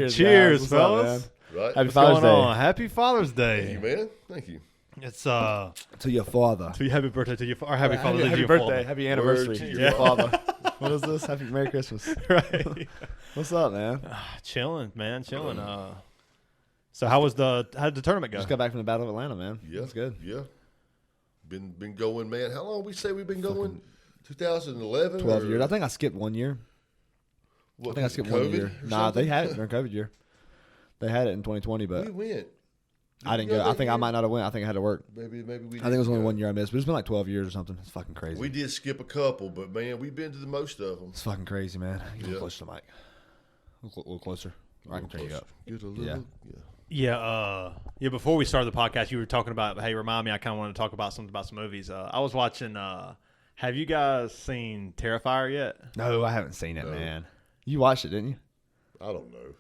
Cheers, fellas. Right. Happy Father's Day. Happy Father's Day. Thank you, man. Thank you. It's to your father. happy birthday to your or happy Father's Day to Happy your birthday. father. Happy anniversary to your father. What is this? Happy Merry Christmas. Right. What's up, man? Chilling, man. Chilling. So how did the tournament go? Just got back from the Battle of Atlanta, man. Yeah. That's good. Yeah. Been going, man. How long we say we've been going? 2011? 12 years. I think I skipped 1 year. What, I think I skipped COVID 1 year. Nah, they had it during COVID year. They had it in 2020, but we went. I didn't go. I think I might not have went. I think I had to work. Maybe we did. I think it was only 1 year I missed, but it's been like 12 years or something. It's fucking crazy. We did skip a couple, but man, we've been to the most of them. It's fucking crazy, man. Get a little closer to the mic. A little closer. Or I can turn you up. Get a little, Yeah. Before we started the podcast, you were talking about, hey, remind me, I kind of want to talk about some movies. I was watching, have you guys seen Terrifier yet? No, I haven't seen it, man. You watched it, didn't you? I don't know.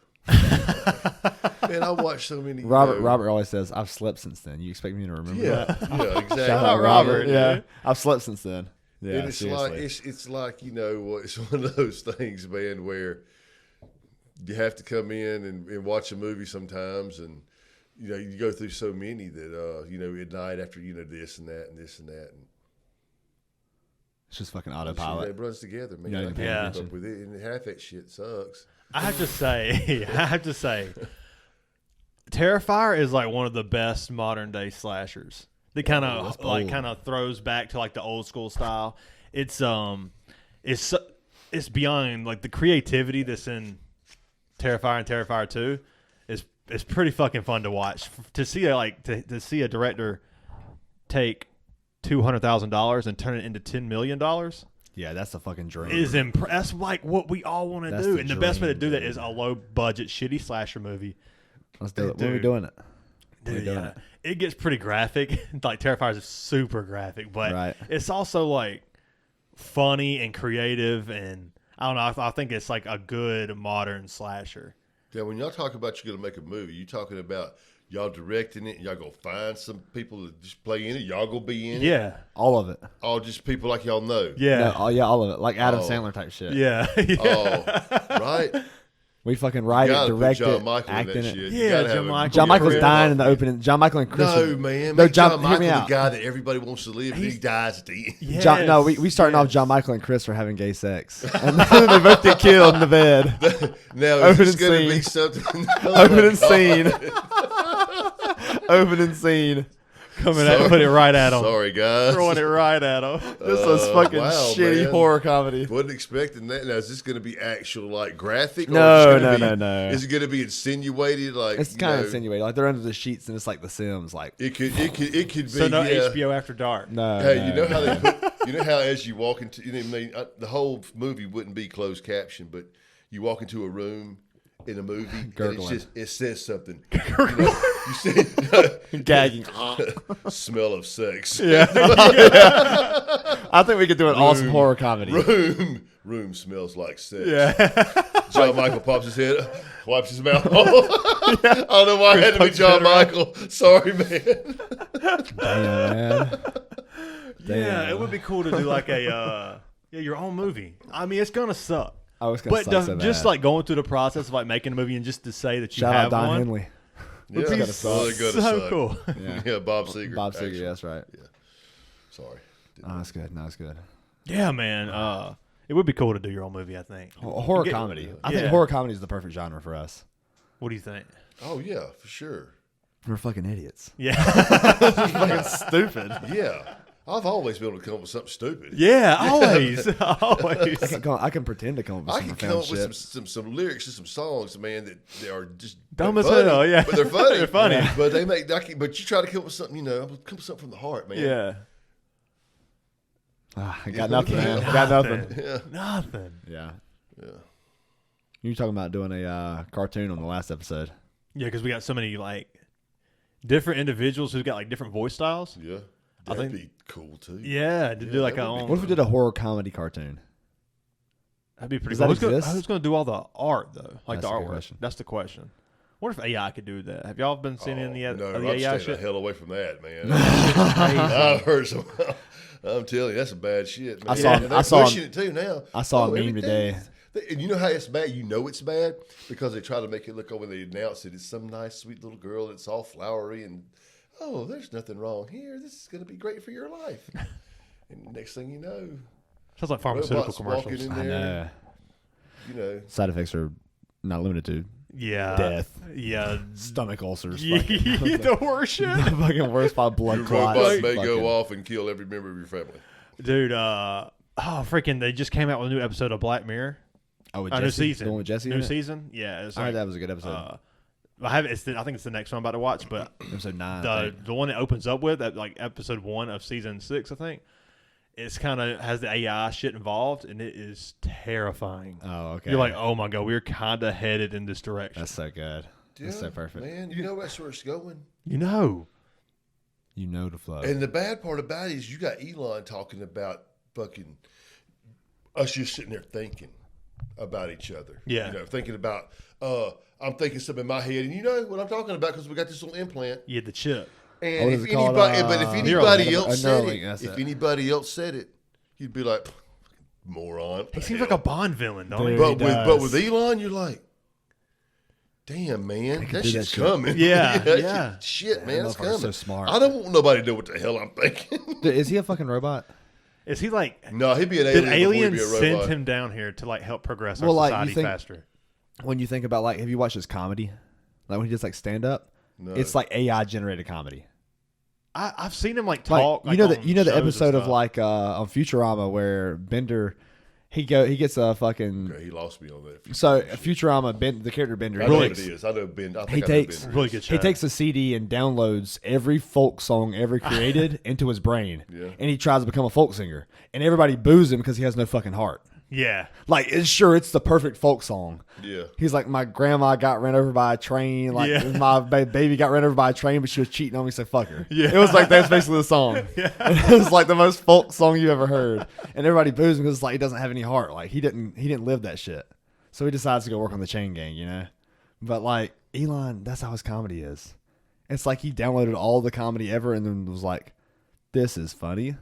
Man, I watched so many. Robert always says, I've slept since then. You expect me to remember that? Yeah, exactly. Shout out Robert. Yeah. I've slept since then. Yeah, and it's like, you know, it's one of those things, man, where you have to come in and watch a movie sometimes, and you know you go through so many that you know at night after you know this and that and this and that, and it's just fucking autopilot. It runs together, man. Yeah, I can't keep up with it, and half that shit sucks. I have to say, Terrifier is like one of the best modern day slashers. They kind of throws back to like the old school style. It's beyond like the creativity that's in Terrifier and Terrifier 2 is pretty fucking fun to watch. To see to see a director take $200,000 and turn it into $10 million. Yeah, that's a fucking dream. That's like what we all want to do, and the best way to do that is a low budget shitty slasher movie. Let's do it. When are we doing it? Dude, it gets pretty graphic. Like Terrifier is super graphic, but it's also like funny and creative, and I don't know. I think it's like a good modern slasher. Yeah, when y'all talk about you're gonna make a movie, you talking about y'all directing it, and y'all gonna find some people to just play in it. Y'all gonna be in it. Yeah, all of it. All just people like y'all know. Yeah, all of it. Like Adam Sandler type shit. Yeah. Oh, right. We fucking write it, direct it, act in it. Yeah, John Michael's dying in the opening. John Michael and Chris. No, man. No, John Michael, the guy that everybody wants to live, he dies at the end. Yes. We starting off John Michael and Chris are having gay sex. And then they both get killed in the bed. Now, it's going to be something. Opening scene. Opening scene. Coming out and put it right at him. Sorry, guys. Throwing it right at him. This is fucking shitty horror comedy. Wasn't expecting that. Now, is this going to be actual, like, graphic? No. Is it going to be insinuated? Like, it's kind of insinuated. Like, they're under the sheets and it's like The Sims. Like it could be. So no HBO After Dark. No. Hey, you know how they put, you know how as you walk into, the whole movie wouldn't be closed caption, but you walk into a room in a movie, and it says something. You see, gagging, smell of sex. Yeah. I think we could do an awesome horror comedy. Room smells like sex. Yeah. John Michael pops his head, wipes his mouth. I don't know why it had to be John Michael. Sorry, man. Damn, man. Yeah, it would be cool to do like your own movie. I mean, it's gonna suck. But just like going through the process of like making a movie and just to say that you Shout have out Don one Henley. would be so cool. Yeah, Bob Seger. Bob Seger, yeah, that's right. Yeah. Sorry. No, that's good. No, that's good. Yeah, man. It would be cool to do your own movie, I think. A horror comedy. I think horror comedy is the perfect genre for us. What do you think? Oh, yeah, for sure. We're fucking idiots. Yeah. Fucking stupid. Yeah. I've always been able to come up with something stupid. Yeah, always. Always. I can pretend to come up with some profound shit. I can come up with some lyrics to some songs, man, that they are just dumb as hell, yeah. But they're funny. They're funny. Yeah. But they make but you try to come up with something, come up with something from the heart, man. Yeah. I got nothing, man. I got nothing. Yeah. Nothing. Yeah. Yeah. You were talking about doing a cartoon on the last episode. Yeah, because we got so many like different individuals who've got like different voice styles. Yeah. That'd be cool too. Yeah, to do like our own. What if we did a horror comedy cartoon? That'd be pretty cool. Who's going to do all the art though? Like the artwork. Question. That's the question. What if AI could do that? Have y'all been seeing any of the I'm AI staying shit? the hell away from that, man. I've heard some. I'm telling you, that's some bad shit, man. I saw pushing it too now. I saw a meme today. And you know how it's bad? You know it's bad because they try to make it look, when they announce it, it's some nice, sweet little girl. It's all flowery and, oh, there's nothing wrong here. This is going to be great for your life. And the next thing you know, sounds like pharmaceutical robots commercials. walking in I there. know. You know, Side effects are not limited to Yeah. death, Yeah. stomach ulcers, The worst shit. the fucking worst by blood your clots. robot may fucking- go off and kill every member of your family. Dude, freaking, they just came out with a new episode of Black Mirror. Oh, with New Jesse, season. the one with Jesse. New in it? season? Yeah. It's I heard like, that was a good episode. I think it's the next one I'm about to watch, but Episode 9. I think. the one it opens up with, at like episode 1 of season 6, I think, it's kind of has the AI shit involved, and it is terrifying. Oh, okay. You're like, oh my god, we're kind of headed in this direction. That's so good. That's so perfect. Man, you know that's where it's going. You know. You know the flow. And the bad part about it is you got Elon talking about fucking us just sitting there thinking about each other. Yeah. You know, thinking about, I'm thinking something in my head, and you know what I'm talking about because we got this little implant. You had the chip. And What if is it called? anybody, but if anybody else said Neuralink, it, that's if it. anybody else said it, you'd be like, moron. He seems like a Bond villain, don't he? Dude. But with Elon, you're like, damn, man, that do shit's that shit. coming. Yeah, that yeah. shit, man, it's motherfucker's coming. so smart. I don't want nobody to know what the hell I'm thinking. Dude, is he a fucking robot? Is he like? No, he'd be an Did alien aliens before he'd be a send robot. him down here to like help progress our Well, like, you society think- faster? When you think about, like, have you watched his comedy? Like when he does like stand up? No. It's like AI generated comedy. I've seen him like Like talk. you know like, the you know the on shows and episode of stuff. like on Futurama where Bender he gets a fucking Okay, he lost me on that. so Futurama the character Bender I he know takes, what it is. I know Ben. I think he I know takes- Ben. really good show. he takes a CD and downloads every folk song ever created into his brain, Yeah. and he tries to become a folk singer, and everybody boos him because he has no fucking heart. Yeah. Like it's the perfect folk song. Yeah. He's like, my grandma got ran over by a train. Like Yeah. my baby got ran over by a train, but she was cheating on me, so fuck her. Yeah. It was like that's basically the song. It was like the most folk song you ever heard, and everybody boos him because it's like he doesn't have any heart. Like he didn't live that shit. So he decides to go work on the chain gang, you know. But like Elon, that's how his comedy is. It's like he downloaded all the comedy ever and then was like, "This is funny."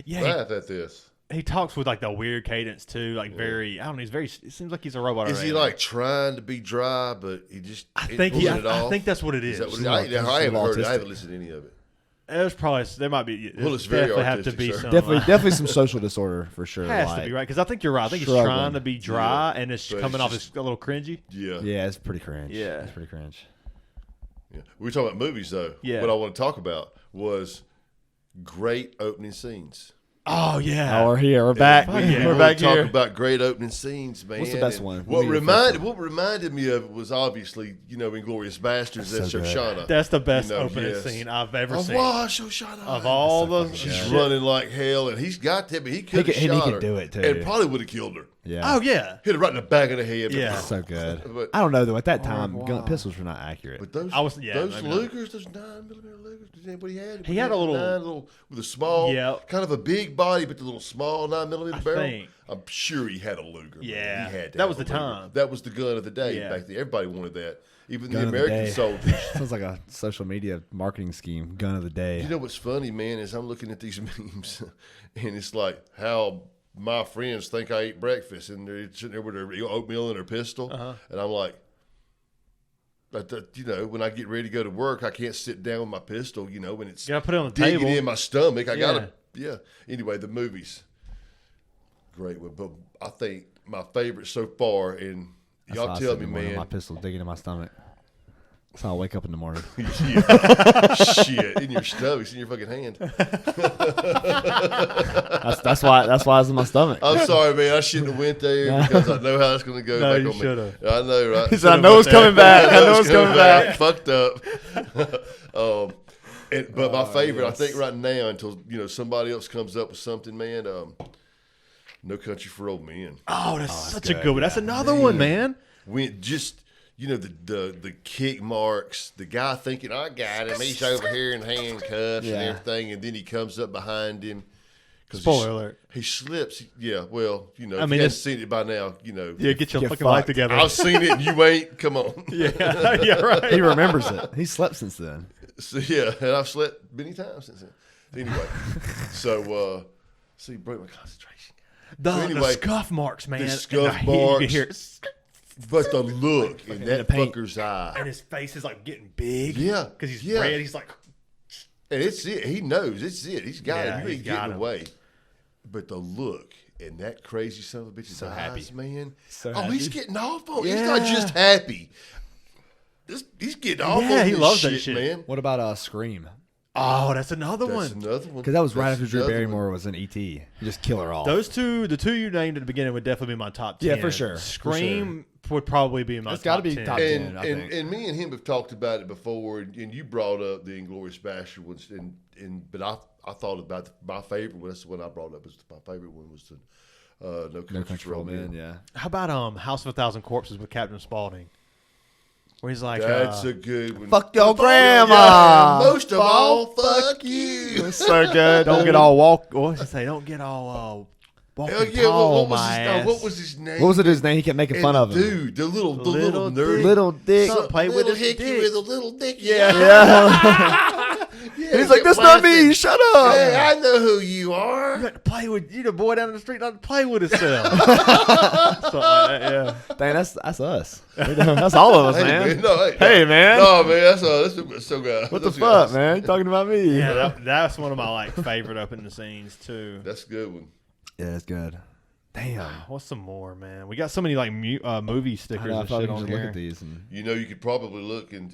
Yeah. Laugh at this. He talks with like the weird cadence too, like very. I don't know. He's very. It seems like he's a robot. Is he already. like trying to be dry, but he just I ain't think pulling he. it I off? think that's what it is. Is that what it is? Like, I haven't heard it. autistic. I haven't listened to any of it. There's probably there might be. Well, it's very definitely have to artistic, be sir. some. Definitely some social disorder for sure. has like, to be right because I think you're right. I think he's struggling. trying to be dry and it's But coming it's off just- as a little cringy. Yeah. Yeah, it's pretty cringe. Yeah. It's pretty cringe. Yeah. We were talking about movies, though. Yeah. What I want to talk about was great opening scenes. Oh yeah. Oh, we're here. We're back. Fuck yeah. We're We back talk here. about great opening scenes, man. What's the best And one? What Give me your first reminded me of it was obviously, Inglorious Bastards. That's so good. Shoshana. That's the best You know, opening yes. scene I've ever I've seen. watched Shoshana. Of all so the fucking She's good. running like hell, and he's got that, but he could have and he shot could her. do it, too. And probably would have killed her. Yeah. Oh yeah. Hit her right in the back of the head. but- Yeah. So good. But- I don't know though. At that time, pistols were not accurate. But those, maybe not. those Lugers, those 9mm Lugers, did anybody have? He had a little- with a small, Yeah. kind of a big body, but the little small 9mm barrel. think. I'm sure he had a Luger. man. Yeah. He had to That have was a the Luger. time. That was the gun of the day Yeah. back then. Everybody wanted that, even Gun the of the American day. soldiers. Sounds like a social media marketing scheme. Gun of the day. You know what's funny, man, is I'm looking at these memes, and it's like how my friends think I ate breakfast, and they're sitting there with their oatmeal and their pistol, and I'm like, but when I get ready to go to work, I can't sit down with my pistol, when it's You gotta put it on the digging table. in my stomach. I Yeah. gotta, yeah. Anyway, the movies, great one, but I think my favorite so far, and That's y'all why I tell sit me, in the morning, man, My pistol digging in my stomach. That's how I wake up in the morning. shit, in your stomach, it's in your fucking hand. That's why it's in my stomach. I'm sorry, man. I shouldn't have went there because I know how it's going to go No, back you on me. should've. I know, right? He said, "I know it's coming back. I know it's coming back." Fucked up. But my favorite, I think, right now, until somebody else comes up with something, man. No Country for Old Men. Oh, that's such a good. good one. That's another one, man. When just the kick marks, the guy thinking I got him, he's over here in handcuffs and Yeah. everything, and then he comes up behind him. 'Cause Spoiler alert. He slips. Yeah, well, if mean, you haven't it's- seen it by now, Yeah, get your Get fucking life fucked. together. I've seen it and you ain't. Come on. yeah, yeah, right. He remembers it. He slept since then. So, yeah, and I've slept many times since then. Anyway, so broke my concentration. The scuff marks, man. The scuff You marks. can hear it. But the look in that fucker's eye. And his face is like getting big. Yeah. Because he's red. He's like. And it's it. He knows it's it. He's got him. You ain't getting him. away. But the look and that crazy son of a bitch's So eyes, happy. man. So he's happy. getting off on it. He's not just happy. He's getting off on he this loves shit, that shit. man. What about Scream? Oh, that's another That's one. another one. Because that was right That's after Drew another Barrymore one. was in E.T. You just kill her off. The two you named at the beginning would definitely be my top 10. Yeah, for sure. Scream would probably be my It's top gotta be 10. top 10. I think. And me and him have talked about it before, and you brought up the Inglourious Bastard ones, but I thought about my favorite one. That's the one I brought up. My favorite one was the No Country for Old Men. Yeah. How about House of a Thousand Corpses with Captain Spaulding? Where he's like, That's a good one. Fuck your grandma. Yeah, most of all, fuck you. So good. don't get all walk. What did he say? Don't get all walking Hell yeah! tall, What was my his ass. what was his name? What was it his name? He kept making fun of him. Dude, the little Little nerd, Little dick. Son, play with his hickey dick. with a little dick. Yeah. Yeah, He's like, that's not me. Shut up. Hey, I know who you are. You got to play with you, the boy down the street, not to play with himself. Something like that, yeah. Dang, that's us. That's all of us, man. No, Hey, man. No, man, that's so good. What the fuck, man? You talking about me? Yeah, that's one of my favorite opening scenes too. That's a good one. Yeah, that's good. Damn. What's some more, man? We got so many movie stickers I and thought shit we on should here. look at these. And You know, you could probably look and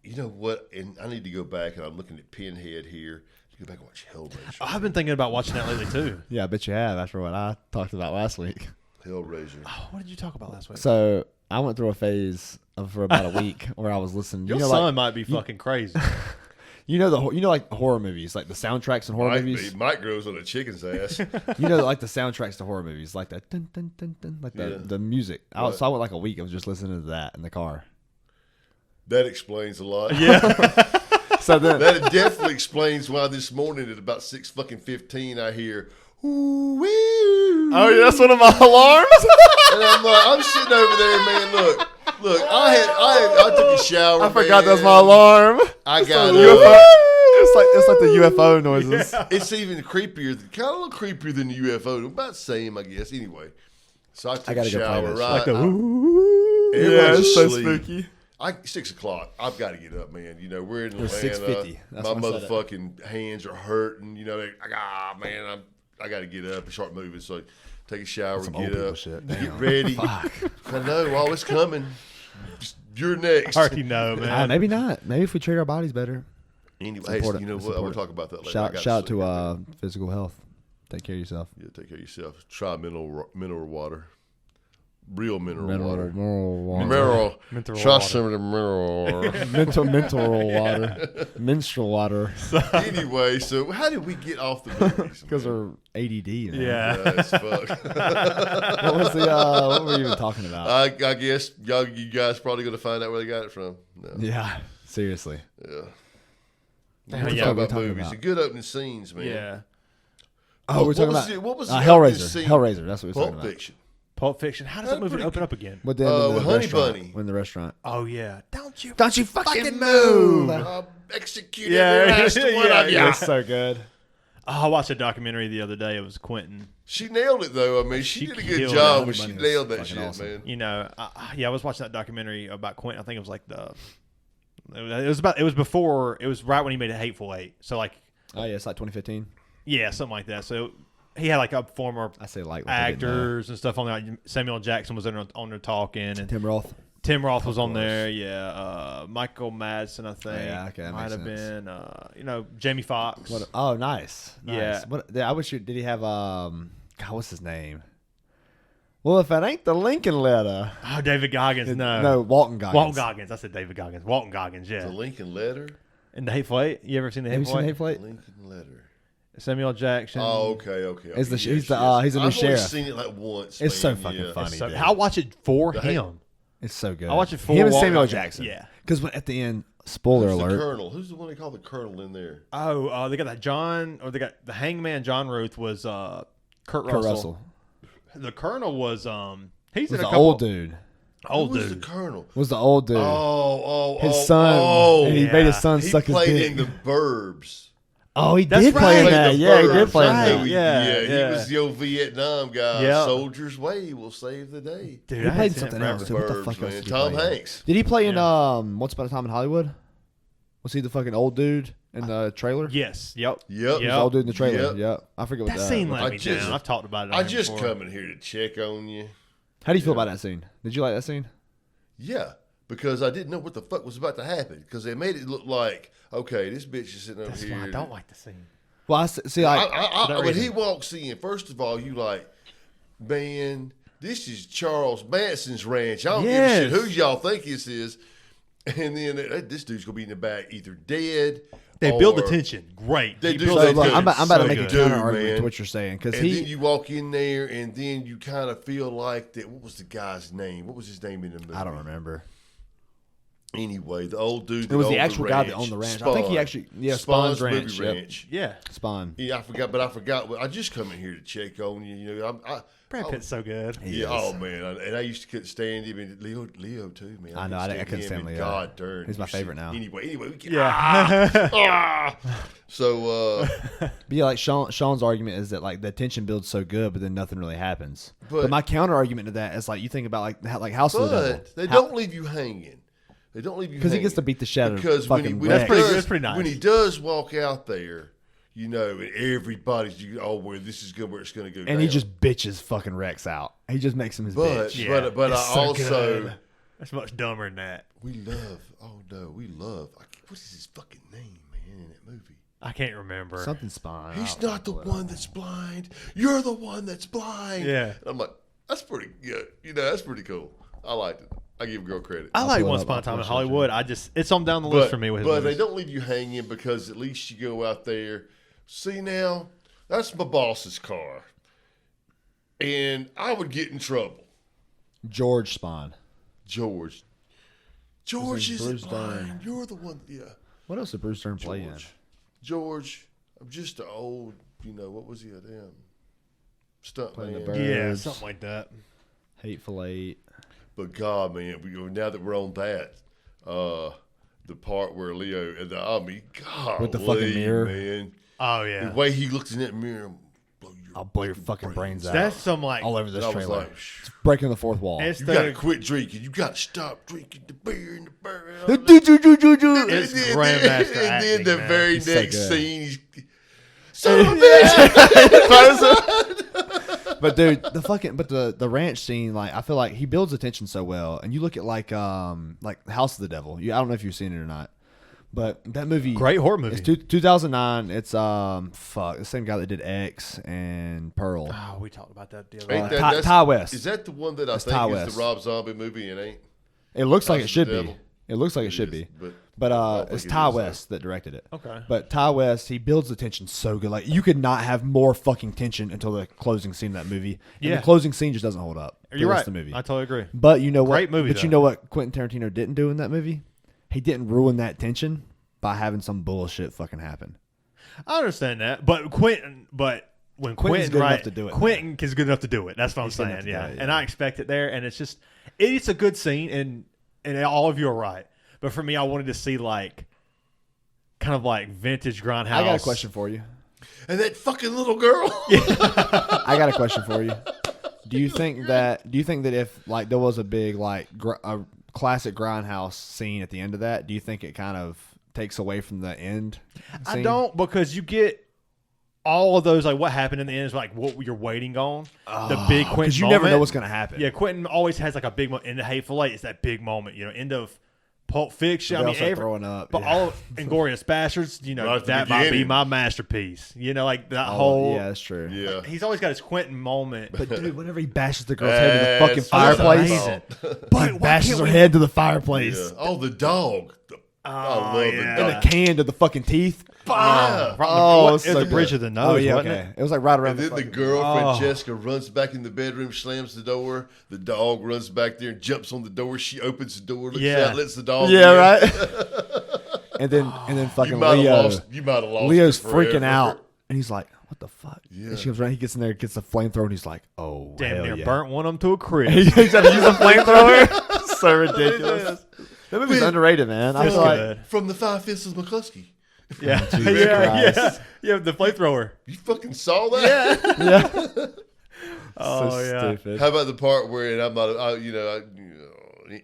you know what? And I need to go back, and I'm looking at Pinhead here. Go back and watch Hellraiser. I've been thinking about watching that lately too. yeah, I bet you have after what I talked about last week. Hellraiser. Oh, what did you talk about last week? So I went through a phase for about a week where I was listening. Your you know, son like, might be fucking crazy. like horror movies, like the soundtracks in horror movies. Mike grows on a chicken's ass. You know, like the soundtracks to horror movies, like that dun dun dun dun, like the music. Right. So I went like a week. I was just listening to that in the car. That explains a lot. Yeah. So then, That definitely explains why this morning at about 6:15 I hear, ooh, wee. oh yeah, that's one of my alarms. And I'm like, I'm sitting over there, man. Look, I took a shower. I forgot man. that's my alarm. I got UFO. up. It's like the UFO noises. It's even creepier, kind of a little creepier than the UFO. About the same, I guess. Anyway, so I took a gotta go play shower. this. Right, Like the Yeah, everybody's it's so asleep. spooky. 6 o'clock. I've got to get up, man. You know, we're in It was Atlanta. 6:50. That's My when I said it. motherfucking hands are hurting. You know, man, I got to get up and start moving. So take a shower, Some get old people up, shit. get Damn. ready. Fuck. I know, all it's coming. You're next. I already know, man. Maybe not. Maybe if we treat our bodies better. Anyway, It's hey, so important. you know It's what? We'll important. talk about that later. I Shout got shout sleep. to physical health. Take care of yourself. Yeah, take care of yourself. Try mineral water. Real mineral water. water. Mineral. Mental Try water. some of the mineral water. mental water. Menstrual water. Anyway, so how did we get off the movies? Because we're ADD. Man. Yeah. That's fuck. What was the what were you even talking about? I guess you guys probably going to find out where they got it from. No. Yeah. Seriously. Yeah. Damn, We're yeah. talking we're about talking movies. about? The good opening scenes, man. Yeah. Oh, we're What talking was about what was the opening Hellraiser. scene? Hellraiser. That's what we're talking Pulp about. Fiction. Pulp Fiction. How does that movie pretty open good. up again? But then with Honey restaurant, Bunny. We're in the restaurant. Oh yeah. Don't you fucking I'll execute every last one of you. It's so good. Oh, I watched a documentary the other day. It was Quentin. She nailed it though. I mean, she did a good killed it. job, Honey but she Bunny was nailed that fucking shit, awesome. man. You know, I was watching that documentary about Quentin. I think it was like it was before. It was right when he made a Hateful Eight. So like, Oh yeah, it's like 2015. yeah, something like that. So he had like a former I say like I didn't know. actors and stuff on there. Like Samuel Jackson was on there talking, and Tim Roth. Tim Roth was on course. there. Yeah, Michael Madsen, I think. yeah, okay, that might makes have sense. been. Jamie Foxx. What? Oh, nice. Yeah. What? I wish. Did he have God? What's his name? Well, if it ain't the Lincoln Letter. Oh, David Goggins. No, Walton Goggins. Walton Goggins. I said David Goggins. Walton Goggins. Yeah. The Lincoln Letter. In the Hateful Eight. You ever seen the Have you Hateful seen Eight? Hateful Eight? Lincoln Letter. Samuel Jackson. Oh, okay. He's the- Yes, he's the, yes. he's a new I've only sheriff. seen it like once. It's so man, fucking yeah. funny. So, dude. I watch it for The him. It's so good. I watch it for him and Walton Samuel Goggins. Jackson. Yeah. Because at the end, spoiler Who's the alert. colonel? Who's the one they call the colonel in there? Oh, they got that John, or they got the Hangman John Ruth was Kurt Kurt Russell. Russell The Colonel was he's was in a the couple old dude. Old Who was dude. the colonel? Was the old dude. Oh, his son. Oh, and he yeah. made his son he suck his played dick. in the Burbs. Oh, he That's did play in right. that. Yeah, he did play in right. that. Yeah, He was the old Vietnam guy. Yeah. Soldier's Way will save the day. Dude, He I played hadn't seen something it else. forever. Dude, what the fuck Burbs, else man. did he Tom play in? Hanks. Did he play in Yeah. Once Upon a Time in Hollywood? Was he the fucking old dude in the trailer? Yes. Yep. Yep. He was the Yep. old dude in the trailer. Yep. Yep. I forget what That scene I let me just- down. I've talked about it. I on here just before. coming here to check on you. How do you feel about that scene? Did you like that scene? Yeah, because I didn't know what the fuck was about to happen. Because they made it look like, okay, this bitch is sitting over That's here. why I don't like the scene. Well, see, like, When reason. he walks in, first of all, you like, man, this is Charles Manson's ranch. I don't give a shit Yes. who y'all think this is. And then this dude's gonna be in the back, either dead. They build the or- tension. Great. They He do. builds so They the look, do. I'm tension about to so make a good. counter Dude, argument man. to what you're saying because And then he. you walk in there, and then you kind of feel like that. What was the guy's name? What was his name in the movie? I don't remember. Anyway, the old dude. It was that the owned actual guy that owned the ranch. I think he Spawn. actually, yeah, Spawn's Spawn's movie ranch. Yep. ranch. Yeah. Spawn. Yeah, I forgot. I just come in here to check on you. You know, Brad Pitt's so good. He yeah. is. Oh man, and I used to couldn't stand him. And Leo too, man. I know, I couldn't stand him, and Leo. God darn, He's my you see- favorite now. Anyway, we can, Yeah. So, But yeah, like Sean's argument is that like the tension builds so good, but then nothing really happens. But, But- my counter argument to that is like you think about like House of the Devil. but they don't leave you hanging. They don't leave you because he hanging. gets to beat the shit out of Because when he, fucking when Rex. he pretty does, good. That's pretty nice. when he does walk out there, you know, and everybody's where this is good, where it's going to go. And down. he just bitches fucking Rex out. He just makes him his but bitch. Yeah. but I It's so also. good. That's much dumber than that. We love. What is his fucking name, man, in that movie? I can't remember. Something Spawn. He's not the one that's blind. You're the one that's blind. Yeah. And I'm like, that's pretty good. You know, that's pretty cool. I liked it. I give girl credit. I like pull it Once up. Upon a I'll Time in pull it up. Hollywood. It's on down the list for me with his but they movies. don't leave you hanging because at least you go out there. See now, that's my boss's car, and I would get in trouble. George Spawn. George name's isn't Bruce blind. Dern. You're the one. Yeah, What else did Bruce Dern play in? George. I'm just an old. You know what was he a damn stunt Playing the man? bird. Yeah, Birds. something like that. Hateful Eight. But God, man, now that we're on that, the part where Leo and God, With the fucking mirror. man, Oh yeah. the way he looks in that mirror, I'll blow your fucking brains out. That's some like all over this I was trailer. like, Breaking the fourth wall. it's you got to the quit drinking. You got to stop drinking the beer and the barrel. It's And grandmaster then acting, the man. very He's so next good. scene, he's son of a bitch. But dude, the ranch scene, like I feel like he builds the tension so well. And you look at like House of the Devil. I don't know if you've seen it or not, but that movie, great horror movie. It's 2009. It's the same guy that did X and Pearl. Oh, we talked about that the other Ain't day. Ty- that's- Ty West. Is that the one that I That's Ty think is West. the Rob Zombie movie and ain't? It looks like House it of should the be. Devil? It looks like it should is, be. but I don't It's think it Ty is, though. West that directed it. Okay. But Ty West, he builds the tension so good. Like you could not have more fucking tension until the closing scene of that movie. And Yeah. the closing scene just doesn't hold up. for You're the right. rest of the movie. I totally agree. But you know what? Great movie, But you though. know what Quentin Tarantino didn't do in that movie? He didn't ruin that tension by having some bullshit fucking happen. I understand that, but when Quentin's Quentin good enough right, to do it, Quentin is good enough to do it. That's what I'm He's good enough saying. to Yeah. do it, And yeah. I expect it there, and it's a good scene, and all of you are right. But for me, I wanted to see like kind of like vintage grindhouse. I got a question for you. And that fucking little girl. I got a question for you. Do you think that if like there was a big like a classic grindhouse scene at the end of that, do you think it kind of takes away from the end scene? I don't, because you get all of those, like what happened in the end is like what you're waiting on. The big Quentin because you never know moment. what's going to happen. Yeah, Quentin always has like a big moment. In the Hateful Eight, it's that big moment. You know, end of Pulp Fiction. They I mean, also throwing up, but yeah. all Inglorious Bastards. You know, Right at the that might be beginning. my masterpiece. You know, like that Oh, whole. yeah, that's true. Yeah. He's always got his Quentin moment. But dude, whenever he bashes the girl's head to the fucking That's what fireplace, I amazing. but he bashes her head to the fireplace Yeah. Oh, the dog. I love yeah. the and dog. the can to the fucking teeth. Yeah. Oh, it it was was the so bridge good. of the nose. Oh yeah, wasn't okay. it? It was like right around And then the fucking- girl, Oh. Francesca, runs back in the bedroom, slams the door. The dog runs back there and jumps on the door. She opens the door, looks Yeah. out, lets the dog Yeah, in. right. and then You fucking might Leo. have lost. You might have lost. Leo's it forever. freaking out, and he's like, "What the fuck?" Yeah. And she comes around. He gets in there, gets the flamethrower, and he's like, "Oh, Damn hell near yeah. burnt one of them to a crisp. He's got to use a flamethrower. So ridiculous. That movie's underrated, man. I It's feel like good. From the 5 Fists of McCluskey. Yeah, Jesus yeah, Christ. yeah. The flamethrower. You fucking saw that? Yeah. Oh so yeah. stupid. How about the part where, and I'm not,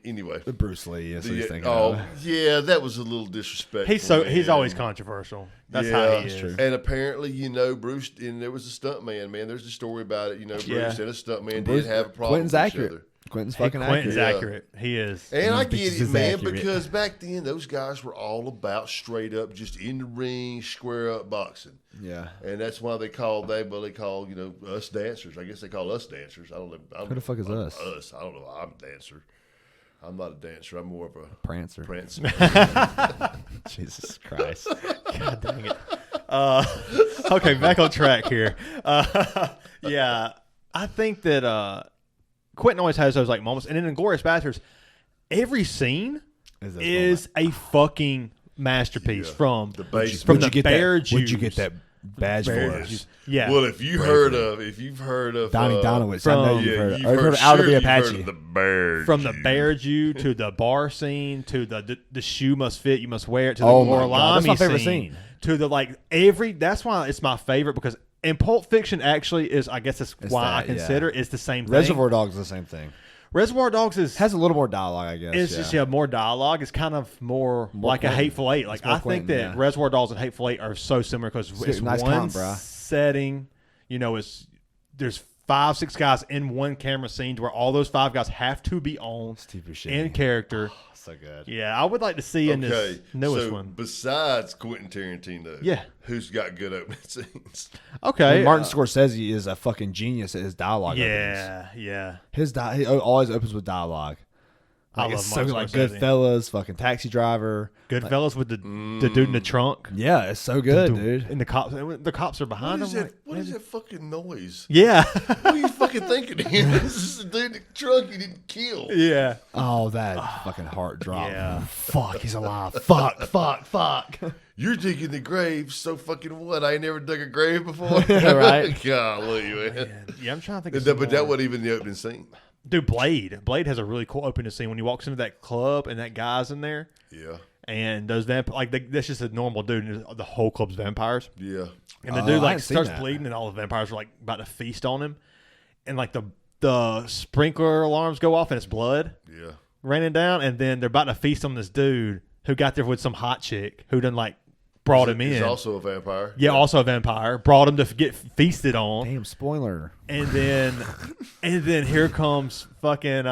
anyway. The Bruce Lee. That's what he's thinking Oh, of. yeah, that was a little disrespectful. He's always man. controversial. That's Yeah, how he that's is. true. And apparently, Bruce, and there was a stuntman, man. There's a story about it. Bruce Yeah. and a stuntman Bruce- did have a problem Quentin's with accurate. each other. Quentin's Hey, fucking Quentin's accurate. accurate. He is. And I These get bitches it, is man, accurate. because back then those guys were all about straight up, just in the ring, square up boxing, Yeah. and that's why they call us dancers. I guess they call us dancers. I don't know. Who the fuck is us? Us. I don't know. I'm a dancer. I'm not a dancer. I'm more of a Prancer. prancer. Jesus Christ. God dang it. Okay, back on track here. Yeah, I think that Quentin always has those like moments, and in Inglourious Basterds, every scene is a fucking masterpiece. Yeah. From The base. from Where'd the you get bear that? juice. Where'd you get that badge Bear for us? juice. Yeah. Well, if you've heard of Donnie Donowitz. I know from- you've heard. you've Or you've heard of Out of the you've heard Apache. of the bear From the juice. bear Jew to the bar scene to the shoe must fit, you must wear it to the Oh my God, that's my Gorlami favorite scene. to the that's why it's my favorite, because in Pulp Fiction actually is, I guess that's It's why that, I consider it's the same thing. Reservoir Dogs is the same thing. Reservoir Dogs is Has a little more dialogue, I guess. it's just more dialogue. It's kind of more like Quentin. a Hateful Eight. Like It's more I think Quentin, that yeah. Reservoir Dogs and Hateful Eight are so similar because it's nice one count, bruh. setting. There's 5-6 guys in one camera scene where all those 5 guys have to be on Stupid shit. in character. So good. Yeah, I would like to see in this newest so one. besides Quentin Tarantino, Yeah. who's got good opening scenes? Okay, And Martin Scorsese is a fucking genius at his dialogue. Yeah, yeah. He always opens with dialogue. I Like, love it's so Martin good. Like Scorsese. Goodfellas, fucking Taxi Driver. Goodfellas with the dude in the trunk. Yeah, it's so good, dude. And the cops are What behind is him. that? What is that fucking noise? Yeah, What are you fucking thinking? This is the dude in the truck you didn't kill. yeah. Oh, that fucking heart drop. Yeah. Fuck, he's alive. fuck. You're digging the grave, so fucking what? I ain't never dug a grave before. Right. Golly, man. Yeah, I'm trying to think of But that some more. wasn't even the opening scene. Dude, Blade has a really cool opening scene when he walks into that club and that guy's in there, Yeah, and those that's just a normal dude, and the whole club's vampires. yeah. And the Oh, dude I like hadn't seen starts that. bleeding, and all the vampires are like about to feast on him, and like the sprinkler alarms go off, and it's blood Yeah. raining down, and then they're about to feast on this dude who got there with some hot chick who done like brought him in. He's also a vampire. Yeah, also a vampire. Brought him to get feasted on. Damn, spoiler. And then here comes fucking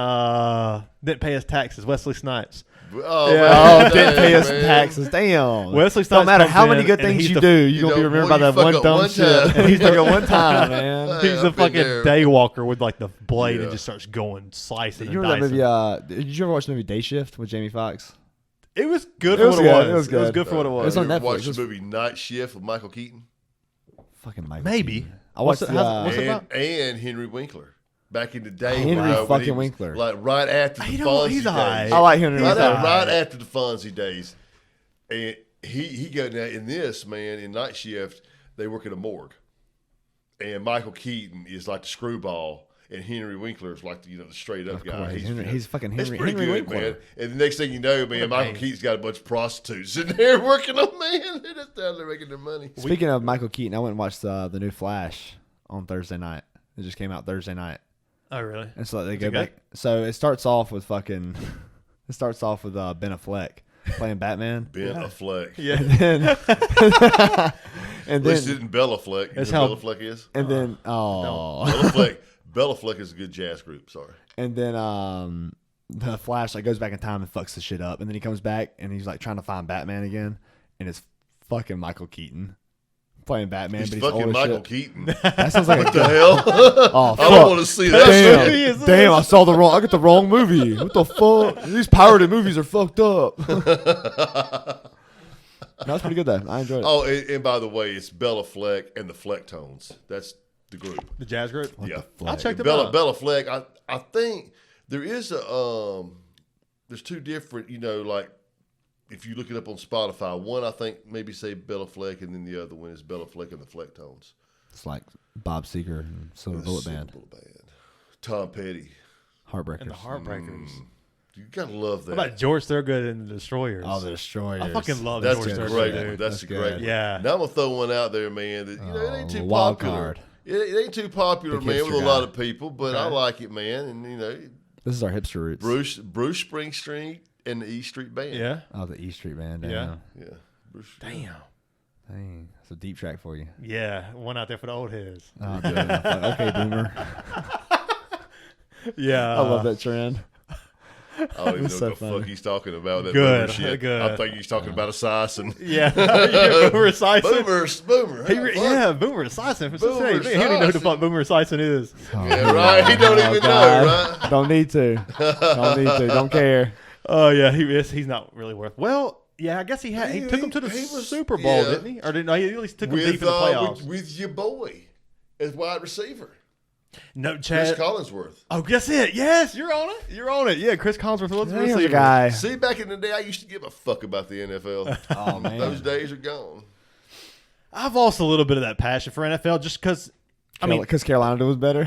didn't pay his taxes, Wesley Snipes. Oh, Yeah. man, Oh, didn't pay us man. taxes. Damn. Wesley Snipes Don't matter comes how many in, good and things he's you the- do, you're going to be You know, remembered by well, that you one fuck up dumb one shit. time. He's took it one time, man. He's I've the been fucking there. daywalker with like the blade Yeah. and just starts going slicing You and remember that dicing. movie? Did you ever watch the movie Day Shift with Jamie Foxx? It was good It for was what good. it It was. was It was good. good for what it It was. was on You ever Netflix. watched It the was- movie Night Shift with Michael Keaton Fucking Michael. Maybe. Keaton. I watched What's it- the, what's it about? and Henry Winkler back in the day. Henry when he fucking was, Winkler. like right after the You know, Fonzie he's days. alright. I like Henry Right, Winkler. right after the Fonzie days, and he got now in this man in Night Shift. They work at a morgue, and Michael Keaton is like the screwball, and Henry Winkler is like the straight up Of guy. course, he's fucking It's Henry, pretty Henry good, Winkler. man. And the next thing you know, man, Michael name. Keaton's got a bunch of prostitutes in there working on man. They're just down there making their money. Speaking of Michael Keaton, I went and watched the new Flash on Thursday night. It just came out Thursday night, Oh really? and so they Is go it good? back. So it starts off with fucking. It starts off with Ben Affleck playing Batman. Ben Affleck. Yeah. And then, and At least it then, isn't Bella Fleck. You That's know how- what Bella Fleck is? and then, oh, Bella Fleck is a good jazz group. Sorry. and then, the Flash like goes back in time and fucks the shit up, and then he comes back and he's like trying to find Batman again, and it's fucking Michael Keaton playing Batman, He's but he's old fucking as Michael shit. Keaton. That sounds like What a the good. hell? Oh, I don't want to see that shit. Damn, I saw the wrong. I got the wrong movie. What the fuck? These pirated movies are fucked up. That was pretty good though. I enjoyed it. Oh, and by the way, it's Bella Fleck and the Flecktones. That's the group. The jazz group. Yeah. I'll check them Bella out. Bella Fleck. I think there is a there's two different, like if you look it up on Spotify, one I think maybe say Bella Fleck, and then the other one is Bella Fleck and the Flecktones. It's like Bob Seger and Silver Bullet Band, Silver Bullet Band. Tom Petty. Heartbreakers. And the Heartbreakers. You gotta love that. What about George Thorogood and the Destroyers? Oh, the Destroyers. I fucking love That's George a Thorogood, great dude. one. That's a great one. Yeah. Now I'm gonna throw one out there, man. That it ain't too wild popular. card. It ain't too popular, Big man, with hipster a lot guy. of people, but I like it, man. And This is our hipster roots. Bruce Springsteen and the E Street Band. Yeah. Oh, the E Street Band. Yeah. Yeah. Bruce. Damn. Dang, that's a deep track for you. Yeah. One out there for the old heads. Oh, dude. Okay, boomer. Yeah. I love that trend. I don't even know so what the funny. fuck he's talking about. That Good, boomer shit. good. I think he's talking about Esiason. Yeah. Yeah. Boomer Esiason. Boomer. Yeah, Boomer Esiason. For Boomer He don't even know who the Esiason. fuck Boomer Esiason is. Yeah, right. He don't even know, God. right? Don't need to. Don't need to. Don't care. Oh yeah, he's not really worth. Well, yeah, I guess he took him to the he was- Super Bowl, yeah. didn't he? Or didn't he at least took him deep in the playoffs? with your boy as wide receiver, No, Chris Chad. Collinsworth. Oh, guess it. Yes, you're on it. You're on it. Yeah, Chris Collinsworth was the There's a receiver. guy. See, back in the day, I used to give a fuck about the NFL. Oh, man. Those days are gone. I've lost a little bit of that passion for NFL just because. I mean, Because Carolina was better.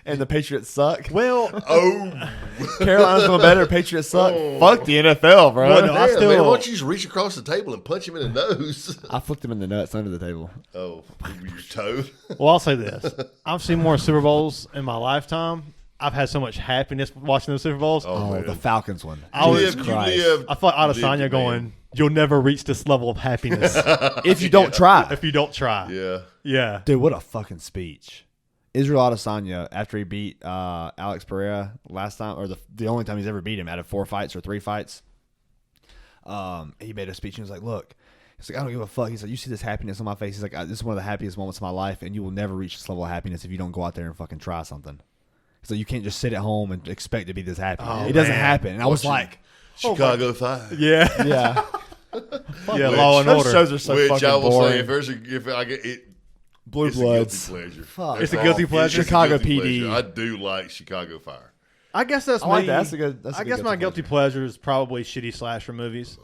And the Patriots suck. well, Oh, Carolina's doing better. Patriots suck. Oh. Fuck the NFL, bro. Well, no, I damn, still- man, why don't you just reach across the table and punch him in the nose? I flicked him in the nuts under the table. Oh, your toe. well, I'll say this: I've seen more Super Bowls in my lifetime. I've had so much happiness watching those Super Bowls. Oh, man. the Falcons one. I was- Jesus You Christ. live- I thought lived Adesanya it, going, man. "You'll never reach this level of happiness If you don't try. if you don't try." Yeah. Yeah. Dude, what a fucking speech. Israel Adesanya, after he beat Alex Pereira last time, or the only time he's ever beat him out of 4 fights or 3 fights, he made a speech and he was like, look, he's like, I don't give a fuck. He's like, you see this happiness on my face? He's like, this is one of the happiest moments of my life, and you will never reach this level of happiness if you don't go out there and fucking try something. So you can't just sit at home and expect to be this happy. Oh, it doesn't man. happen. And I was like, Chicago Fire. Yeah. yeah. Yeah. Law and Those Order. shows are so Which fucking I will boring. say, if I get it, Blue it's Bloods. a guilty pleasure. Fuck. It's a guilty pleasure? Chicago guilty PD. pleasure. I do like Chicago Fire. I guess that's I like me. that. That's a good- that's a I good guess my guilty guilty pleasure is probably shitty slasher movies.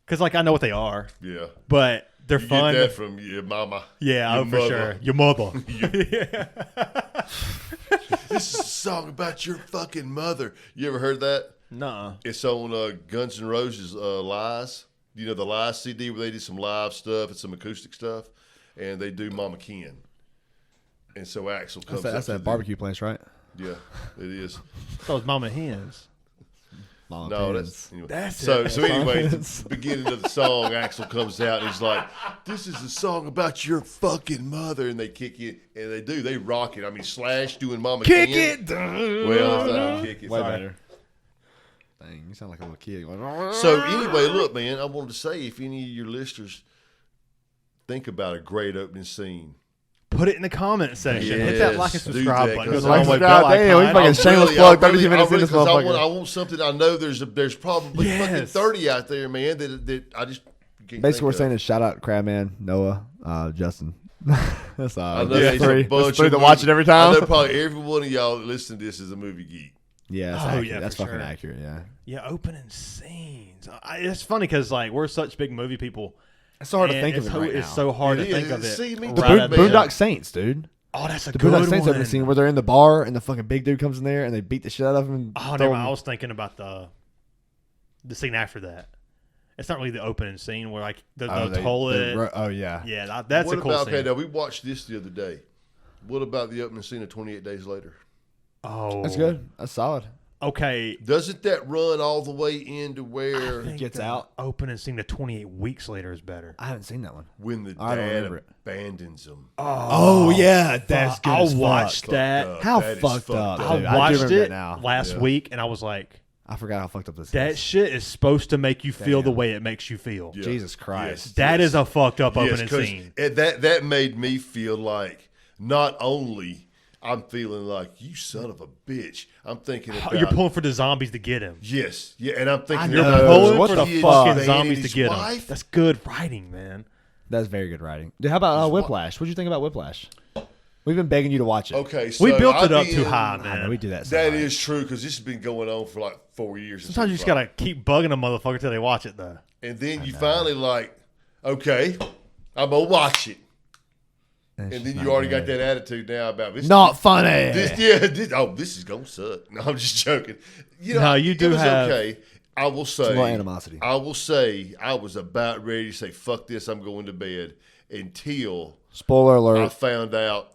Because like I know what they are, Yeah. but they're You fun. get that from your mama. Yeah, your oh, for mother. sure. Your mother. This is a song about your fucking mother. You ever heard that? Nuh-uh. It's on Guns N' Roses' Lies. You know, the Lies CD where they did some live stuff and some acoustic stuff. And they do Mama Ken. And so Axel comes That's up to that barbecue place, right? Yeah, it is. Those mama hens. Mama No, Pins. that's anyway. That's so. it. So anyway, the beginning of the song, Axel comes out and he's like, "This is a song about your fucking mother," and they kick it, and they do. They rock it. I mean, Slash doing Mama Kick Ken. it. Well, kick it. Way Sorry. better. Dang, you sound like a little kid. So anyway, look, man, I wanted to say if any of your listeners think about a great opening scene. Put it in the comment section. Hit Yes, that like and do subscribe that, button. 'cause Goes a like long way. subscribe, Bell damn, we icon. fucking shameless plug, 30 minutes in this 'cause motherfucker. I want something. I know there's probably fucking Yes. 30 out there, man. That I just can't Basically, think we're of. saying is shout out Crabman, Noah, Justin. That's I know that's there's three. a bunch That's three of that watch movie- it every I know time. probably every one of y'all that listen to this is a movie geek. Yeah, that's Oh, accurate. yeah, That's for fucking sure. accurate. Yeah. Yeah, opening scenes. It's funny because like we're such big movie people. It's so hard to and think of it's it right It's now. so hard It to think is. of it. See, me The too, right man. Boondock Saints, dude. Oh, that's a The good Boondock Saints one. opening scene where they're in the bar and the fucking big dude comes in there and they beat the shit out of him. And Oh, throw never mind. him- I was thinking about the scene after that. It's not really the opening scene where like the toilet. oh yeah. Yeah, that's what a cool about, scene. okay, now we watched this the other day. What about the opening scene of 28 Days Later? Oh, That's good. That's solid. Okay, Doesn't that run all the way into where I think Gets the out. Opening scene to 28 weeks later is better. I haven't seen that one. when the I don't dad remember it. abandons him? Oh yeah, that's good. I'll as watch fuck. that. Fucked up. How That is fucked up, up. I dude. I do watched remember it that now. last Yeah. week, and I was like, I forgot how fucked up this that is. shit is supposed to make you feel the Damn. way it makes you feel. Yeah. Jesus Christ. Yes. That is a fucked up Yes, opening 'cause scene. that made me feel like not only I'm feeling like you son of a bitch. I'm thinking about You're pulling for the zombies to get him. yes, yeah, and I'm thinking I You're know. about pulling what for the the fuck? fucking Man zombies and to his get him. wife? That's good writing, man. That's very good writing. Dude, how about Whiplash? What'd you think about Whiplash? We've been begging you to watch it. Okay, so We built I've it up been- too high, I know man. we do that. So That much. is true because this has been going on for like 4 years. Sometimes you just gotta keep bugging a motherfucker till they watch it, though. And then you finally like, okay, I'm gonna watch it. And then you already got that attitude now about this. Not funny. This is gonna suck. No, I'm just joking. You know, No, you do it was have- okay. I will say, a lot of animosity. I will say, I was about ready to say, "Fuck this, I'm going to bed." Until Spoiler I alert. found out.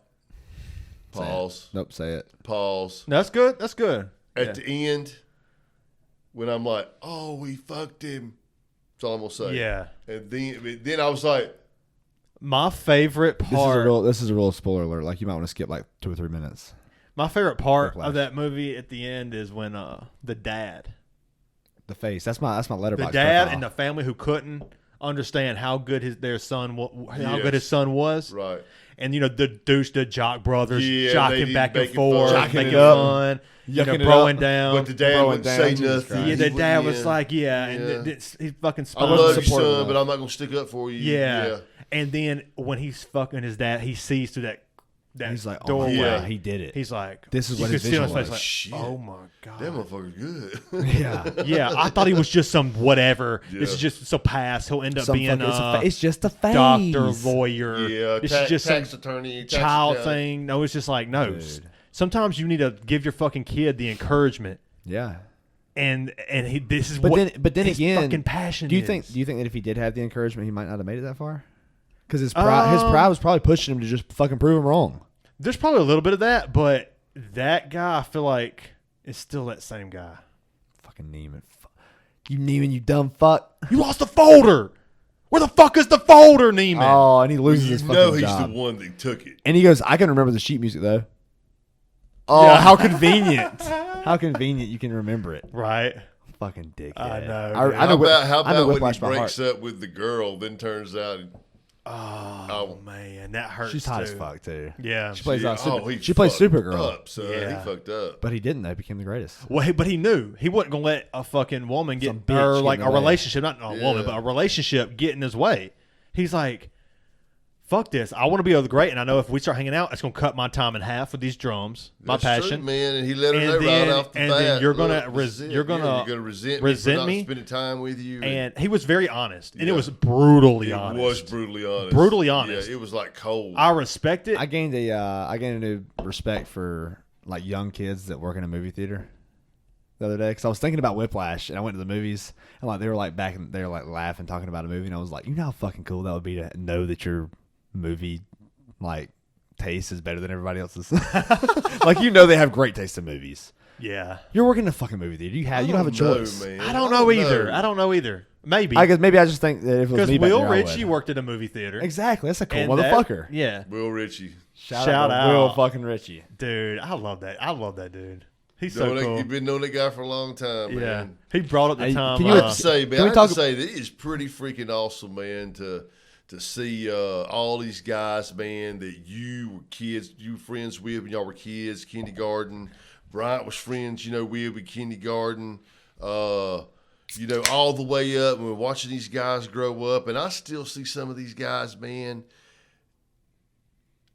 Pause. Nope, say it. Pause. No, that's good. That's good. At the end, when I'm like, "Oh, we fucked him," that's all I'm gonna say. Yeah. And then I was like, My favorite part. This is a real spoiler alert. Like, you might want to skip like 2 or 3 minutes. My favorite part Whiplash. of that movie at the end is when the dad, The face. That's my letterbox. the dad, profile. and the family who couldn't understand how good their son, how Yes. good his son was, right. and the jock brothers, Yeah, jocking they back and making forth, fun. making it up. fun, Yucking it broing up. down. But the dad Throwing wouldn't down, say Jesus nothing. Christ. Yeah, the He dad wouldn't, was like, he fucking I spun. love you, supportive son, of. but I'm not gonna stick up for you. Yeah. And then when he's fucking his dad, he sees through that He's like, oh doorway. my Yeah. God, he did it. He's like, This is you what could his see on vision face, was. like, Shit. oh my god, that motherfucker's good. Yeah. yeah. I thought he was just some whatever. Yeah. This is just so past. He'll end up Some being fucking- it's just a phase. doctor, lawyer. Yeah, this is just tax some attorney, tax child accountant. thing. No, it's just like no. Dude. Sometimes you need to give your fucking kid the encouragement, Yeah. and this is But what. then his again, fucking passion. Do you is. think that if he did have the encouragement, he might not have made it that far? Because his pride was probably pushing him to just fucking prove him wrong. There's probably a little bit of that, but that guy, I feel like, is still that same guy. Fucking Neiman. You Neiman, you dumb fuck. You lost the folder. Where the fuck is the folder, Neiman? Oh, and he loses his You fucking know he's job. the one that took it. And he goes, I can remember the sheet music though. Oh, Yeah. how convenient! How convenient you can remember it. Right. Fucking dickhead. I know, I dude. know. How about I know when he Whiplash by breaks heart. up with the girl, then turns out Oh, man, that hurts. She's hot as too. fuck too. Yeah. She plays. he She plays fucked Supergirl, up, son. Yeah. He fucked up. but he didn't. Though. He became the greatest. Well, but he knew he wasn't gonna let a fucking woman Some get, bitch or get like in a the way. relationship, not a woman, but a relationship get in his way. He's like, fuck this. I want to be able to great, and I know if we start hanging out, it's gonna cut my time in half with these drums, my That's passion. true, man. And he let her And know then- right off the and bat. then you're gonna look, res- this is it. you're gonna Yeah, you're gonna resent resent me me? for not spending time with you. And he was very honest, and it Yeah. was brutally it honest. was brutally honest. Brutally honest. Yeah, it was like cold. I respect it. I gained a new respect for like young kids that work in a movie theater the other day because I was thinking about Whiplash and I went to the movies and like they were like laughing talking about a movie and I was like, you know how fucking cool that would be to know that your movie like taste is better than everybody else's. Like you know they have great taste in movies. yeah. You're working in a fucking movie theater. You don't have a choice. Man. I don't know either. I don't know either. Maybe I guess maybe I just think that if it was because me back Will there, I Ritchie would. worked at a movie theater. Exactly. That's a cool And motherfucker. yeah, Will Ritchie. Shout Shout out to Will out. fucking Ritchie. dude. I love that. I love that dude. He's so Knowing that- cool. You've been knowing that guy for a long time, Yeah, man. he brought up the Hey, time. can you I Uh, have to say, man, can we I have talk- to say that it is pretty freaking awesome, man, to see all these guys, man, that you were kids, you were friends with when y'all were kids, kindergarten. Bryant was friends, with kindergarten. All the way up. And we're watching these guys grow up, and I still see some of these guys, man.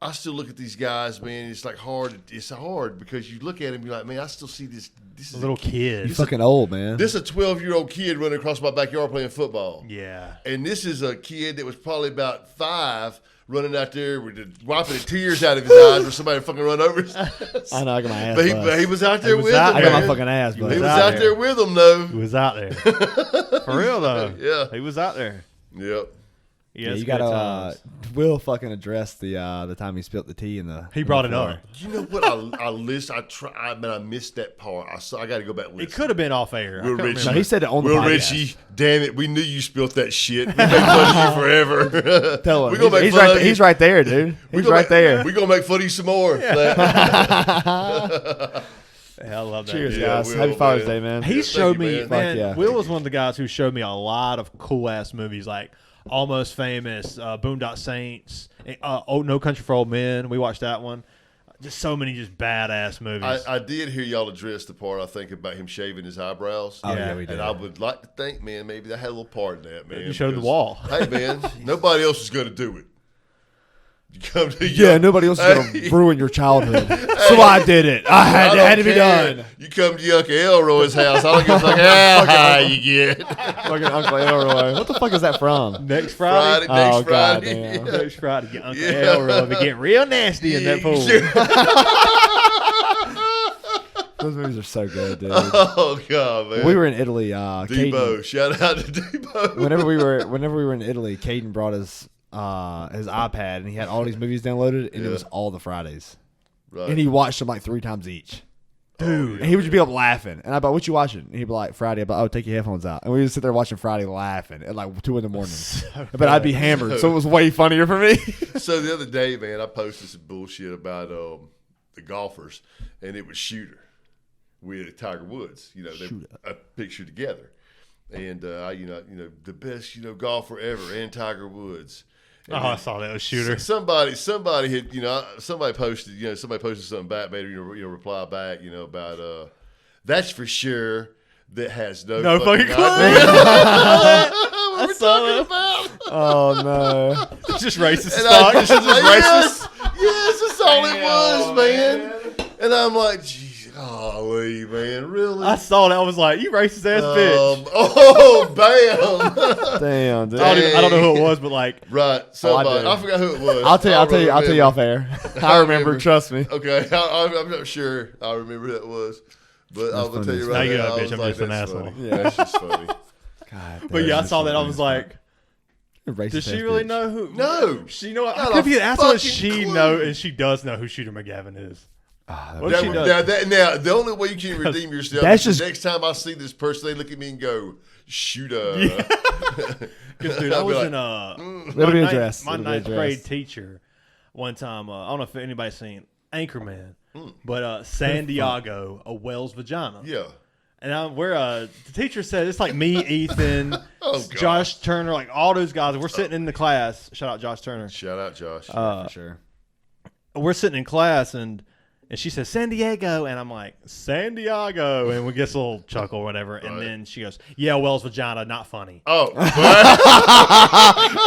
I still look at these guys, man. It's like hard. It's hard because you look at them, you're like, man, I still see this. This is little kid. You fucking old, man. This is a 12-year-old kid running across my backyard playing football. Yeah. And this is a kid that was probably about 5 running out there with wiping the tears out of his eyes for somebody to fucking run over his ass. I know I got my ass. But bust. he was out there was with out them, I got my man. fucking ass. He Bust. was out out there. there with them, though. He was out there. For real though. Yeah. He was out there. Yep. Yeah, Yes, you good gotta. times. Will fucking address the time he spilled the tea in the. He in brought the it floor. up. You know what? I missed that part. I got to go back and listen. It could have been off air. I Will couldn't Ritchie. No, remember. he said it on the Will podcast. Ritchie, damn it, we knew you spilled that shit. We make fun of you forever. Tell him. We gonna make He's fun right. of you. He's right there, dude. He's right there. We're going to make fun of you some more. Yeah, I love that. Cheers, dude. Yeah, guys. Will, Happy Father's man. Day, man. He Yeah, showed thank you, me, man. man. Fuck yeah. Will was one of the guys who showed me a lot of cool ass movies, like Almost Famous, Boondock Saints, No Country for Old Men. We watched that one. Just so many just badass movies. I did hear y'all address the part, I think, about him shaving his eyebrows. Oh, Yeah. yeah, we did. And I would like to think, man, maybe that had a little part in that, man. You showed the because, wall. Hey, man, nobody else is going to do it. You come to Yeah, nobody else is gonna ruin your childhood. So I did it. I had to be done. You come to Uncle Elroy's house. I don't give a fuck how high you get. Fucking Uncle Elroy. What the fuck is that from? Next Friday. Next God Friday. damn. Next Friday, get Uncle Elroy. Be getting real nasty in that pool. Those movies are so good, dude. Oh God, man. We were in Italy. Debo. Caden, Shout out to Debo. whenever we were in Italy, Caden brought his iPad and he had all these movies downloaded, and it was all the Fridays. Right. And he watched them like 3 times each. Dude. And he would just be up laughing. And I'd be like, what you watching? And he'd be like, Friday. I'd be like, oh, take your headphones out. And we would sit there watching Friday laughing at like 2 in the morning. But I'd be hammered, so it was way funnier for me. So the other day, man, I posted some bullshit about the golfers, and it was Shooter with Tiger Woods. You know, a picture together, and you know the best golfer ever, and Tiger Woods. And I saw that. It was Shooter. Somebody had somebody posted something back, made reply back about that's for sure that has no fucking clue. What we're talking about. Oh, no. It's just racist And stock. I It's just just like, racist. yes, that's all it was, man. And I'm like, geez, golly, man, really? I saw that. I was like, you racist ass bitch. Oh, bam. Damn, dude. I don't know who it was, but like, Right, somebody. do. I forgot who it was. I'll tell you remember. off air. I remember, trust me. Okay, I'm not sure I remember who it was. But I'm going to tell you Now right you now, know, I bitch, was I'm like, just an that's asshole. funny. Yeah, that's just funny. God, but yeah, I saw that. I was like, racist does she ass really bitch. know who? No. She know. Not I could be a an asshole. fucking She clue. know, and she does know who Shooter McGavin is. What if she does? Now, the only way you can redeem yourself That's is just- the next time I see this person, they look at me and go, Shooter. Because dude, I I'll be was like, in It'll be my addressed. my It'll be ninth grade addressed. teacher. One time, I don't know if anybody's seen Anchorman, but San Diego, a whale's vagina. Yeah. And the teacher said it's like me, Ethan, Oh, God. Josh Turner, like all those guys. We're sitting in the class. Shout out Josh Turner. Shout out, Josh. For sure. We're sitting in class and she says San Diego, and I'm like San Diego, and we get a little chuckle or whatever, and then she goes, "Yeah, whale's vagina, not funny." Oh,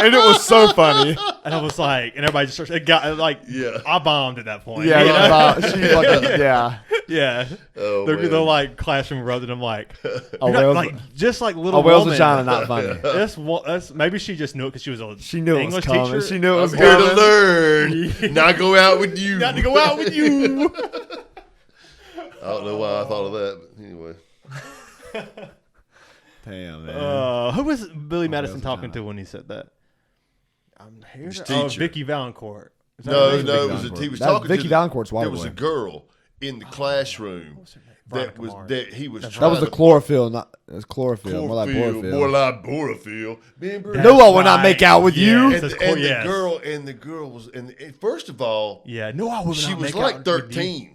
And it was so funny. And I was like, and everybody just starts. It got like, Yeah. I bombed at that point. Yeah, you know? yeah. Yeah. Oh, they're man. like classroom rubbed, and I'm like, A you're not- whale's, like just like little a whale's woman. vagina, not funny. That's maybe she just knew it because she was a She knew English it was coming. teacher. She knew it was I'm here to coming. learn, not go out with you. Not to go out with you. I don't know why I thought of that, but anyway. Damn, man. Who was Billy Madison whale's talking vagina. to when he said that? I'm here. His Oh, teacher. Vicky Valancourt. Is that No, her name? no, it was Valancourt. he was That's talking Vicky to Valancourt's There water was boy. a girl in the classroom that was Veronica that he was Mars. That trying was the to chlorophyll, not it was chlorophyll, more like borophyll. more like borophyll. Remember? That's No, I will not right. make out with you. Yes, that's cool, and yes. the girl was and first of all, Yeah, no, I would she not was make like out with you. 13.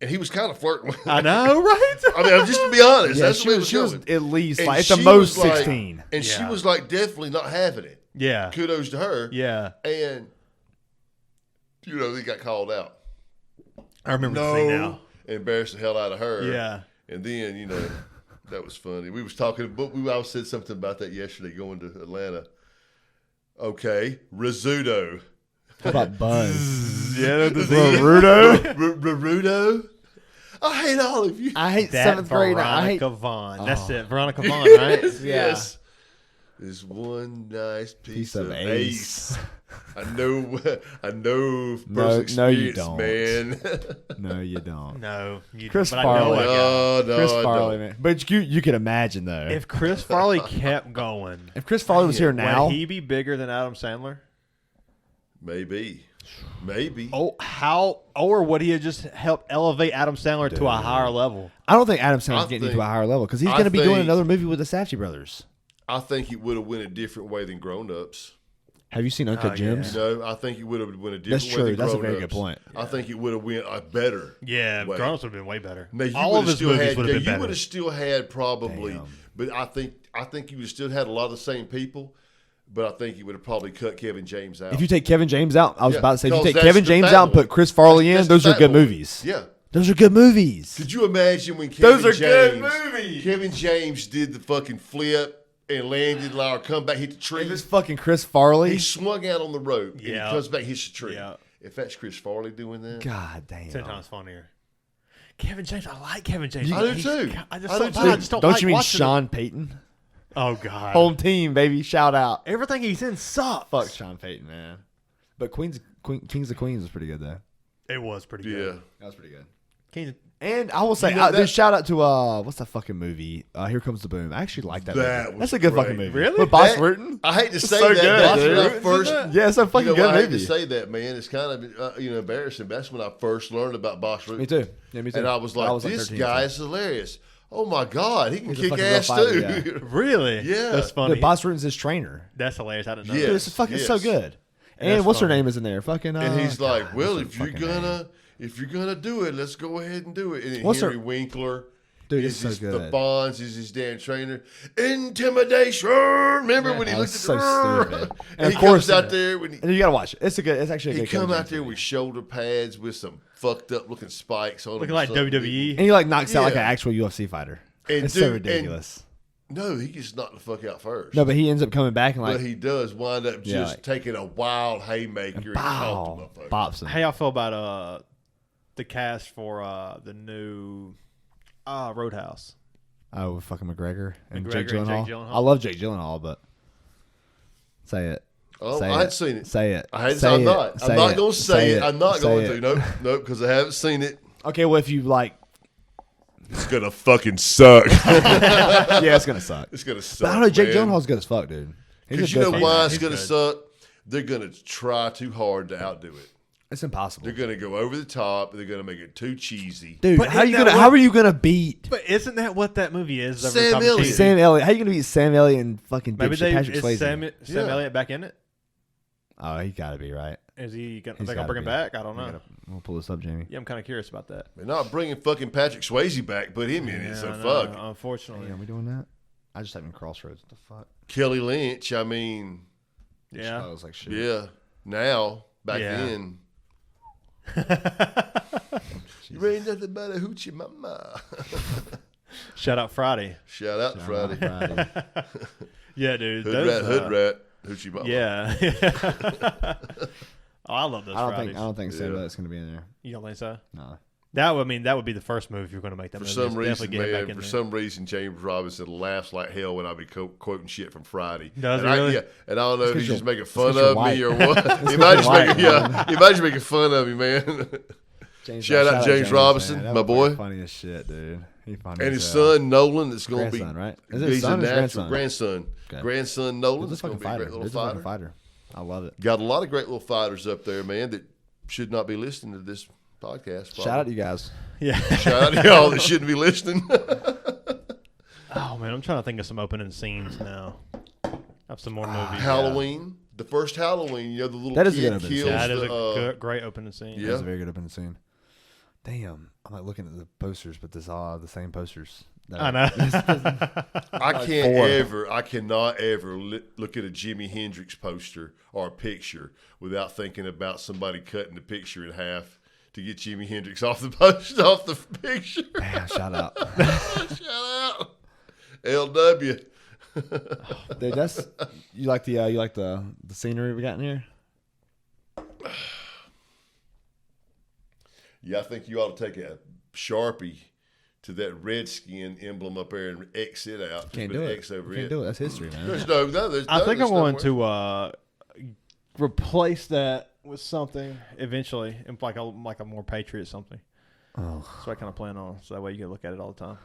And he was kind of flirting with her. I know, right? I mean, just to be honest, Yeah, that's she the way was, it was going. at least And like at the she most was like- 16. And she Yeah. was like definitely not having it. Yeah, Kudos to her. yeah. And they got called out. I remember the scene now. Embarrassed the hell out of her. Yeah. And then, that was funny. We was talking, but I said something about that yesterday going to Atlanta. Okay, risotto. How about Buzz? Yeah, Rudo? Rudo? I hate all of you. I hate that 7th grade. I hate. Veronica Vaughn. That's Oh. it, Veronica Vaughn, right? Yeah. Yes. There's one nice piece of ace. I know No, personal no, you experience, don't. man. No, you don't. No, you Chris but I know Farley. I got it. No, Chris I Farley, don't. man. But you could imagine though. If Chris Farley kept going, If Chris Farley was here now, would he be bigger than Adam Sandler? Maybe. Or would he have just helped elevate Adam Sandler to a higher level? I don't think Adam Sandler's I getting think- to a higher level because he's I going to be doing think- another movie with the Safdie brothers. I think he would have went a different way than Grown Ups. Have you seen Uncut Gems? I think he would have went a different That's way true. than That's a Grown very Ups. good point. I think he would have went a better. Yeah, way. Grown Ups would have been way better. Now, you All would of have his still movies had. would Yeah, have been you better. would have still had probably, Damn. but I think you would still had a lot of the same people. But I think you would have probably cut Kevin James out. If you take Kevin James out, I was Yeah, about to say, if you because take that's Kevin the James fat out and boy. put Chris Farley in, That's those the are fat good boy. movies. Yeah. Those are good movies. Could you imagine when Kevin James movies. Kevin James did the fucking flip and landed, or come back, hit the tree. If it's fucking Chris Farley, He swung out on the rope, and he Yeah. comes back, hits the tree. Yeah. If that's Chris Farley doing that, God damn. 10 times funnier. Kevin James, I like Kevin James. I do He's- too. I just I don't, do I too. just don't Don't like you mean watching Sean Payton? it. Oh God, Home team, baby. Shout out. everything he's in sucks. Fuck Sean Payton, man. But Kings of Queens was pretty good though. It was pretty yeah. good. That was pretty good. Kings, And I will say, You know that- dude, shout out to what's that fucking movie? Here Comes the Boom. I actually like that. That movie. was That's a good great. fucking movie. Really? With Boss That- Rutan. I hate to say so that. good, That's dude. when I Rutan's first. in that? Yeah, it's a fucking You know, good I hate to movie. say that, man. It's kind of embarrassing. That's when I first learned about Boss Rutan. Me too. Yeah, me too. And I was like, this 13, guy so. is hilarious. Oh my God, he can He's a kick fucking ass rough too. fighter, really? Yeah. that's funny. Dude, Boss Rutan's his trainer. That's hilarious. I didn't know. Yeah. Dude, it's fucking so yes. good. And That's what's her funny. name is in there? Fucking. And he's like, God, well, what's her if you're fucking gonna name? do it, let's go ahead and do it. And then What's her- Henry Winkler. Dude, is it's so his, the good. Fonz is his damn trainer. Intimidation. Remember when he Oh, looked it's at so the stupid. and And he of course- comes out there when And you gotta watch it. It's a good. It's actually a he good. come Kevin out James there movie. with shoulder pads with some fucked up looking spikes on Looking him. like or something. WWE. And he like knocks out like an Yeah. actual UFC fighter. And It's dude, so and- ridiculous. No, he gets knocked the fuck out first. No, but he ends up coming back and like, But he does wind up Yeah, just like- taking a wild haymaker and pow, chopped the motherfucker. bops him. How y'all feel about the cast for the new Roadhouse? Oh, with fucking McGregor and McGregor Jake and Gyllenhaal. Jake Gyllenhaal. I love Jake Gyllenhaal, but say it. Oh, Say I it. hadn't seen it. Say it. I hadn't, Say I'm it. not. Say I'm not it. going to say it. I'm not Say going it. to. Nope, because I haven't seen it. Okay, well if you like, It's gonna fucking suck. yeah, it's gonna suck. It's gonna suck. But I don't know. Jake man. Gyllenhaal's good as fuck, dude. He's a Because you good know fighter. why it's He's gonna good. suck? They're gonna try too hard to outdo it. It's impossible, They're gonna go over the top. They're gonna make it too cheesy. dude. But How are you isn't gonna? that How what- are you gonna beat But isn't that what that movie is? Every Sam time it's Elliott. cheesy? Sam Elliott? How are you gonna beat Sam Elliott and fucking Maybe dipshit Patrick is Swayze? Sam Yeah. Elliott back in it? Oh, he gotta be right. Is he gonna? He's Are they gonna gotta bring him be. back? I don't know. We'll pull this up, Jamie. Yeah, I'm kind of curious about that. They're not bringing fucking Patrick Swayze back. Put him in it. Yeah, So I know, fuck. Unfortunately, Are we doing that? I just typed in Crossroads. What the fuck? Kelly Lynch. I mean, yeah. I was like, shit. yeah. Now back Yeah. then, you ain't nothing but a hoochie mama. Shout out Friday. Shout out to Friday. Friday. Yeah, dude. Hood those, rat, hood rat, hoochie mama. Yeah. Oh, I love those I Fridays. don't think Sam Yeah. Elliott's gonna be in there. You don't think so? No. That would be the first move if you're going to make that For movie. some is definitely reason, get him back man, in for there. some reason, James Robinson laughs like hell when I be quoting shit from Friday. Does and he really? Yeah, and I don't know if he's 'cause just you're- making it's fun 'cause you're of white. me or what. he 'cause might just you're making, white, he might just making fun of me, man. Shout out James Robinson, man. That my was boy. fucking Funny as shit, dude. He funny And as his hell. son Nolan is going to be Grandson, right? Is it he's son a or his natural grandson? grandson. Okay. Grandson Nolan Dude's is a going fucking to be a fighter. great little Dude's a fucking fighter. fighter. I love it. Got a lot of great little fighters up there, man, that should not be listening to this podcast. Shout out to you guys. Yeah. Shout out to y'all that shouldn't be listening. Oh man, I'm trying to think of some opening scenes now. Have some more movies. Halloween, the first Halloween, you know, the little That is a kid good opening kills scene. That is a the, great opening scene. Yeah. That's a very good opening scene. Damn, I'm like looking at the posters, but there's all the same posters. I know. I cannot ever look at a Jimi Hendrix poster or a picture without thinking about somebody cutting the picture in half to get Jimi Hendrix off the picture. Damn, shout out. Shout out, LW. Dude, that's you like the scenery we got in here. Yeah, I think you ought to take a Sharpie to that Redskin emblem up there and X it out. Just Can't put do an it. X over Can't it. do it. That's history, man. There's I think there's I'm going nowhere. to replace that with something eventually, like a more Patriot something. Oh, So I kind of plan on, so that way you can look at it all the time.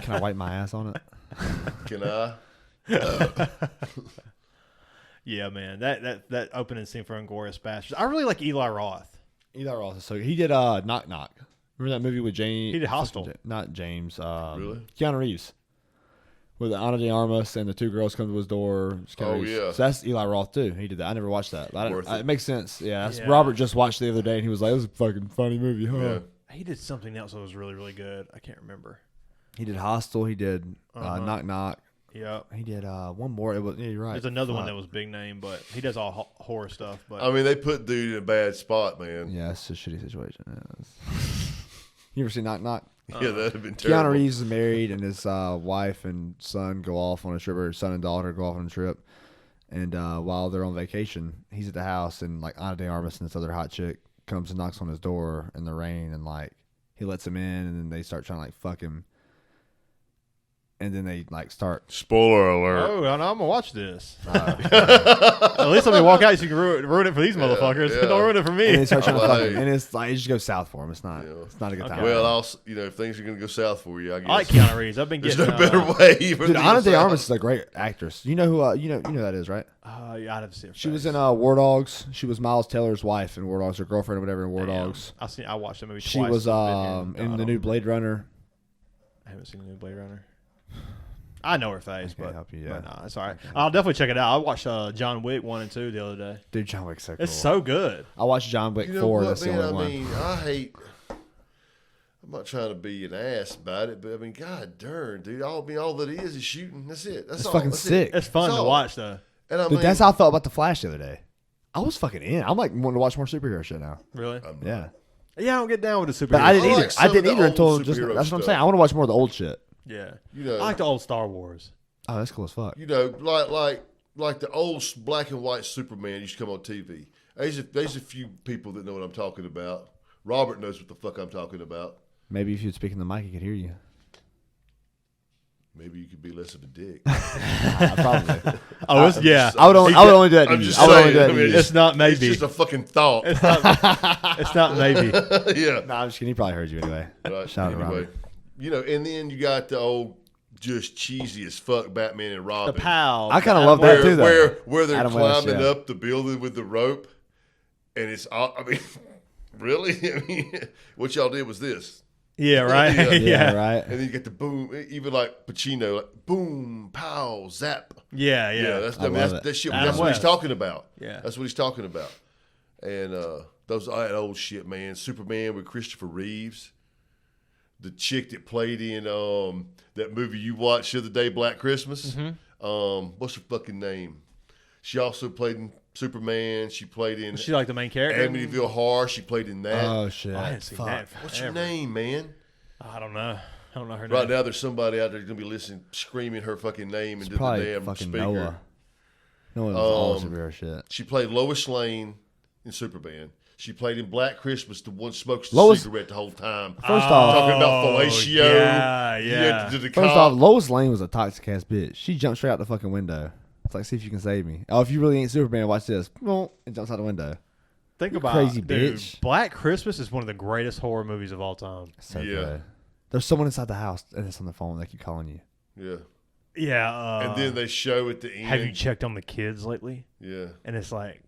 can I wipe my ass on it? Can I? Yeah, man, that opening scene for Inglourious Basterds. I really like Eli Roth. Eli Roth. So he did Knock Knock. Remember that movie with James? He did Hostel. Not James. Really? Keanu Reeves. With Ana de Armas and the two girls come to his door. It's Keanu Oh, Reeves. yeah. So that's Eli Roth too. He did that. I never watched that. But Worth it. it makes sense. Yeah, that's, Yeah. Robert just watched the other day and he was like, "It was a fucking funny movie, huh?" Yeah. He did something else that was really, really good. I can't remember. He did Hostel. He did Knock Knock. Yep. He did one more. It was you're right. There's another one Fuck. that was big name, but he does all horror stuff. But I mean, they put dude in a bad spot, man. Yeah, it's a shitty situation. Yeah, you ever seen Knock Knock? Yeah, that'd have been terrible. Keanu Reeves is married, and his wife and son go off on a trip, or son and daughter go off on a trip. And while they're on vacation, he's at the house, and like Ana de Armas and this other hot chick comes and knocks on his door in the rain, and like he lets him in, and then they start trying to like fuck him. And then they like start. Spoiler alert. Oh, I'm gonna watch this. At least let me walk out so you can ruin it for these motherfuckers. yeah. Don't ruin it for And they me. start trying to Well, fuck hey. him, and it's like it just goes south for him. It's not. Yeah. It's not a good time. Well, also, if things are going to go south for you, I guess. I like Keanu Reeves. I've been There's getting no better way. Dude, Ana de Armas is a great actress. You know who? You know who that is, right? Yeah, I'd have to see her She was face. in War Dogs. She was Miles Taylor's wife in War Dogs, or girlfriend or whatever in War Damn. Dogs. I watched that movie She twice. was It's been in the new Blade Runner. I haven't seen the new Blade Runner. I know her face, can't but help you, yeah. but nah, it's all right. I'll definitely check it out. I watched John Wick 1 and 2 the other day. Dude, John Wick's so cool. It's so good. I watched John Wick 4. That's the only one. I mean, I hate. I'm not trying to be an ass about it, but I mean, god darn, dude. All that is shooting. That's it. That's It's all. fucking That's sick. It's fun That's to all. watch though. And I Dude, mean, that's how I felt about The Flash the other day. I was fucking in. I'm like wanting to watch more superhero shit now. Really? Yeah. Yeah, I don't get down with the superheroes. But I didn't I like either. some I of didn't the either old until just. superhero That's what I'm stuff. saying. I want to watch more of the old shit. Yeah. You know, I like the old Star Wars. Oh, that's cool as fuck. like the old black and white Superman used to come on TV. There's a few people that know what I'm talking about. Robert knows what the fuck I'm talking about. Maybe if you'd speak in the mic, he could hear you. Maybe you could be less of a dick. Probably. Oh, yeah. I would only do that to I'm you. just I would only saying. do that I to mean, you. It's not maybe. It's just a fucking thought. It's not maybe. Yeah. Nah, I'm just kidding. He probably heard you anyway. Right. Shout out to Anyway, Robert. and then you got the old just cheesy as fuck Batman and The Robin. pal. I kinda love that too, though. Where they're Adam West, climbing yeah. up the building with the rope, and it's all. I mean, really? I mean, what y'all did was this. Yeah, right. Yeah. Yeah, right. And then you get the boom, even like Pacino, like boom, pow, zap. Yeah. Yeah, that's, I I mean, love that's, it. that shit. Adam That's what he's West. talking about. Yeah. That's what he's talking about. And that old shit, man. Superman with Christopher Reeves, the chick that played in that movie you watched the other day, Black Christmas. Mm-hmm. What's her fucking name? She also played in Superman. She played in Is she like the main character? Amityville Horror. She played in that. Oh shit! I haven't seen that. Fuck. What's her name, man? I don't know. I don't know her Right name. now, there's somebody out there gonna be listening, screaming her fucking name into the Probably damn fucking speaker. Noah. Noah was all superhero shit. She played Lois Lane in Superman. She played in Black Christmas, the one smokes the Lois- cigarette the whole time. First off, Talking about fellatio. Yeah. To the First cop. off, Lois Lane was a toxic ass bitch. She jumped straight out the fucking window. It's like, see if you can save me. Oh, if you really ain't Superman, watch this. Boom, and jumps out the window. Think You about crazy dude, bitch. Black Christmas is one of the greatest horror movies of all time. So Yeah. good. There's someone inside the house and it's on the phone. They keep calling you. Yeah. Yeah. And then they show at the end. have you checked on the kids lately? Yeah. And it's like,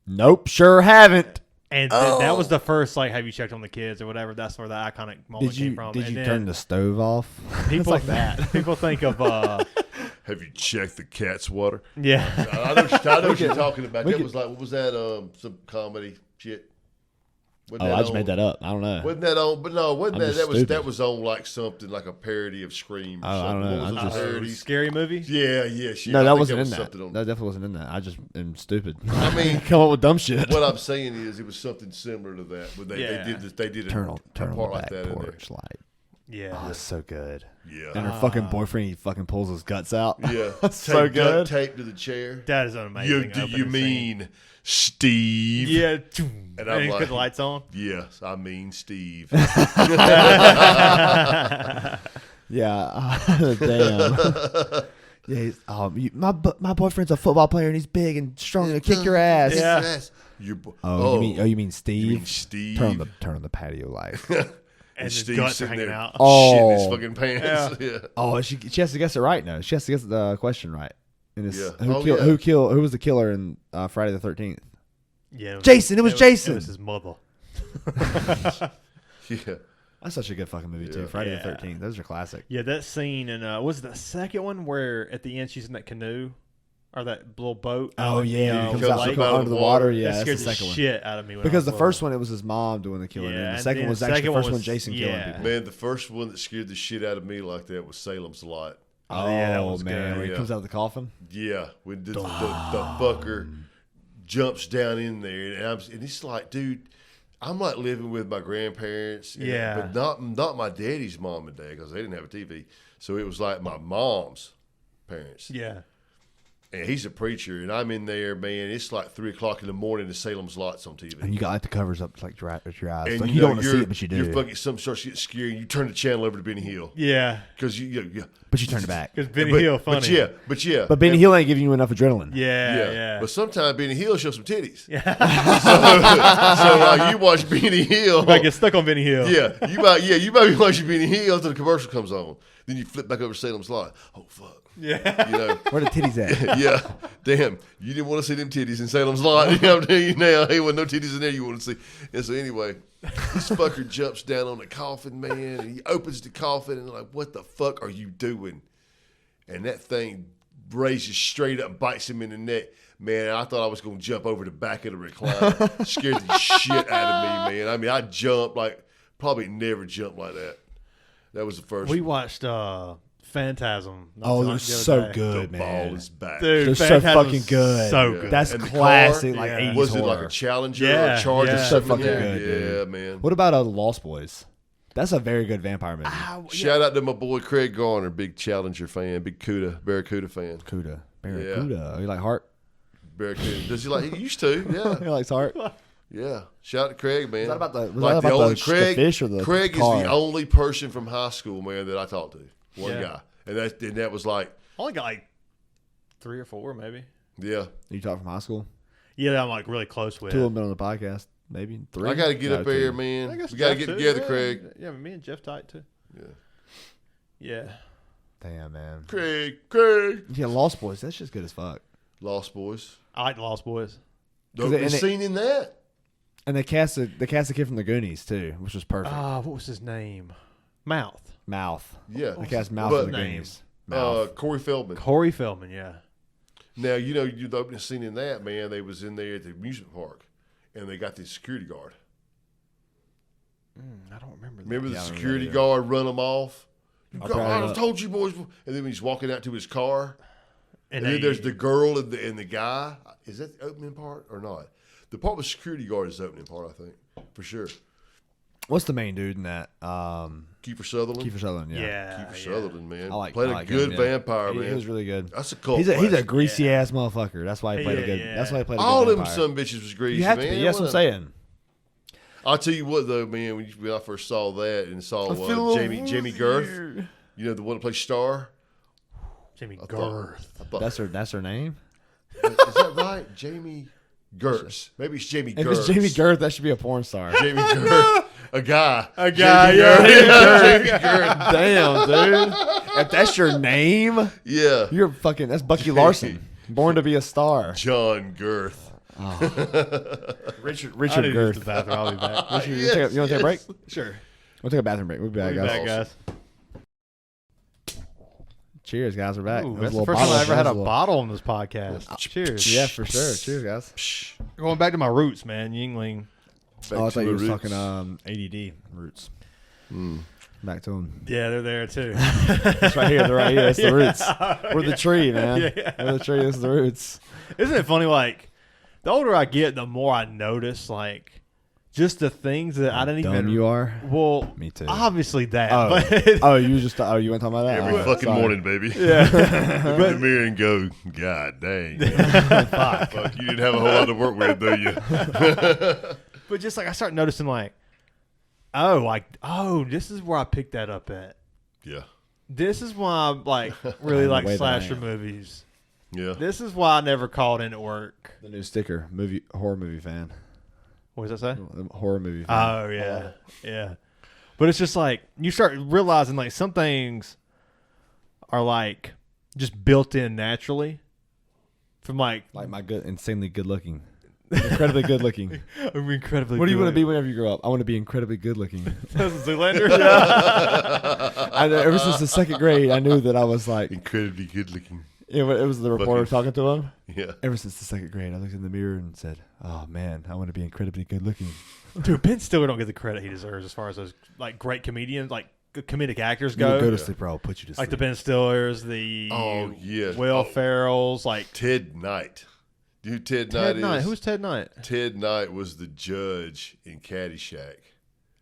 Nope, sure haven't. and that was the first like, have you checked on the kids or whatever? That's where the iconic moment Did came you from. did And you then turn the stove off? people It's like that. People think of Have you checked the cat's water? yeah. I know what you're talking about. we That could- was like, what was that? Some comedy shit. Wasn't Oh, I just on- made that up. I don't know. Wasn't that on? But no, wasn't I'm that? just That was stupid. that was on like something like a parody of Scream. Or Oh, I something. don't know. What was I'm those just- parodies? Scary movie. Yeah, yeah. Shit. No, I that think wasn't was in that. something on- That definitely wasn't in that. I just am stupid. I mean, come up with dumb shit. what I'm saying is, it was something similar to that. But Yeah. they did turn a on part the like back that in there. porch light. Yeah. Oh, it's so good. Yeah, And her fucking boyfriend, he fucking pulls his guts out. yeah. That's so Tape, good. duct tape to the chair. That is an amazing. Do opening you scene. mean Steve? Yeah. And And I'm he like- put the lights on. Yes, I mean Steve. Yeah. Damn. Yeah. My boyfriend's a football player and he's big and strong and he'll kick your ass. Yeah. Yes. Your Oh, you mean Steve? You mean Steve? Turn on the patio light. And his Steve's guts are sitting hanging there out. shitting his Oh. fucking pants. Yeah. Oh, she has to guess it right now. She has to guess the question right. And it's, Yeah. who was the killer in Friday the 13th? Yeah. Jason, it was Jason. It was his mother. Yeah. That's such a good fucking movie too. Yeah. Friday Yeah. the 13th. Those are classic. Yeah, that scene and was it the second one where at the end she's in that canoe or that little boat? Oh yeah, he he comes comes up out out of under the the water. water. Yeah, that that's scared the the second one. shit out of me. When Because I the was first little. one it was his mom doing the killing, Yeah, and the and second then was the actually second the first one one was- Jason killing yeah. people. Man, the first one that scared the shit out of me like that was Salem's Lot. Oh, yeah, that was man, good. when he Yeah. comes out of the coffin. Yeah, when the fucker jumps down in there, and it's like, dude, I'm like living with my grandparents. Yeah. But not my daddy's mom and dad because they didn't have a TV. So it was like my mom's parents. Yeah. And he's a preacher, and I'm in there, man. It's like 3 o'clock in the morning, and Salem's Lot's on TV. And you got like the covers up to like your eyes. And Like, you don't want to see it, but you You're do. fucking, something starts to get scary, and you turn the channel over to Benny Hill. Yeah. Because you But you turn it back. Because Benny Hill funny. But yeah. But Benny Hill ain't giving you enough adrenaline. Yeah. But sometimes Benny Hill shows some titties. Yeah. So like you watch Benny Hill. I get stuck on Benny Hill. Yeah, you might be watching Benny Hill until the commercial comes on. Then you flip back over to Salem's Lot. Oh fuck. Yeah. You know. Where the titties at? Yeah. Damn. You didn't want to see them titties in Salem's Lot. You know, I'm telling you now. Hey, wasn't no titties in there you want to see. And so anyway, this fucker jumps down on the coffin, man, and he opens the coffin and like, what the fuck are you doing? And that thing raises straight up, bites him in the neck. Man, I thought I was going to jump over the back of the recliner. Scared the shit out of me, man. I mean, I jumped like, probably never jumped like that. That was the first. We watched Phantasm. Oh, they're the so other day. good, the man. ball is back. Dude, They're so Phantasm's fucking good. So Yeah. good. That's And the classic, car, like yeah. 80s Was it horror. like a Challenger or Yeah, a Charger? yeah. or So something fucking in there? good, Yeah, man. What about The Lost Boys? That's a very good vampire movie. Shout out to my boy Craig Garner, big Challenger fan, big Barracuda fan. Barracuda. You like Heart? Barracuda. Does he like? He used to. Yeah, He likes Heart. yeah. Shout out to Craig, man. Was that about the- was like that about only the Craig? fish or the Craig car? is the only person from high school, man, that I talked to. One Yeah. guy, and that was like, I only got like 3 or 4, maybe. yeah. You talk from high school? Yeah, I'm like really close with. 2 of them been on the podcast. Maybe 3. I got to get No, up there, 2. man. I guess We got to Jeff get too, together, yeah. Craig. Yeah, me and Jeff tight too. Yeah. Yeah. Damn, man. Craig. Yeah, Lost Boys. That's just good as fuck. Lost Boys. I like the Lost Boys. Don't they- be and they- seen in that. And they cast the kid from the Goonies too, which was perfect. What was his name? Mouth. Mouth. Yeah. They cast Mouth But- from the Name. Goonies. Mouth. Corey Feldman. Corey Feldman, yeah. Now, you know, the opening scene in that, man, they was in there at the amusement park, and they got the security guard. I don't remember that. Remember Yeah, the I remember security that. guard run them off? I'll God, probably I not. told you boys. And then when he's walking out to his car, and then they- there's the girl and the guy. Is that the opening part or not? The part with security guard is the opening part, I think, for sure. What's the main dude in that? Kiefer Sutherland. Kiefer Sutherland. Yeah. Yeah. Kiefer Sutherland, man. I like. Played I like a good him, yeah. vampire, He man. was really good. That's a cult. He's a classic. greasy ass motherfucker. That's why he played a Yeah, good. yeah. That's why he played a All good them vampire. some bitches was greasy, You have to man. be. That's what I'm saying. I'll tell you what, though, man. When I first saw that and saw I feel Jamie Girth, you know, the one that plays Star. Jimmy I Girth. thought, That's her name. is that right? Jamie Girth. Maybe it's Jamie If Girth. it's Jamie Girth, that should be a porn star. Jamie Girth. A guy. A guy, Jamie yeah. Girth. Jamie Girth. Damn, dude. If that's your name, Yeah. you're fucking. That's Bucky Larson, born to be a star. John Girth. Richard I need to use Girth. the bathroom. I'll be back. Richard, you want to take a break? Sure. We'll take a bathroom break. We'll be back, We'll be guys. back, guys. Cheers, guys. We're back. Ooh, That was that's a the little first time I bottle. ever had That a was little- bottle on this podcast. Cheers. Yeah, for sure. Cheers, guys. Going back to my roots, man. Yingling. Back Oh, I to thought you the were roots. talking ADD roots. Back to them. Yeah, they're there too. It's right here. They're right here. It's the roots. We're the tree, man. Yeah. We're the tree. This is the roots. Isn't it funny? Like, the older I get, the more I notice, like, just the things that I didn't Dumb even. you are. Well, Me too. obviously that. Oh, But, oh, you just you weren't talking about that Every Oh, fucking sorry. morning, baby. yeah. Look in the mirror and go, God dang. Fuck, you didn't have a whole lot to work with, do you? But just like I start noticing, like, this is where I picked that up at. Yeah. This is why I like really The like way that I slasher am. movies. Yeah. This is why I never called in at work. The new sticker, horror movie fan. What does that say? Horror movie fan. Oh yeah, yeah. But it's just like you start realizing like some things are like just built in naturally. From like Like my insanely good looking, incredibly good looking. I'm incredibly. What do you want to good. be whenever you grow up? I want to be incredibly good looking. That's Zoolander. I know, ever since the second grade, I knew that I was like. Incredibly good looking. It was the reporter talking to him. Yeah. Ever since the second grade, I looked in the mirror and said, "Oh man, I want to be incredibly good looking." Dude, Ben Stiller don't get the credit he deserves as far as those like great comedians, like good comedic actors You go. go to sleep, bro. I'll put you to sleep. Like the Ben Stillers, the Oh, yeah. Will Oh. Ferrell's, like Ted Knight. Who Ted Ted Knight Knight. is? Who's Ted Knight? Ted Knight was the judge in Caddyshack.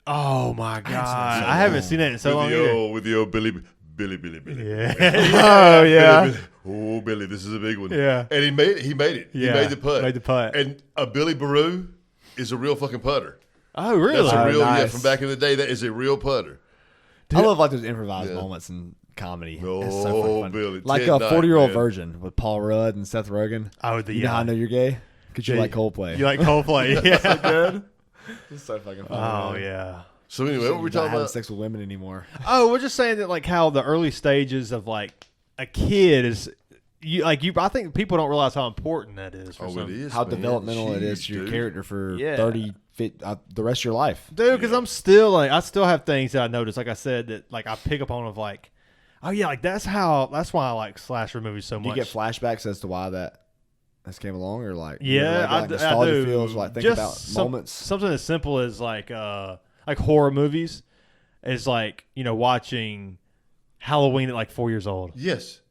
Oh my god, so I haven't long. seen that in so long either. With the old Billy. Yeah. Oh yeah. Billy. Oh, Billy, this is a big one. Yeah. And he made it. He made Yeah, made the putt. made the putt. And a Billy Brew is a real fucking putter. Oh really? That's a real, nice. from back in the day. That is a real putter. I love like those improvised Yeah. moments in comedy. Oh, It's so fucking fun. Billy, Like Ted a Knight, 40-year-old man. version with Paul Rudd and Seth Rogen. Oh, the You know how I know you're gay? Because you Yeah, like Coldplay. You like Coldplay? Yeah. good? It's so fucking funny. Oh man. yeah. So anyway, what were we Not talking having about? sex with women anymore. Oh, we're just saying that like how the early stages of like a kid is. I think people don't realize how important that is. For Oh, some. it is. How man. developmental it is Jeez, to your dude. character for Yeah. 30, the rest of your life. Dude, because I'm still like, I still have things that I notice. Like I said, that like I pick up on of like, oh yeah, like that's why I like slasher movies so Do you much. get flashbacks as to why that came along, or like Yeah, like I nostalgia do. feels like think Just about moments. Something as simple as like horror movies is like watching Halloween at like 4 years old. Yes.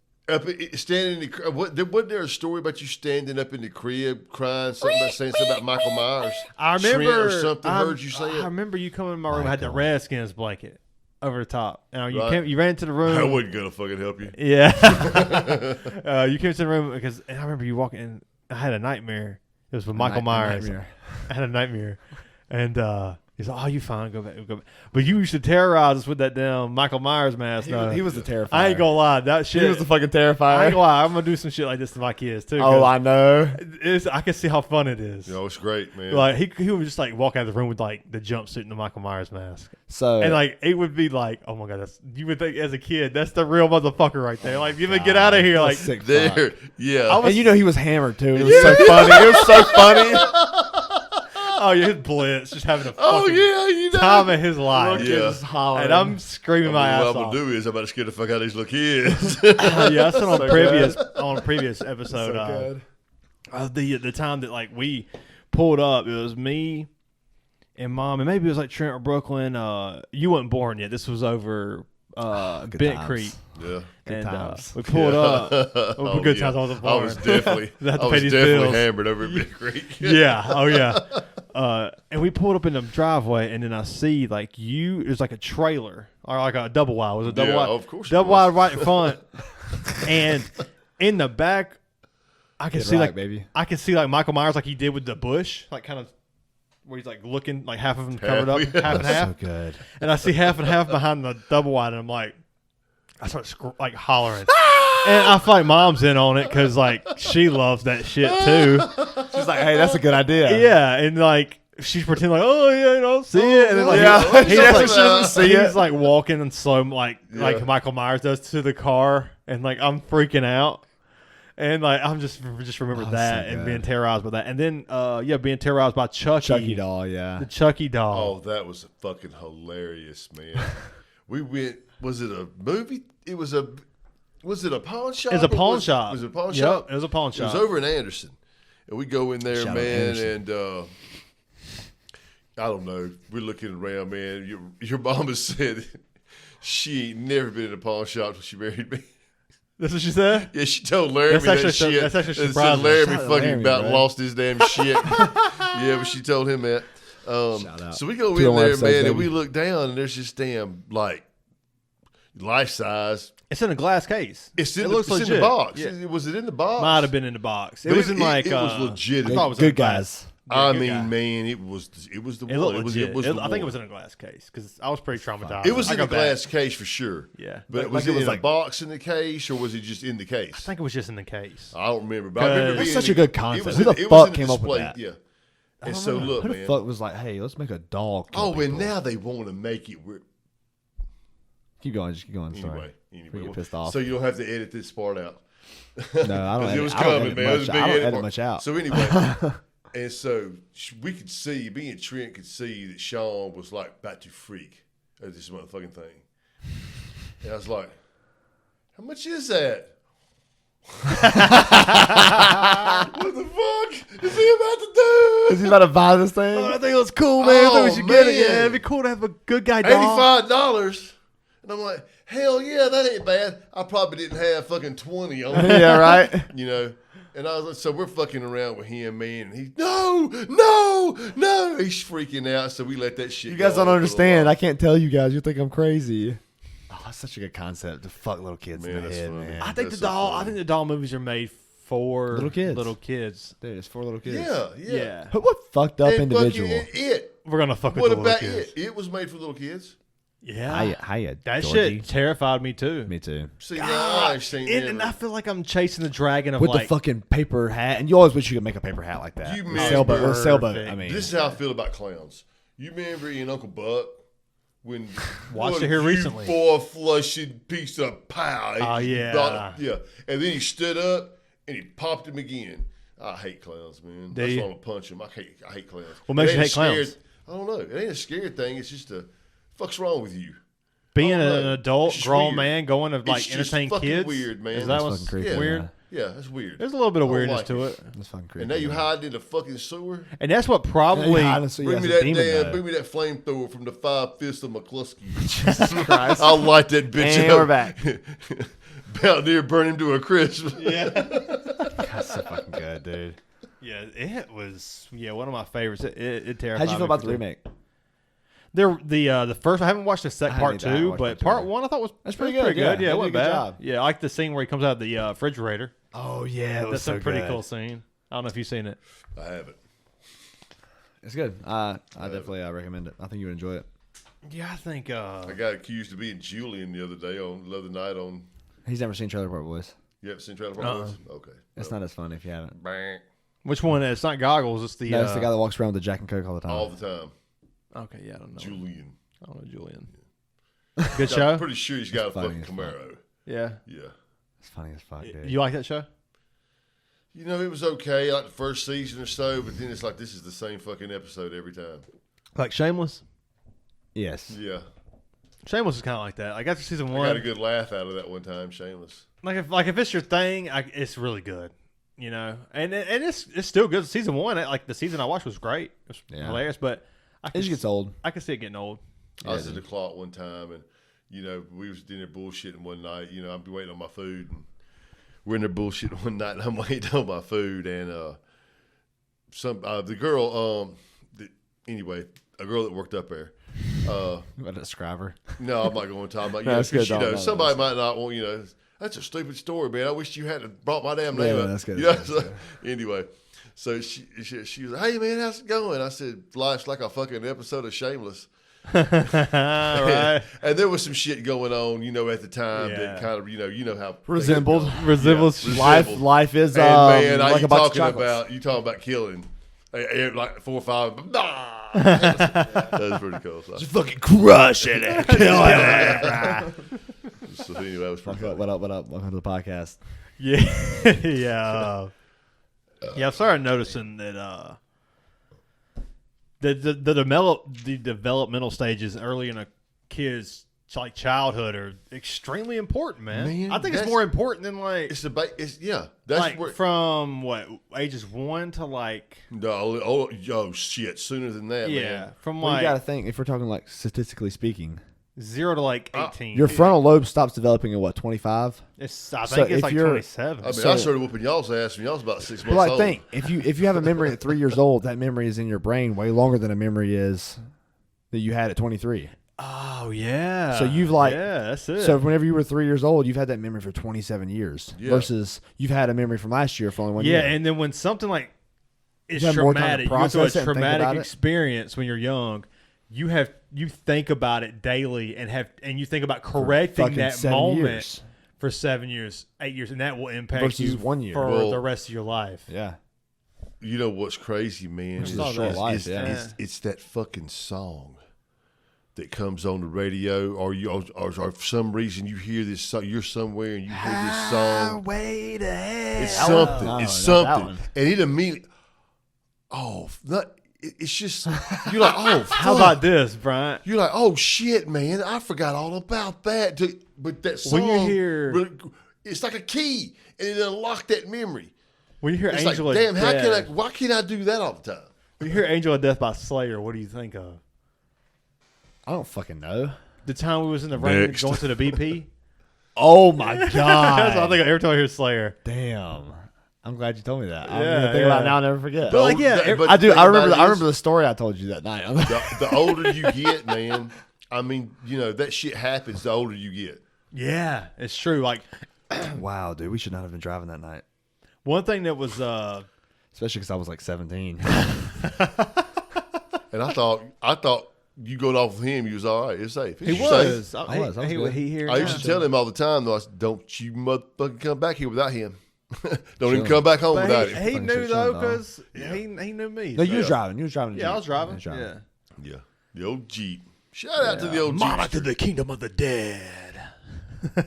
Standing in the wasn't there a story about you standing up in the crib crying saying something about Michael Myers? I Trent remember or something. Heard you say I it. remember you coming in my room. I had the Redskins blanket over the top, and you Right. you ran into the room. I wasn't gonna fucking help you. Yeah. You came to the room and I remember you walking in. I had a nightmare. It was with Michael Myers. Nightmare. I had a nightmare. And he's like, oh, you fine. Go back. But you used to terrorize us with that damn Michael Myers mask. He was the terrifier. I ain't going to lie. That shit. He was the fucking I ain't terrifier. going to lie. I'm going to do some shit like this to my kids, too. Oh, 'cause I know. I can see how fun it is. You know, it's great, man. Like, he would just, like, walk out of the room with, like, the jumpsuit and the Michael Myers mask. So And like it would be like, oh my god, you would think as a kid, that's the real motherfucker right there. Like, you would get out of here, like, sick there, fuck. yeah. And you know he was hammered too. It was so funny. It was so funny. oh yeah, his blitz, just having a oh fucking yeah, you know. time of his life. Yeah. Just hollering. And I'm screaming my ass what I'm off. gonna do is I'm about to scare the fuck out of these little kids. Yeah, I said on So a previous episode. so good. The time that like we pulled up, it was me and Mom, and maybe it was like Trent or Brooklyn. You weren't born yet. This was over Good Bent times. Creek. Yeah. And times. we pulled up. Oh, Good yeah. times. I wasn't I born. was definitely, They had to I pay was these definitely bills. hammered over at Big Creek. Yeah. Oh yeah. And we pulled up in the driveway, and then I see like there's like a trailer or like a double wide. Was it double Yeah, wide? of course it Double was. wide right in front, and in the back, I can Get see right, like baby. I can see like Michael Myers like he did with the bush, like kind of where he's like looking like half of him covered up, Half, yeah. half and half, So good. and I see half and half behind the double wide, and I'm like, I start like hollering. And I feel like Mom's in on it because like she loves that shit too. She's like, hey, that's a good idea. Yeah, and like she's pretending like, oh yeah, see it, and then like Yeah, he's she just, definitely like, doesn't see he's it. like walking in slow, like Yeah. Michael Myers does to the car, and like I'm freaking out, and like I'm just remember Oh, that so and good. being terrorized by that, and then being terrorized by Chucky doll, the yeah. Chucky doll. Oh, that was fucking hilarious, man. We went. Was it a movie? Was it a pawn shop? It was a or pawn shop. Was it a pawn Yep, shop? it was a pawn It shop. was over in Anderson, and we go in there, Shout out man, Anderson. and I don't know. We're looking around, man. Your mama said she ain't never been in a pawn shop till she married me. That's what she said. Yeah, she told Laramie That's actually that so- shit. that's actually and said surprising. Laramie Shout out fucking Laramie, about bro. lost his damn shit. Yeah, but she told him that. Shout out. So we go 201 in there, episodes, man, and baby. we look down, and there's this damn like life size. It's in a glass case. It looks in legit. the box. Yeah. Was it in the box? Might have been in the box. It But was in like it was legit. I thought it was in Good a glass. guys. Yeah, I good mean, guy. man, it was the It one. looked It was legit. the I think it one. was in a glass case because I was pretty traumatized. It was I in a go back. glass case for sure. Yeah. But Like was it it was in like- a box in the case, or was it just in the case? I think it was just in the case. I don't remember. But I remember That's being such in a good it concept. was Who in- the it was fuck in came up with display, that? Yeah. And so look, Who the man. fuck was like, hey, let's make a doll? kill Oh, and people? now they want to make it. Keep going. Just keep going. Sorry. Anyway, We get pissed off. So you don't have to edit this part out. No, I don't. 'Cause Edit, it was I don't coming, edit man. It was much. a big I don't edit edit part. much out. So anyway, and so we could see, me and Trent could see that Shawn was like about to freak at this motherfucking thing. And I was like, how much is that? What the fuck is he about to do? Is he about to buy this thing? Oh, I think it was cool, man. I think we Oh, should get it. man. Yeah, it'd be cool to have a good guy doll. $85. And I'm like, hell yeah, that ain't bad. I probably didn't have fucking 20 on it, Yeah, right. you know. And so we're fucking around with him, man. And he's no. He's freaking out. So we let that shit. You guys go don't on for a understand. while. I can't tell you guys. You think I'm crazy. Oh, that's such a good concept to fuck little kids in Man, the that's head, funny. man. I think That's the so doll. funny. I think the doll movies are made for Little kids. Dude, it's for little kids. Yeah. But what fucked up And individual? fucking It. We're gonna fuck with What the little about kids. it? It was made for little kids. Yeah, Hiya, that Georgie. shit terrified me too. Me too. See, now I've seen And I feel like I'm chasing the dragon of With like the fucking paper hat, and you always wish you could make a paper hat like that. You Or missed sailboat. Or it. sailboat. Perfect. I mean, This is how I feel about clowns. You remember in Uncle Buck when Watched it here recently. For a flushing piece of pie. Oh, yeah. Yeah. And then he stood up and he popped him again. I hate clowns, man. That's you? why I'm gonna punch him. I hate clowns. What makes It you ain't hate clowns? scared- I don't know. It ain't a scary thing. It's just fuck's wrong with you. being I don't an know. adult It's just grown weird. man going to It's like just entertain fucking kids. weird, man. Is that That's what's fucking creepy, weird? yeah. Yeah, that's weird. There's a little bit of I don't weirdness like to it. it, that's fucking creepy. And now you man. hide in the fucking sewer. and that's what probably. Yeah, honestly, Bring that's me a that demon, though. bring me that flamethrower from the 5 Fists of McCluskey. Jesus Christ. I'll light that bitch And up. we're back. About near burn him to a crisp. That's so fucking good, dude. Yeah, it was one of my favorites. It terrified How'd you feel me about for the sure. remake? The first I haven't watched the second I part haven't either. I two, watched but part two. part one I thought was That's pretty was good, yeah. They Yeah, did it a wasn't good bad. job. Yeah, I like the scene where he comes out of the refrigerator. Oh yeah, That's a pretty cool scene. I don't know if you've seen it. I haven't. It's good. I definitely recommend it. I think you would enjoy it. Yeah, I think. I got accused of being Julian the other night on. He's never seen Trailer Park Boys. You haven't seen Trailer Park Boys? Okay. It's not as fun if you haven't. Bang. Which one? It's not Goggles. It's the. No, it's the guy that walks around with the Jack and Coke all the time. All the time. Okay, yeah, I don't know. Julian. I don't know Julian. Good show. I'm pretty sure he's got a funny fucking as fuck. Camaro. Yeah. Yeah. It's funny as fuck, dude. You like that show? You know, it was okay like the first season or so, but then it's like this is the same fucking episode every time. Like Shameless? Yes. Yeah. Shameless is kind of like that. Like after season I one, got a good laugh out of that one time, Shameless. if it's your thing, it's really good. You know, and it's still good. Season one, like the season I watched was great. It was Yeah. hilarious, but It just gets old. I can see it getting old. I was at the clock one time, and you know we was in there bullshitting one night. You know, I'd be waiting on my food, and we're in there bullshitting one night, and I'm waiting on my food, and the girl, anyway, a girl that worked up there. You want to describe her? No, I'm not going to talk about. No, that's good, You know, no, somebody might not want. You know, that's a stupid story, man. I wish you had brought my damn name Yeah, up. that's good, You know, that's so, good. anyway, so she was like, "Hey, man, how's it going?" I said, "Life's like a fucking episode of Shameless." Right. And there was some shit going on, you know, at the time Yeah. that kind of, you know how Resembled. Resembles. Yeah. Life is And man, like you a box of talking chocolates. about killing, like 4 or 5. That was pretty cool. So, Fucking crushing it. Killing it. so anyway, that was pretty cool. What up? Welcome to the podcast. Yeah, yeah, yeah. I've started noticing that the developmental stages early in a kid's like childhood are extremely important, man. Man, I think it's that's- more important than like It's that's like where. from what ages 1 to like No, oh shit! Sooner than that, man. from Well, like you got to think, if we're talking like statistically speaking, 0 to like 18. your frontal lobe stops developing at what, 25? I so think it's if like you're- 27. I mean, So- I started whooping y'all's ass when y'all was about 6 months But like, old. think if you have a memory at 3 years old, that memory is in your brain way longer than a memory is that you had at 23. Oh yeah. So you've like that's it. So whenever you were 3 years old, you've had that memory for 27 years Yeah. versus you've had a memory from last year for only 1 year. and then when something like is You have more time to traumatic, you go through a process it and think traumatic about it. experience when you're young. You think about it daily and you think about correcting fucking that 7 moment years. for 7 years, 8 years, and that will impact Versus you 1 year. for Well, the rest of your life. Yeah. You know what's crazy, man? Which is a short life, yeah. It's that fucking song that comes on the radio, or for some reason you hear this song. You're somewhere and you hear this song. Way to hell. It's something. No, It's not that something, one. and it immediately. It's just you're like, oh, How fuck. about this, Bryant? You're like, oh shit, man, I forgot all about that. But that song, When you hear- really- it's like a key, and it unlocked that memory. When you hear It's Angel like, of damn, how can Death, why can't I do that all the time? when you hear Angel of Death by Slayer, what do you think of? I don't fucking know. The time we was in the rain Next. going to the BP? Oh my That's what I god. think of every time I hear Slayer. Damn. I'm glad you told me that. I'm Yeah, gonna think about it yeah. now. I'll never forget. But like, yeah, but I do. the thing I about it remember is, the story I told you that night. the older you get, man. I mean, that shit happens the older you get. Yeah, it's true. Like Wow, dude, we should not have been driving that night. one thing that was Especially because I was like 17. And I thought you going off with him, you was all right. It's safe. he It's was. safe. I was good. He here. I used to tell him all the time, though, I said, don't you motherfucking come back here without him. Don't even come back home But without he him. he Fucking knew shit, though Sean, because he knew me. No, so- you was driving. You was driving. the Yeah, I Jeep. was driving. You Yeah. Yeah, the old Jeep. Shout out to the old Monarch Jeep. of the kingdom of the dead.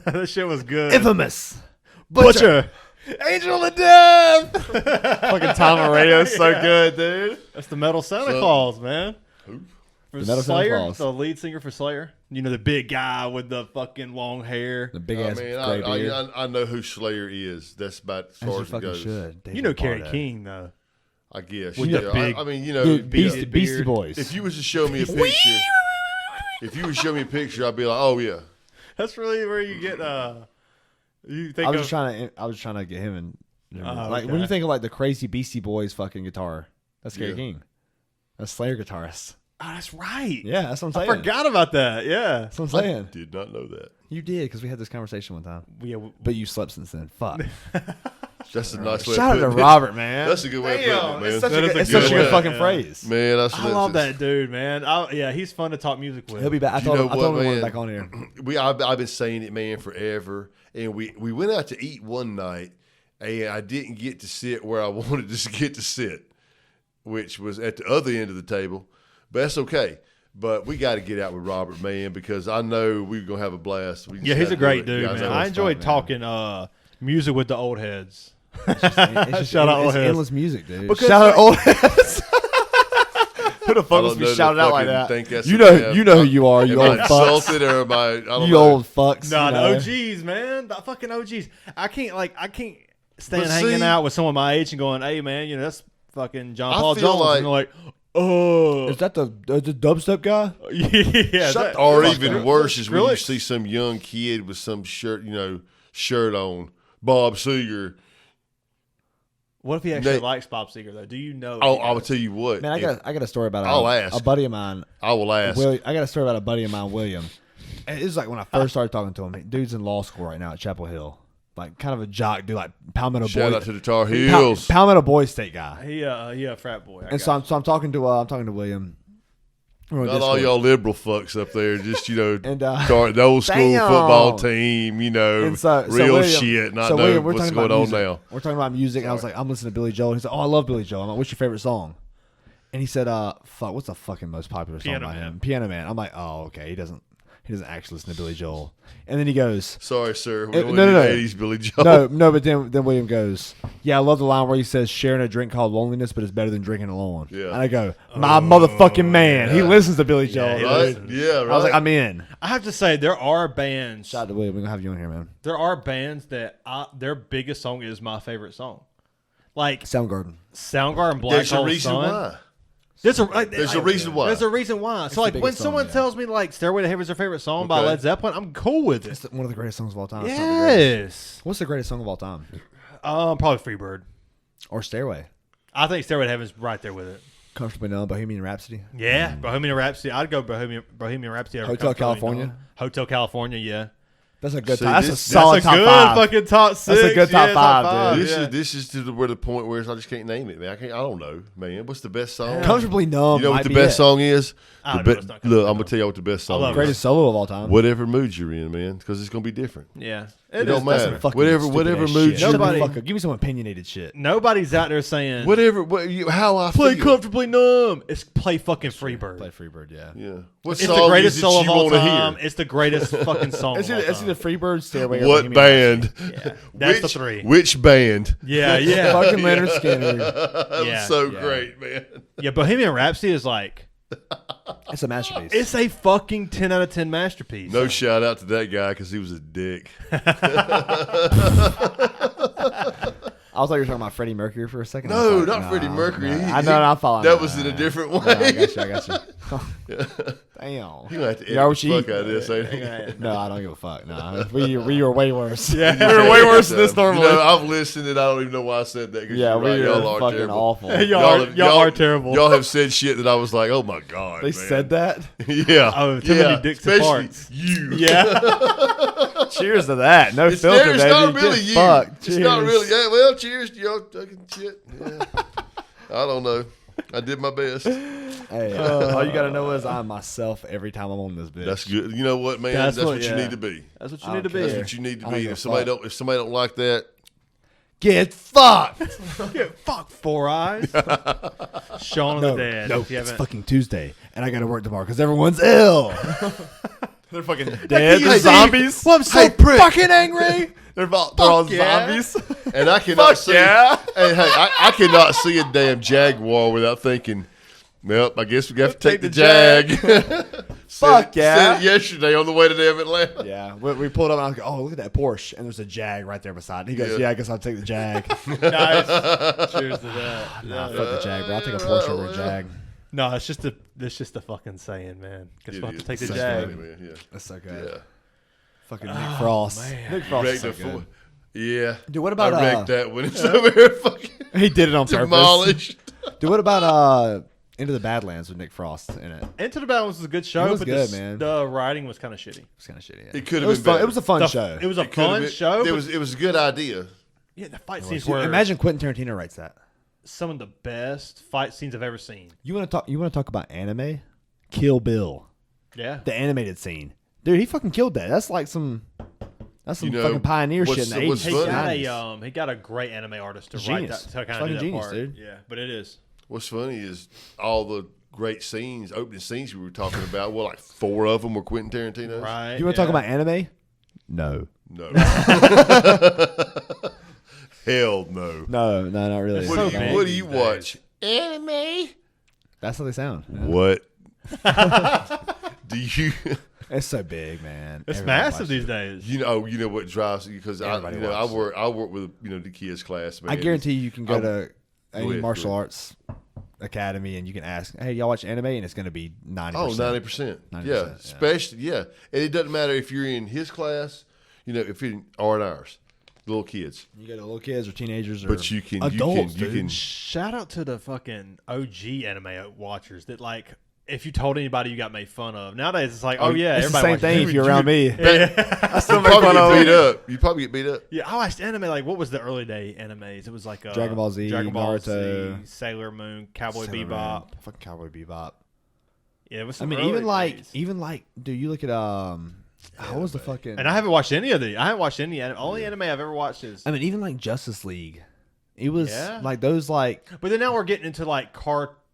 That shit was good. Infamous. Butcher. Angel of Death. Fucking Tom and radio is so good, dude. That's the Metal Santa So- Claus, man. Who? For The Metal Santa Slayer, Claus. the lead singer for Slayer. You know, the big guy with the fucking long hair. The big Oh, ass man, gray beard. I know who Slayer is. That's about as As far you as it fucking goes. should. You know David Carrie Bardo. King, though. I guess. With Yeah, the big- I mean, Dude, bearded Beastie beard. Boys. if you was to show me a picture, I'd be like, oh yeah. That's really where you get. You think I was of just trying to get him in. Like when okay. you think of like the crazy Beastie Boys fucking guitar, that's Gary Yeah. King. That's Slayer guitarist. Oh, that's right. Yeah, that's what I'm I saying. forgot about that. Yeah. That's what I'm saying. Did not know that. You did because we had this conversation one time. Yeah. But you slept since then. Fuck. That's a nice way. Shout out of to putting it. Robert, man. That's a good way of putting it, man. It's such That a is good, a it's good such a good one. fucking Yeah. phrase. Man, I love that dude, man. Yeah, he's fun to talk music with. He'll be back. I You told know him I what, told him man? back on here. I've been saying it, man, forever. And we went out to eat one night, and I didn't get to sit where I wanted to get to sit, which was at the other end of the table. But that's okay. But we got to get out with Robert, man, because I know we're gonna have a blast. We just Yeah, he's gotta a great do it. dude, Guys, man. that I was enjoyed fun, man. talking music with the old heads. It's just Shout out old it's heads. endless music, dude. Because, Shout out like- old heads. Who the I fuck don't must be know shouted that out like fucking that? think that's You the know, damn- you know who you are. You Am old I fucks. insulted or am I don't You know. old fucks. Nah, you the know? OGs, man. The fucking OGs. I can't stand But hanging see- out with someone my age and going, hey, man, that's fucking John I Paul feel Jones. like- And they're like, oh. Is that the dubstep guy? Yeah. Shut Or Fuck even that. worse is when you Skrillex. see some young kid with some shirt on, Bob Seger. What if he actually They- likes Bob Seger, though? Do you know? Oh, he I will does? tell you what. Man, I got a story about I'll ask. a buddy of mine. I will ask. I got a story about a buddy of mine, William. And it was like when I first started talking to him. Dude's in law school right now at Chapel Hill. Like kind of a jock dude, like Palmetto Shout Boy. out to the Tar Heels. Palmetto Boy State guy. He a frat boy. And so I'm talking to William. We're on Not all Discord. y'all liberal fucks up there, just And the old school Damn. football team, And so real William- shit, not so know William, we're what's talking going about on music. now. We're talking about music, and I was like, I'm listening to Billy Joel. He's like, oh, I love Billy Joel. I'm like, what's your favorite song? And he said, fuck, what's the fucking most popular song Piano by Man. him? Piano Man. I'm like, oh, okay. He doesn't actually listen to Billy Joel. And then he goes, Sorry, sir. We No, don't no, do no. 80s Billy Joel. no, but then William goes, yeah, I love the line where he says, sharing a drink called loneliness, but it's better than drinking alone. Yeah. And I go, my motherfucking man. He yeah. listens to Billy Joel. he Right? listens. Yeah, right. I was like, I'm in. I have to say, there are bands. Shout out to William. We're going to have you on here, man. There are bands that their biggest song is my favorite song. Like Soundgarden. Soundgarden, Black There's a Hole reason Sun. why. There's a reason why. There's a reason why. So the like when biggest song, someone yeah. tells me like Stairway to Heaven is their favorite song by Okay. Led Zeppelin, I'm cool with It's it. one of the greatest songs of all time. It's not the greatest. Yes. What's the greatest song of all time? Probably Freebird. Or Stairway? I think Stairway to Heaven is right there with it. Comfortably Numb, Bohemian Rhapsody. Yeah, Bohemian Rhapsody. I'd go Bohemian Rhapsody. over Hotel Comfortably California? Numb. Hotel California. Yeah. That's a good See, top. That's a this- solid That's a top good five. fucking top six. That's a good top yeah, five, dude. yeah. This is to the point where I just can't name it, man. I don't know, man. What's the best song? Comfortably Numb. You know what might the be best it. song is? I The don't know, it's not look, Comfortably I'm gonna tell you what the best song love is. it. Greatest solo of all time. Whatever mood you're in, man, because it's gonna be different. Yeah. It don't is matter. different. Fucking Whatever stupid-ass mood shit. you- Shut the Nobody- fuck up. Give me some opinionated shit. Nobody's out there saying How I play feel. Comfortably Numb. It's play fucking Freebird. Play Freebird, yeah. Yeah. What It's song the greatest is it solo you of all wanna time. hear? It's the greatest fucking song It's of all either, it's time. either Freebird, Stairway, or What Bohemian Rhapsody. band? Yeah, that's the Which- three. Which band? Yeah, yeah. Fucking Leonard Skinner. That was Yeah, so yeah. great, man. Yeah, Bohemian Rhapsody is like, It's a masterpiece. it's a fucking 10 out of 10 masterpiece. No shout out to that guy because he was a dick. I was like you were talking about Freddie Mercury for a second. I No, was like, not Freddie Mercury. I know, I'm following. That was in a different way. I got you. Yeah. Damn. Damn. You gonna have to Yeah, edit the fuck out of this, ain't you? No, I don't give a fuck. No, we were way worse. Yeah. we were way worse than this normally. You know, I've listened and I don't even know why I said that. Yeah, we y'all are are fucking terrible. awful. Y'all are terrible. Y'all have said shit that I was like, oh my god. They man. said that. Yeah. Oh, too many dicks and especially farts. You. Yeah. Cheers to that. No It's, filter, it's baby. not really Get you. fucked. It's not Cheers. really. Yeah, well, cheers to y'all fucking shit. Yeah. I don't know. I did my best. Hey, all you gotta know is I'm myself every time I'm on this bitch. That's good. You know what, man? That's what you need to be. That's what you I need to don't be. That's what you need to I don't be. give And a if somebody don't like that, Get fucked. Get fucked, Four Eyes. Shawn and the Dad. No, if you it's haven't- fucking Tuesday, and I gotta work tomorrow because everyone's ill. They're fucking dead. Hey, They're zombies. Well, I'm so prick. fucking angry. They're all yeah. zombies. and I cannot Fuck see. yeah. Hey, I cannot see a damn Jaguar without thinking. Well, I guess we have to take the Jag. Fuck yeah. Said it yesterday on the way to damn Atlanta. Yeah, we pulled up and I was like, "Oh, look at that Porsche!" And there's a Jag right there beside. He goes, Yeah. "Yeah, I guess I'll take the Jag." Nice. Cheers to that. Nah, fuck the Jag, bro. I'll take a Porsche over a Jag. No, it's just a fucking saying, man. Guess we'll have to take the It's Jag. funny, man. Yeah. That's so good. Yeah. Fucking Nick Frost. man. Nick Frost is Wrecked so the good. Yeah. Dude, what about I wrecked that when it's over here fucking He did it on purpose. demolished. Dude, what about Into the Badlands with Nick Frost in it? Into the Battle was a good show, It was but good, the, man. the writing was kind of shitty. It's kind of shitty. Yeah. It could It have was been fun. better. It was a fun The- show. It was a It could've fun been- show. It but- was a good idea. yeah, the fight scenes Dude, were imagine Quentin Tarantino writes that. some of the best fight scenes I've ever seen. You want to talk about anime? Kill Bill, Yeah. the animated scene. Dude, he fucking killed that. That's like some You know, fucking pioneer shit in the what's 80s. He got funny? he got a great anime artist to write Genius. that to It's kind of fucking do that genius, part. dude. Yeah, but it is. What's funny is all the great scenes, opening scenes we were talking about. Well, like 4 of them were Quentin Tarantino's. Right. You want to talk about anime? No. No. Hell no. No, not really. So big What do you these watch? Anime. That's how they sound. Yeah. What? Do you? It's so big, man. It's Everybody massive watches these it. days. You know what drives you because Everybody I watches work with the kids class. Man. I guarantee you can go to any ahead, martial go ahead. arts academy and you can ask, "Hey, y'all watch anime?" And it's going to be 90%. Oh, 90%. 90%, Yeah, yeah. especially and it doesn't matter if you're in his class, if you're or in ours, little kids. You go to little kids or teenagers or But you can adults, you dude. can Shout out to the fucking OG anime watchers that like if you told anybody you got made fun of. Nowadays it's like, oh yeah, It's the everybody same watches thing it. if you're around me. Yeah. I still you make probably fun of get beat it. up. You probably get beat up. Yeah, I watched anime like what was the early day animes? It was like Dragon Ball Z, Dragon Ball Naruto, Z, Sailor Moon, Cowboy Sailor Bebop. Moon, fucking Cowboy Bebop. Yeah, it was. I Some mean, early even days. like, dude, you look at what was the fucking? And I haven't watched any of the. I haven't watched any. Only anime I've ever watched is. I mean, even like Justice League. It was Yeah. like those like But then now we're getting into like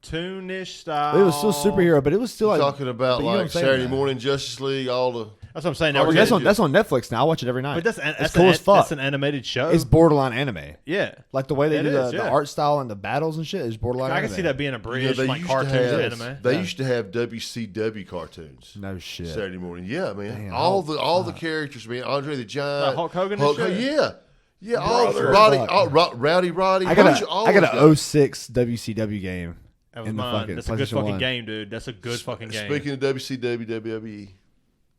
cartoonish style. it was still superhero, but it was still like Talking about but you know what I'm like saying, Saturday man. morning Justice League, all the That's what I'm saying. Now Oh, we're that's getting. on Netflix now. I watch it every night. But that's it's cool as fuck. That's an animated show. It's borderline anime. Yeah. Like the way they It do is, the yeah. art style and the battles and shit is borderline. I can anime. see that being a British they like used to cartoon have anime. they Yeah. used to have WCW cartoons. No shit. Saturday morning, yeah, man. Damn, all the characters, man. Andre the Giant, Hulk Hogan and shit? yeah, all the Brother. Roddy. I got all I got those an guys. 06 WCW game. That was in the mine. fucking That's a good PlayStation fucking 1. game, dude. That's a good fucking game. Speaking of WCW, WWE,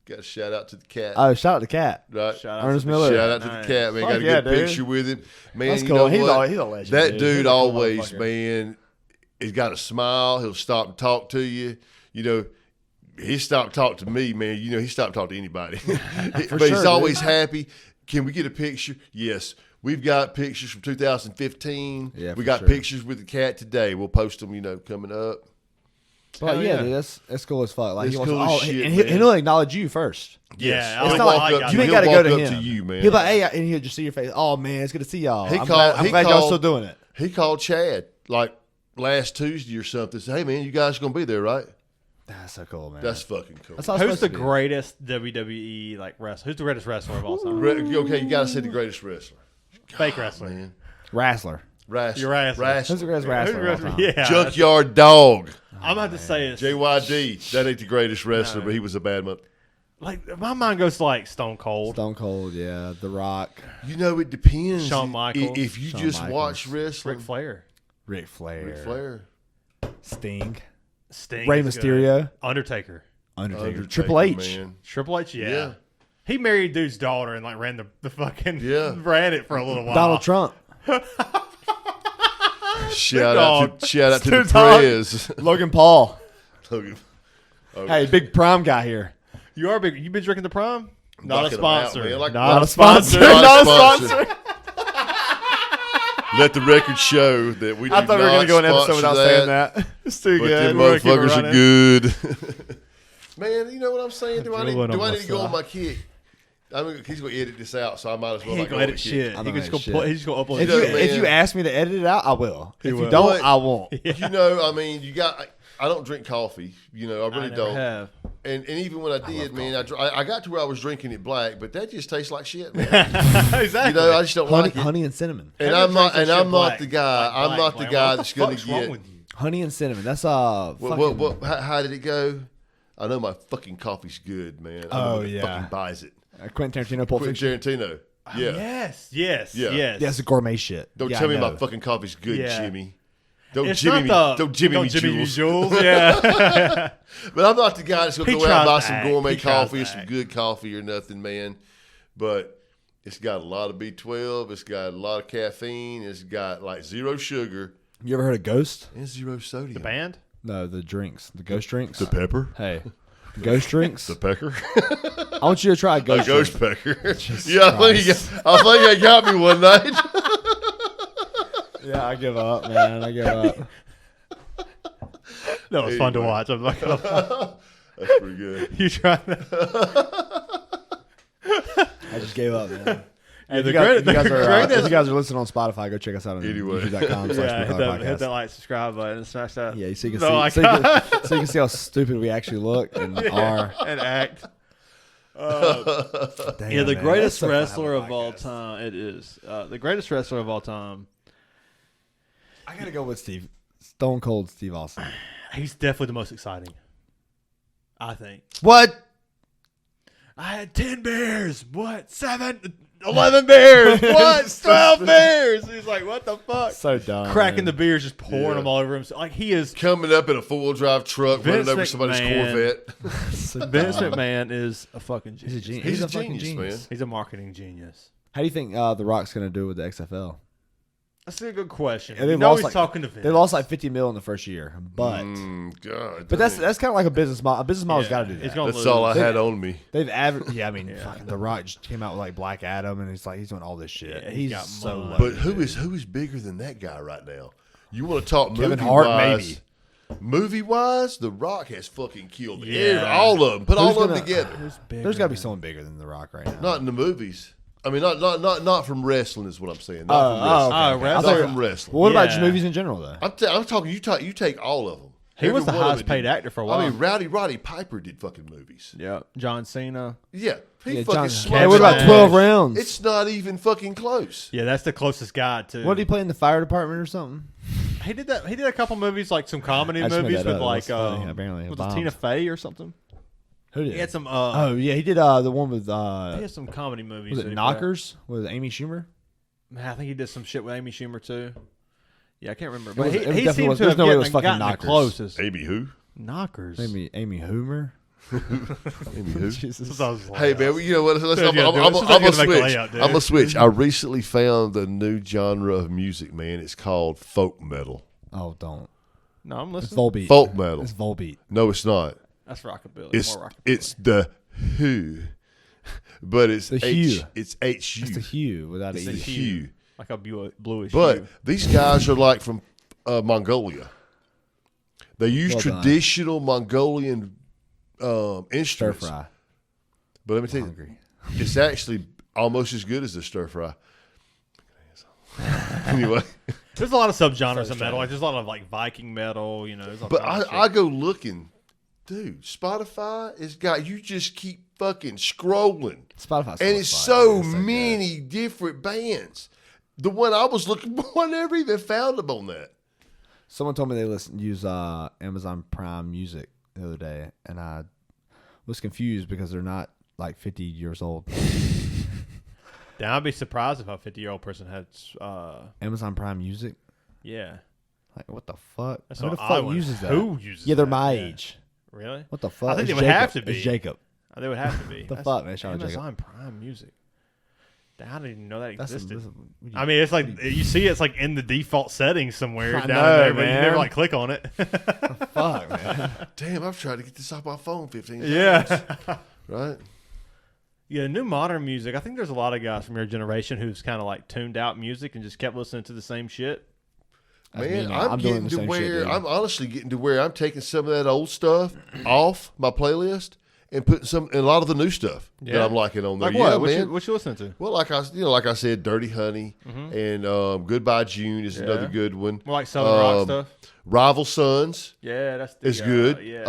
got a shout out to the cat. Oh, shout out to Cat. right? Shout out Ernest to Miller. Shout out to Nice. the cat, man. Fuck Got a yeah, good dude. picture with him, man. That's you cool. know He's what? a legend. That He's a dude cool always, motherfucker. man, he's got a smile. He'll stop and talk to you. He stopped talking to me, man. He stopped talking to anybody. But he's sure, always happy. Can we get a picture? Yes. We've got pictures from 2015. Yeah, we for got sure. pictures with the cat today. We'll post them, coming up. But Hell yeah, yeah. dude, that's cool as fuck. Like It's he wants, cool as oh, shit, and man. he'll acknowledge you first. Yeah, He'll I walk like up that. to You you. ain't He'll gotta go walk to up him. to you, man. He'll be like, hey, and he'll just see your face. Oh man, it's good to see y'all. He I'm called- glad, he y'all called- still doing it. He called Chad like last Tuesday or something. Said, hey, man, you guys going to be there, right? That's so cool, man. That's fucking cool. That's how it's Who's the supposed to be. greatest WWE like wrestler? Who's the greatest wrestler of all time? Okay, you got to say the greatest wrestler. Fake wrestler. Man. Wrestler. Wrestler. You're wrestler. Who's the greatest Who's wrestler the of all greatest? time? Yeah. that's- Junkyard Dog. I'm about to say it's JYD. That ain't the greatest wrestler, No. but he was a bad month. like my mind goes to like Stone Cold. Stone Cold, yeah. The Rock. It depends. Shawn Michaels. If you Shawn just Michaels. watch wrestling. Ric Flair. Ric Flair. Ric Flair. Sting. Sting. Rey is good. Mysterio. Undertaker. Undertaker. Triple H. Man. Triple H, yeah. Yeah. He married dude's daughter and like ran the fucking ran it for a little while. Donald Trump. Shout out to the Dog. Prez. Logan Paul. Logan. Hey, big prime guy here. You are big. You been drinking the Prime? Not a Knocking 'em out, sponsor. man. Like- Not a sponsor. Not a sponsor. Let the record show that we. I thought we were going to go an episode without saying that. It's too But good. them We're gonna keep it motherfuckers are running. good. Man, you know what I'm saying? Do I need Drooling on to go on myself. my kick? I mean, he's going to edit this out, so I might as well He not ain't go gonna on the edit kick. shit. I don't He just edit gonna shit. he's just gonna upload. If You you, know, if you man. ask me to edit it out, I will. If will. you don't, But- I won't. You know, I mean, I don't drink coffee. You know, I I really never don't. have. And even when I did, man, I got to where I was drinking it black, but that just tastes like shit, man. Exactly. You know, I just don't Honey, like it. honey and cinnamon. And Everyone I'm not. drinks that And shit I'm not black. the guy. Like I'm black, not the like, guy what that's the going fuck's to wrong get. with you? Honey and cinnamon. That's How did it go? I know my fucking coffee's good, man. I know Oh, who yeah. fucking buys it. Quentin Tarantino, Pulp Fiction. Quentin Tarantino. Yeah. Yes. Yeah. Yeah, it's the gourmet shit. Don't Yeah, tell I me know. my fucking coffee's good, Yeah. Jimmy. Don't It's Jimmy not me. Don't Jimmy me, me Jules. Jules. Yeah. But I'm not the guy that's gonna He go out and buy tries to some act. gourmet He tries coffee to or some act. good coffee or nothing, man. But it's got a lot of B12. It's got a lot of caffeine. It's got like zero sugar You ever heard of Ghost? and zero sodium. The band. No, the drinks. The ghost drinks. The pepper. Hey, ghost drinks. The pecker. I want you to try a A ghost ghost drink. pecker. Yeah, I think you got me one night. Yeah, I give up, man. I give up. That was fun to watch. I'm not gonna lie. That's pretty good. You trying to? I just gave up, man. Yeah, If the you guys, great- if you guys the are, greatest- if you guys are listening on Spotify, go check us out on Anyway. youtube.com/Brew Yeah, hit Podcast. that like subscribe button and smash that. Yeah, so you can No, I see, so you can see how stupid we actually look and are. and act. Damn, Yeah, the man, greatest that's so fun wrestler having of a all podcast. time. It is the greatest wrestler of all time. I gotta go with Stone Cold Steve Austin. He's definitely the most exciting. I think. What? I had 10 beers. What? 7? 11 beers. What? 12 beers. He's like, what the fuck? So dumb. Cracking the man. beers, just pouring Yeah. them all over him. Like he is. Coming up in a 4-wheel drive truck, Vince running over somebody's McMahon. Corvette. So Vince dumb. McMahon is a fucking He's a genius. genius. He's a fucking genius, man. He's a marketing genius. How do you think The Rock's gonna do with the XFL? That's a good question. Yeah, they You know lost he's like- talking to Vince. They lost like $50 million in the first year, but God, but that's dang. kind of like a business model. A business model's got to do He's that. gonna That's lose. all I had on me. They've averaged. Yeah, I mean, fucking The Rock just came out with like Black Adam, and he's doing all this shit. Yeah, he's got so money. low. But who is bigger than that guy right now? You want to talk Kevin movie Hart, wise? Movie wise, The Rock has fucking killed Yeah. all of them. Put all Who's of them gonna- together. There's got to be someone bigger than The Rock right now. Not in the movies. I mean, not from wrestling is what I'm saying. Not from wrestling. okay. Oh, I wrestling. thought- Not from wrestling. Well, what about just Yeah. movies in general, though? I'm talking. You take all of them. He was the Every one of highest it paid did. actor for a while. I mean, Roddy Piper did fucking movies. Yeah, John Cena. Yeah, he Yeah, fucking John- smokes. Hey, what about Smash. 12 rounds? It's not even fucking close. Yeah, that's the closest guy to. What did he play in the fire department or something? He did that. He did a couple movies, like some comedy I just made movies that with up. like That's funny. Apparently it was bombed. it Tina Fey or something? Who did? He had some. Oh yeah, he did the one with he had some comedy movies. was that it he Knockers with Amy Schumer? played. I think he did some shit with Amy Schumer too. Yeah, I can't remember. It But was- he, it he definitely seems was- to there's have no way it was gotten, fucking gotten the Knockers. closest. Amy who? Knockers. Amy Hoomer. Amy who? Jesus. Hey man, you know what? Let's, Yeah, I'm do it. gonna It's not gonna make a switch. layout, dude. I'm gonna switch. I recently found a new genre of music, man. It's called folk metal. Oh, don't. No, I'm It's listening. Volbeat. Folk metal. It's Volbeat. No, it's not. That's rockabilly. It's more rockabilly. it's the Who, but it's The H. Hue. It's HU. It's the hue without It's a the E. Hue. like a bluish. But hue. these guys are like from Mongolia. They use Well done. traditional Mongolian Stir instruments. fry. But let me tell you, Hungry. it's actually almost as good as the stir fry. Anyway, There's a lot of subgenres of metal. Like there's a lot of like Viking metal. You know. There's all but kinds of I shit. go looking, dude. Spotify has got you just keep fucking scrolling, Spotify's and it's so many different bands. The one I was looking for, I never even found them on that. Someone told me they use Amazon Prime Music the other day, and I was confused because they're not like 50 years old. Damn, I'd be surprised if a 50-year-old person had. Amazon Prime Music? Yeah. Like, what the fuck? That's Who what the I fuck would- uses that? Who uses Yeah, they're that? my Yeah. age. Really? What the fuck? I think It's it would have Jacob. to be. It's Jacob. They would have to be. The fuck, man? Shawn and Jacob. Amazon Prime Music. I didn't even know that That's existed. what I mean, it's like you see, it's like in the default settings somewhere I down know, there, but you man. never like click on it. fuck, man. Damn, I've tried to get this off my phone 15 times. Yeah. Right? Yeah, new modern music. I think there's a lot of guys from your generation who's kind of like tuned out music and just kept listening to the same shit. That's Man, me now. I'm doing getting the to same where shit, dude. I'm honestly getting to where I'm taking some of that old stuff off my playlist and putting a lot of the new stuff that Yeah. I'm liking on there. Like what? Yeah, What man. you listening to? Well, like I said, Dirty Honey and Goodbye June is another good one. More like Southern rock stuff. Rival Sons Yeah, that's the is good. Yeah.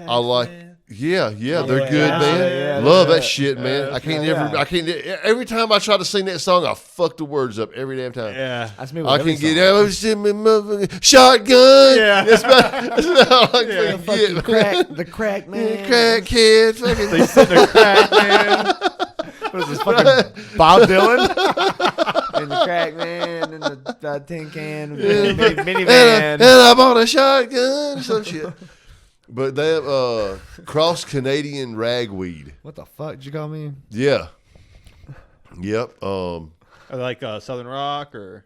I like, yeah, they're yeah, good, yeah, man. yeah, Love yeah. that shit, man. I can't every time I try to sing that song, I fuck the words up every damn time. Yeah. That's me with I every can get song. out, send me motherfucking shotgun. Yeah. That's about all I Yeah. can get, man. The crack, man. Crackhead, fucking. They sit there crack, man. What is this, fucking Bob Dylan? And the crack, man, and the tin can, and the minivan. And I bought a shotgun, some shit. But they have cross Canadian ragweed. What the fuck did you call me? Yeah. Yep. Are they like Southern rock or?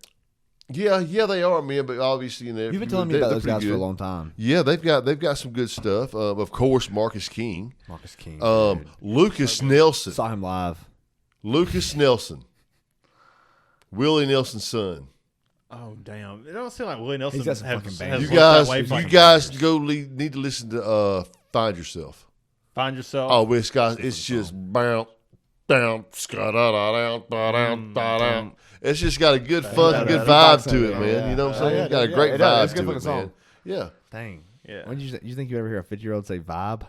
Yeah, they are, man. But obviously, You've been telling me about those guys for a long time. Yeah, they've got some good stuff. Of course, Marcus King. Marcus King. Lucas Nelson. Saw him live. Lucas Nelson. Willie Nelson's son. Oh damn! It don't seem like Willie Nelson He's got some has- fucking has bands. You left that guys, way you for- guys need to listen to Find Yourself. Find yourself. Oh, it's got it's just bounce, down, down. It's just got a good fun, good vibe to it, man. You know what I'm saying? Yeah, It's got a yeah, great it does. vibe It's a good to it, fucking man. song. Yeah. Dang. Yeah. When did you think you ever hear a 50-year-old say vibe?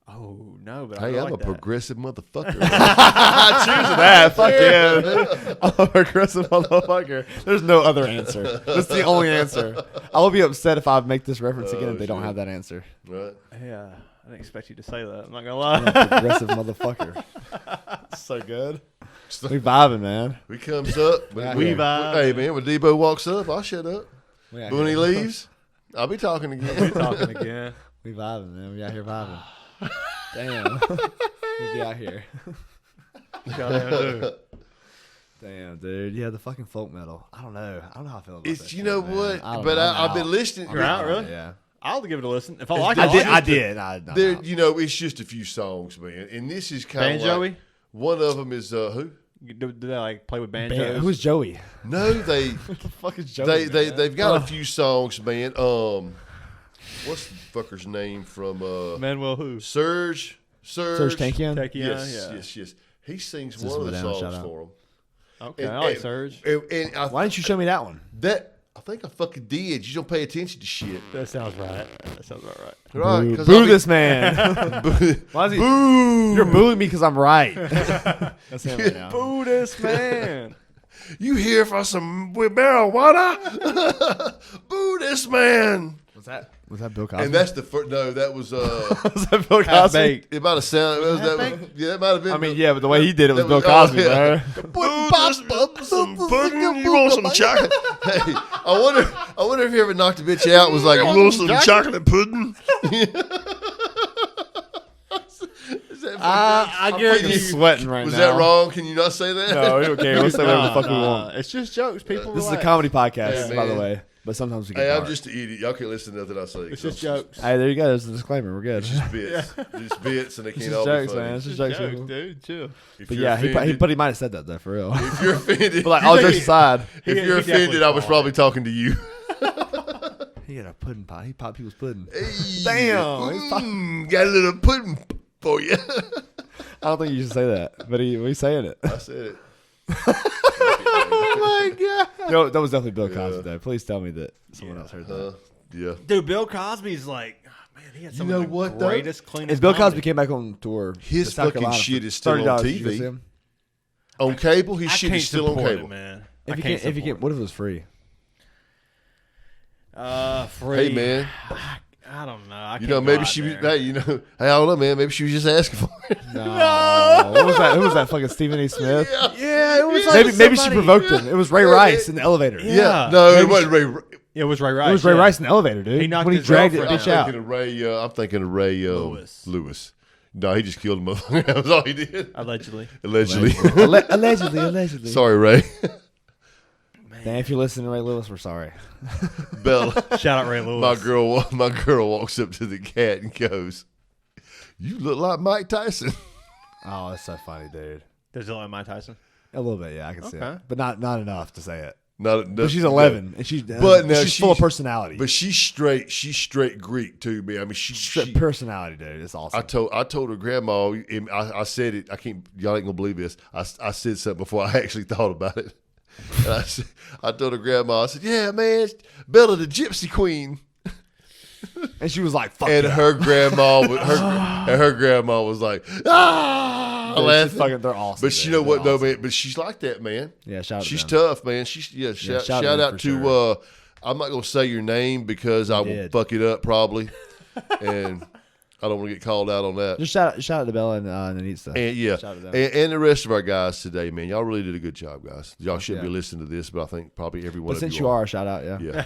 Oh no, but I Hey, feel I'm like a that. progressive motherfucker. That. Fuck yeah. I'm a progressive motherfucker. There's no other answer. That's the only answer. I will be upset if I make this reference again if they don't shit. have that answer. Right? Yeah, I didn't expect you to say that. I'm not gonna I'm lie. a progressive motherfucker. So good. We vibing, man. We comes up. Yeah, we yeah. vibe. Hey, man, when Debo walks up, I'll shut up. We out But when he here. leaves, I'll be talking again. We're talking again. We vibing, man. We out here vibing. Damn. We be out here. Goddamn dude. Damn, dude. Yeah, the fucking folk metal. I don't know how I feel about It's that you shit, know man. what? I don't But know. I'm I've been out. listening. You're out, really? Yeah. I'll give it a listen if I like it. I I'll did- listen. I did. I'm There, out. you know, it's just a few songs, man. And this is kind of Banjo-y? like one of them is who? Do they like play with banjos? Who's Joey? No, they What the fuck is Joey? they've got a few songs, man. What's the fucker's name from Manuel who? Serge Tankian? Techion, Yes, yeah. yes. He sings Just one of the Madonna, shout songs out. for him. Okay, And- I like and- Surge. And Why didn't you show me that one? I think I fucking did. You just don't pay attention to shit. That sounds right. That sounds about right. Right? Boo, 'cause boo I'll be- this man. Why is he? Boo! You're booing me because I'm right. That's him right now. Boo this man. You here for some with marijuana? Boo this man! Was that Bill Cosby? And that's the first. No, that was was that Bill Half Cosby? baked. It might have sounded. Yeah, that might have been. I mean, yeah, but the way he did it was That Bill was- Cosby, yeah. bro. You want some chocolate? Hey, I wonder if you ever knocked a bitch out. And was like, you want some chocolate pudding? Is that I guarantee he's sweating right was now. that wrong? Can you not say that? No, we don't care. We'll say whatever the fuck we want. It's just jokes, people. This is a relax. comedy podcast, Hey, by the man. way. But sometimes we get Hey, I'm dark. just an idiot. Y'all can't listen to nothing I say. It's just jokes. Hey, there you go. There's the disclaimer. We're good. It's just bits. Just bits, and they It's can't just all jokes, be funny. man. It's just Just jokes. jokes, dude. Chill. If But you're yeah, offended, but he might have said that though, for real. if you're offended, But like, all jokes aside, if he you're definitely offended, I was swallowed probably talking to you. he had a pudding pie. He popped people's pudding. Hey, Damn, he's got a little pudding for you. I don't think you should say that, but he's saying it. I said it. Oh my god! No, that was definitely Bill Cosby. Though. Please tell me that someone else heard that. Yeah. Dude, Bill Cosby's like, oh, man, he had some You know of the what, though? greatest, cleanest. If Bill Cosby comedy. came back on tour, His to South fucking Carolina shit for is still on $30, you go TV. see him? On cable, his I shit can't is still on support cable. it, man. If you can't, what if it was free? Free. Hey, man. I don't know. I You can't know, go maybe out she was. there. Hey, you know, hey, I don't know, man. Maybe she was just asking for it. No. What was that? Who was that? Fucking Stephen A. Smith. Yeah, it was like Maybe she somebody- provoked him. It was Ray Rice in the elevator. Yeah. No, Maybe it wasn't Ray. It was Ray Rice. It was Ray Rice in the elevator, dude. He knocked when he his dragged it girlfriend bitch out. I'm thinking of Ray Lewis. No, he just killed him. That was all he did. Allegedly. Allegedly. Sorry, Ray. Man, if you're listening to Ray Lewis, we're sorry. Bella. Shout out Ray Lewis. My girl walks up to the cat and goes, "You look like Mike Tyson." Oh, that's so funny, dude. Does it look like Mike Tyson? A little bit, yeah, I can see Okay. it, but not enough to say it. Not, But she's 11, and she's full of personality. But she's straight Greek too, man. I mean, she personality, dude. It's awesome. I told her grandma. I said it. Y'all ain't gonna believe this. I said something before I actually thought about it. And I told her grandma. I said, "Yeah, man, Bella the Gypsy Queen." And she was like, "Fuck." And yeah. her grandma was like, "Ah!" laughing. They're awesome. But you know what, though, man? But she's like that, man. Yeah, shout out to She's them. tough, man. Shout them out for to. sure. I'm not gonna say your name because I will fuck it up probably, and I don't want to get called out on that. Just shout out to Bella and Anitza. And yeah, Shout out to them. and the rest of our guys today, man. Y'all really did a good job, guys. Y'all shouldn't Yeah. be listening to this, but I think probably every one But of since you you are, shout out, yeah. Yeah.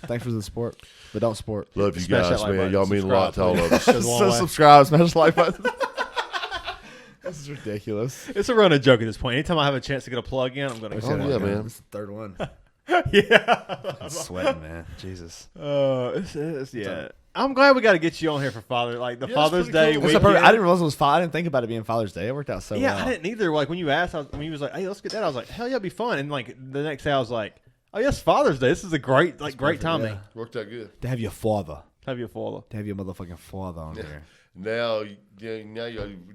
Thanks for the support, but don't support. Love you Smash guys, that like man. button. Y'all mean a lot to all of us. Goes a long way. subscribe, smash the like button. This is ridiculous. It's a running joke at this point. Anytime I have a chance to get a plug in, I'm going to Oh, yeah, man. This is the third one. Yeah. I'm sweating, man. Jesus. Yeah. I'm glad we got to get you on here for Father, like the Yeah, it's Father's pretty Day cool. That's weekend. perfect. I didn't realize it was I didn't think about it being Father's Day. It worked out so Yeah, well. I didn't either. Like when you asked, when he was like, "Hey, let's get that," I was like, "Hell yeah, it'd be fun." And like the next day, I was like, "Oh yes, Father's Day. This is a great perfect, timing." yeah. Worked out good. To have your father. Have your father. To have your motherfucking father on here. Now,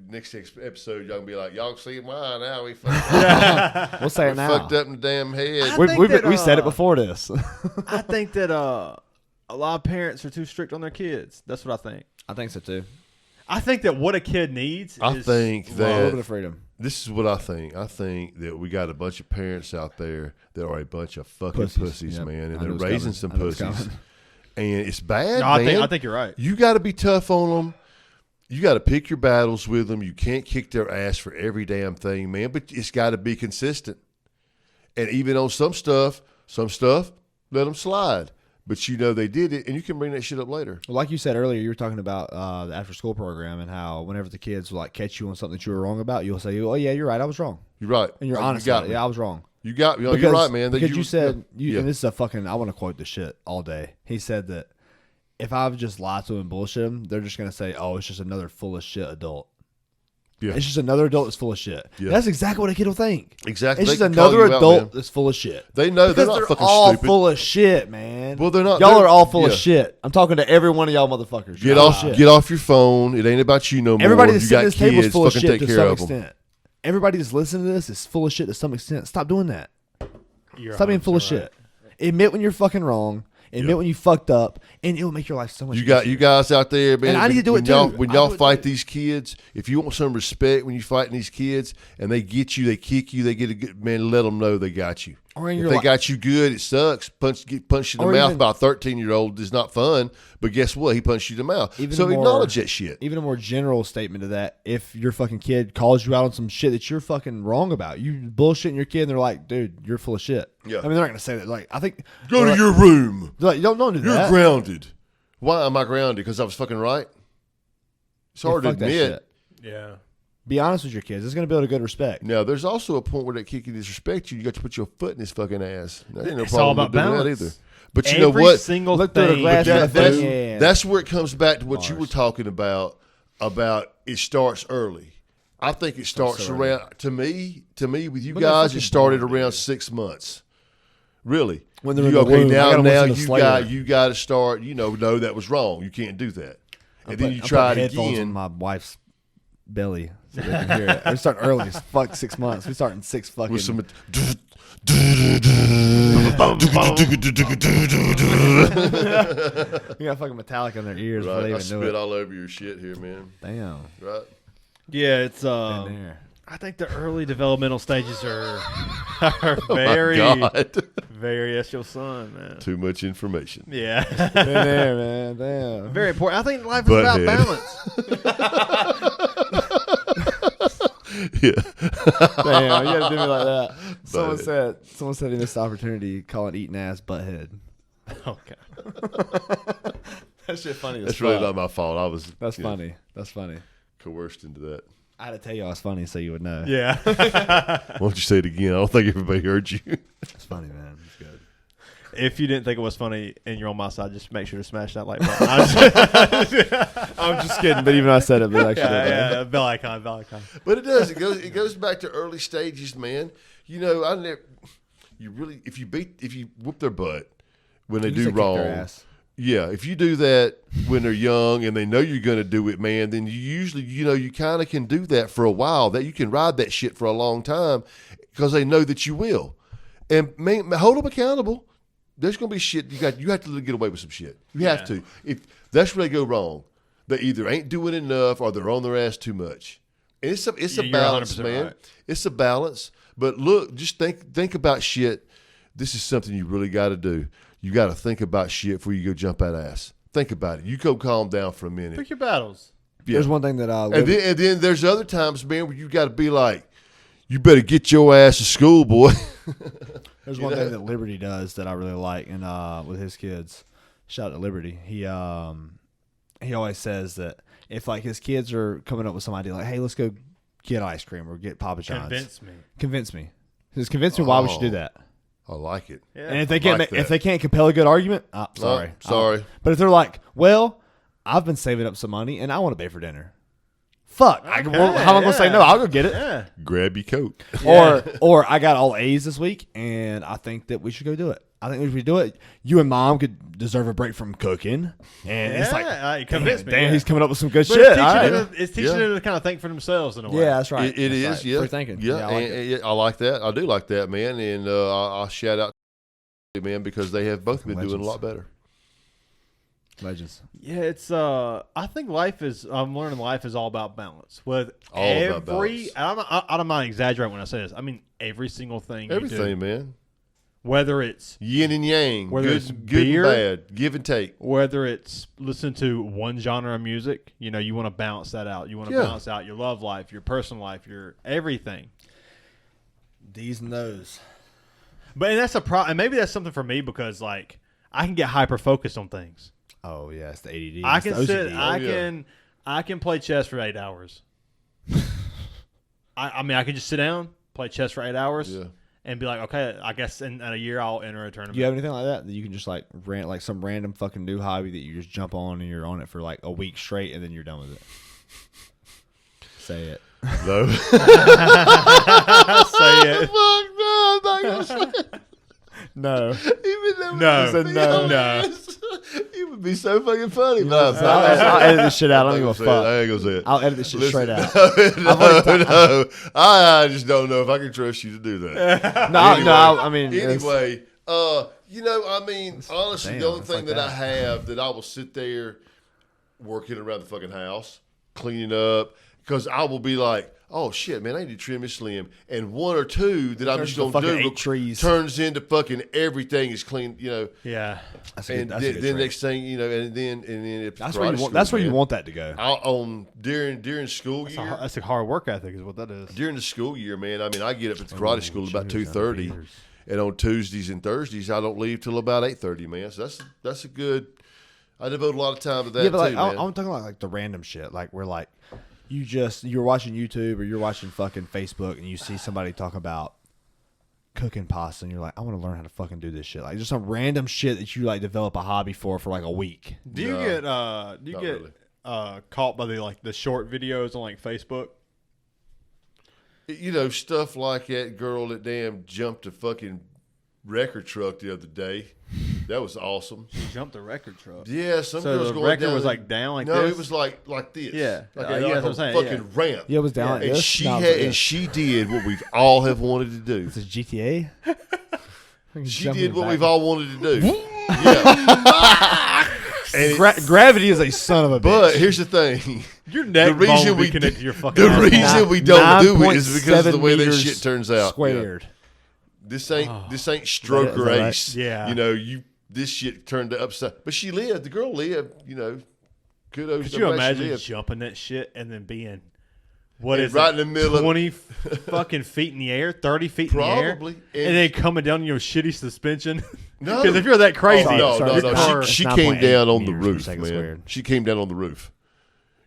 next episode, y'all gonna be like, y'all see why now we fucked We'll say it now. fucked up in the damn head. I We think that, we said it before this. I think that a lot of parents are too strict on their kids. That's what I think. I think so too. I think that what a kid needs I is think A little bit that of freedom. this is what I think. I think that we got a bunch of parents out there that are a bunch of fucking pussies, Yep. man, and I they're knew it was raising coming. some I knew it was pussies, coming. and it's bad, No, man. I think you're right. You got to be tough on them. You got to pick your battles with them. You can't kick their ass for every damn thing, man. But it's got to be consistent. And even on some stuff, let them slide. But you know they did it, and you can bring that shit up later. Well, like you said earlier, you were talking about the after school program and how whenever the kids will like catch you on something that you were wrong about, you'll say, "Oh yeah, you're right, I was wrong," You're right, and you're Like, honest You got about it. me. Yeah, I was wrong. You got me. You're right, man. Because you said, yeah. and this is a fucking, I want to quote the shit all day. He said that if I've just lied to them and bullshit them, they're just going to say, "Oh, it's just another full of shit adult." Yeah. It's just another adult that's full of shit. Yeah. That's exactly what a kid will think. Exactly. It's They just can call another you out, adult man. that's full of shit. They know Because they're not they're fucking all stupid. full of shit, man. Well, they're not. Y'all they're- are all full of yeah. shit. I'm talking to every one of y'all motherfuckers. Get You're full of off. shit. Get off your phone. It ain't about you no more. Everybody that's you sitting got at this table is kids. full of Fucking shit take to care some of them. extent. Everybody that's listening to this is full of shit to some extent. Stop doing that. You're Stop being full of 100% right. shit. Admit when you're fucking wrong. Admit Yeah. when you fucked up, and it will make your life so much You got easier. you guys out there, man. And I need to do when it y'all, too. When I y'all do it fight too. these kids, if you want some respect when you fighting these kids, and they get you, they kick you, they get a good man. Let them know they got you. Or in If your they li- got you good, it sucks. Get punched in the Or mouth even- by a 13-year-old is not fun. But guess what? He punched you in the mouth. Even So more- acknowledge that shit. Even a more general statement to that, if your fucking kid calls you out on some shit that you're fucking wrong about, you bullshitting your kid, and they're like, "Dude, you're full of shit." Yeah. I mean, they're not gonna say that. Like, I think Go to your room. They're like, don't do You're that. grounded. Why am I grounded? Because I was fucking right. It's Yeah, hard to fuck that admit. shit. Yeah. Be honest with your kids. It's gonna build a good respect. Now, there's also a point where that kid can disrespect you. You got to put your foot in his fucking ass. That ain't no It's problem all with about doing balance. that either. But you know Every what? single Look through the thing. glass That- with that's, the yeah. that's where it comes back to what you Bars. were talking about it starts early. I think it starts so around to me with you When they're guys. It fucking started born, around dude. 6 months. Really? When they're You- in the okay, womb, I now gotta listen to you Slayer. got to start. No, that was wrong. You can't do that. And then you I'm try it putting headphones again. on my wife's belly so they can hear it. We start early. It's fuck 6 months. We start in 6 fucking. With some. We got fucking Metallica in their ears before Right, they I even know spit it. all over your shit here, man. Damn. Right? Yeah, it's Been there. I think the early developmental stages are Oh very, my God. very. That's your son, man. Too much information. Yeah, Been there, man. Damn. very important. I think life is about Butthead. balance. Yeah. Damn, you gotta do me like that. Someone Butthead. said he missed the opportunity calling eating ass butthead. Okay. That shit funny as That's fuck. really not my fault. I was. That's funny. That's funny. Coerced into that. I had to tell you I was funny so you would know. Yeah. Why don't you say it again? I don't think everybody heard you. It's funny, man. It's good. If you didn't think it was funny and you're on my side, just make sure to smash that like button. I'm just kidding, but even I said it, but actually, yeah, bell icon, bell icon. But it does. It goes back to early stages, man. You know, if you whoop their butt when they do wrong. Yeah, if you do that when they're young and they know you're going to do it, man, then you usually, you kind of can do that for a while. That you can ride that shit for a long time because they know that you will. And man, hold them accountable. There's going to be shit you have to get away with some shit. You have to. If that's where they go wrong, they either ain't doing enough or they're on their ass too much. And it's a balance, man. Right. It's a balance. But look, just think about shit. This is something you really got to do. You got to think about shit before you go jump that ass. Think about it. You go calm down for a minute. Pick your battles. Yeah. There's one thing that and then there's other times, man, where you got to be like, you better get your ass to school, boy. There's one thing that Liberty does that I really like, and with his kids, shout out to Liberty. He always says that if like his kids are coming up with some idea, like, hey, let's go get ice cream or get Papa John's. Convince me. Just convince me why we should do that. I like it. Yeah. And if they can't compel a good argument, sorry. But if they're like, well, I've been saving up some money and I want to pay for dinner. Fuck. How am I going to say no? I'll go get it. Yeah. Grab your coat. Or I got all A's this week and I think that we should go do it. I think we should do it. You and Mom could deserve a break from cooking. And it's like, convince me. Damn, he's coming up with some good but shit. It's teaching them to kind of think for themselves in a way. Yeah, that's right. It is, right. yeah. Free thinking. Yeah, I like that. I do like that, man. And I'll shout out to man because they have both been doing a lot better. Legends. Yeah, it's I think I'm learning life is all about balance. With about balance. I don't mind exaggerating when I say this. I mean every single thing Everything, you do. Man. Whether it's yin and yang, whether good, it's good beer, and bad, give and take. Whether it's listen to one genre of music, you want to balance that out. You want to balance out your love life, your personal life, your everything. These and those. And that's a problem. And maybe that's something for me because like I can get hyper focused on things. Oh yeah, it's the ADD. I can sit. I can play chess for 8 hours. I mean, I can just sit down, play chess for 8 hours. Yeah. And be like, okay, I guess in a year I'll enter a tournament. Do you have anything like that you can just like like some random fucking new hobby that you just jump on and you're on it for like a week straight and then you're done with it? Say it. No. Say it. Fuck no, I'm not gonna say it. No. Even No. No. It would be so fucking funny. I'll edit this shit out. I don't give a fuck. I ain't gonna say it. I'll edit this shit straight out. No. I just don't know if I can trust you to do that. No. I mean, anyway, I mean, honestly, the only it's thing like that I that. have that I will sit there working around the fucking house, cleaning up, because I will be like, oh shit, man, I need to trim this limb, and one or two that I'm just gonna do 8 trees. turns into fucking everything is clean, Yeah. Then next thing, and then it's that's where you want. That's where you want that to go. During school year. That's a hard work ethic, is what that is. During the school year, man, I mean, I get up at the karate school about 2:30, and on Tuesdays and Thursdays, I don't leave till about 8:30, man. So that's a good. I devote a lot of time to that but too, like, man. I'm talking about like the random shit, like where like you're watching YouTube or you're watching fucking Facebook and you see somebody talk about cooking pasta and you're like, I want to learn how to fucking do this shit. Like just some random shit that you like develop a hobby for like a week. Do you get caught by the short videos on like Facebook? Stuff like that girl that damn jumped a fucking record truck the other day. That was awesome. She jumped a record truck. Yeah, So girls the going record down was there. like down like no, this? it was like this. Yeah. like Yeah, a, that's like what a I'm saying, fucking ramp. Yeah, it was down like And this. she did what we've all have wanted to do. This is GTA. She did what we've all wanted to do. Yeah. And gravity is a son of a bitch. but here's the thing. Your neck bone be connected to your fucking The asshole. reason we don't do it is because of the way that 9.7 shit turns out. squared. Yeah. This ain't stroke Is that right? race. Yeah. This shit turned upside. But she lived. The girl lived. Kudos. Could to you her, she imagine lived. jumping that shit and then being what And is right it, in the middle of- 20 fucking feet in the air, 30 feet in the air, Probably. and then coming down your shitty suspension. No. Because if you're that crazy, Oh, Sorry, no. it's not- She it's came 9.8 down on the meters per roof, second man. squared. She came down on the roof.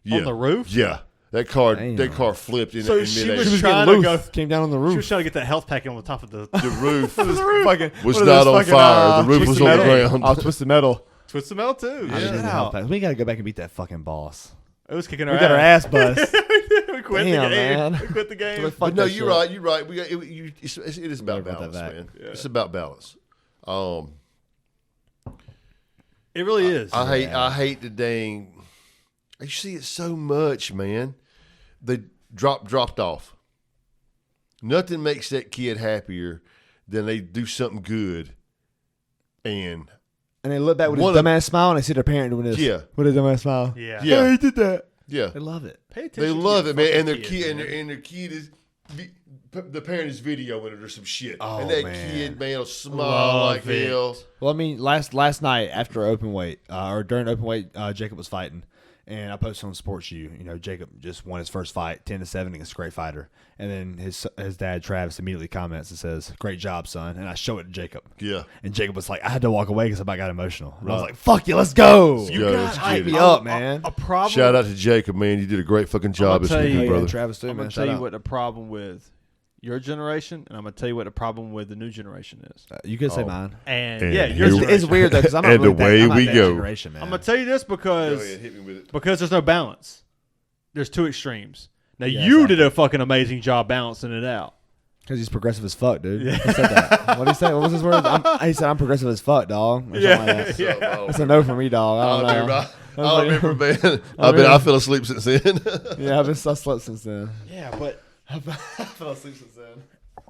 Yeah. on the roof. Yeah. That car Damn. flipped in, So in she midair. was She was trying getting to loose. go. Came down on the She roof. was trying to get that health pack on the top of the The roof Fucking- was what are not those on fucking, fire. The roof was Twisted on the Metal? ground. Oh, Twisted Metal. twist the metal too. I Yeah. didn't help that. We got to go back and beat that fucking boss. It was kicking We our got our ass bust. we quit Damn, the game. man. We quit the game. Fuck But no, that you're shit. right. You're right. It is about Never brought that balance, back. man. Yeah. It's about balance. It really is. I hate the dang. You see it so much, man. They dropped off. Nothing makes that kid happier than they do something good, and And they look back with One a of- dumbass smile and they see their parent doing this. Yeah. With a dumbass smile. Yeah. Yeah. Hey, he did that. yeah, They love it. Pay attention. they to love your it, man. fucking And their kid, kid, man. and their kid is. The parent is videoing it or some shit, Oh, and that man. kid, man, will smile Love like it. hell. Well, I mean, last night after open weight, or during open weight, Jacob was fighting, and I posted on Sports U. You know, Jacob just won his first fight, 10-7 against a great fighter, and then his dad Travis immediately comments and says, "Great job, son." And I show it to Jacob, Yeah, and Jacob was like, "I had to walk away because I about got emotional." And I was Right. like, "Fuck you, let's go." You guys hype get me it. up, man. A problem. shout out to Jacob, man. You did a great fucking job this tell you- weekend, Yeah, brother. Travis too, I'm man. gonna tell Shout you out. what the problem with your generation, and I'm gonna tell you what the problem with the new generation is. You could say Oh. mine. And, And yeah, your here- It's weird though because I'm not And really away I'm not we that go. generation, man. I'm gonna tell you this Go because ahead, hit me with it. there's no balance. There's two extremes. Now Yeah, you exactly. did a fucking amazing job balancing it out. Because he's progressive as fuck, dude. He said that. What did he say? What was his word? He said, "I'm progressive as fuck, dog." Or something like that. Yeah. That's a no for me, dog. I don't know. I remember, man. I I fell asleep since then. Yeah, I slept since then. Yeah, but I fell asleep since then.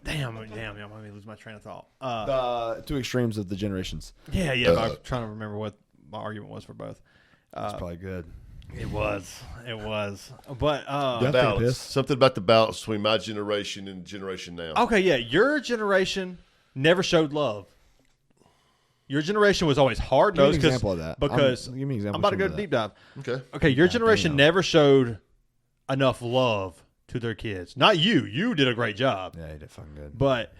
damn, I'm gonna lose my train of thought. The two extremes of the generations. Yeah, but I'm trying to remember what my argument was for both. That's probably good. It was, but The Yeah. take a balance. piss. Something about the balance between my generation and generation now. okay, yeah, your generation never showed love. Your generation was always hard Give me an nosed example of that. because Give me an example I'm about to of go that. deep dive. Okay. Okay, your God generation damn. never showed enough love to their kids. Not you. You did a great job. Yeah, he did fucking good. But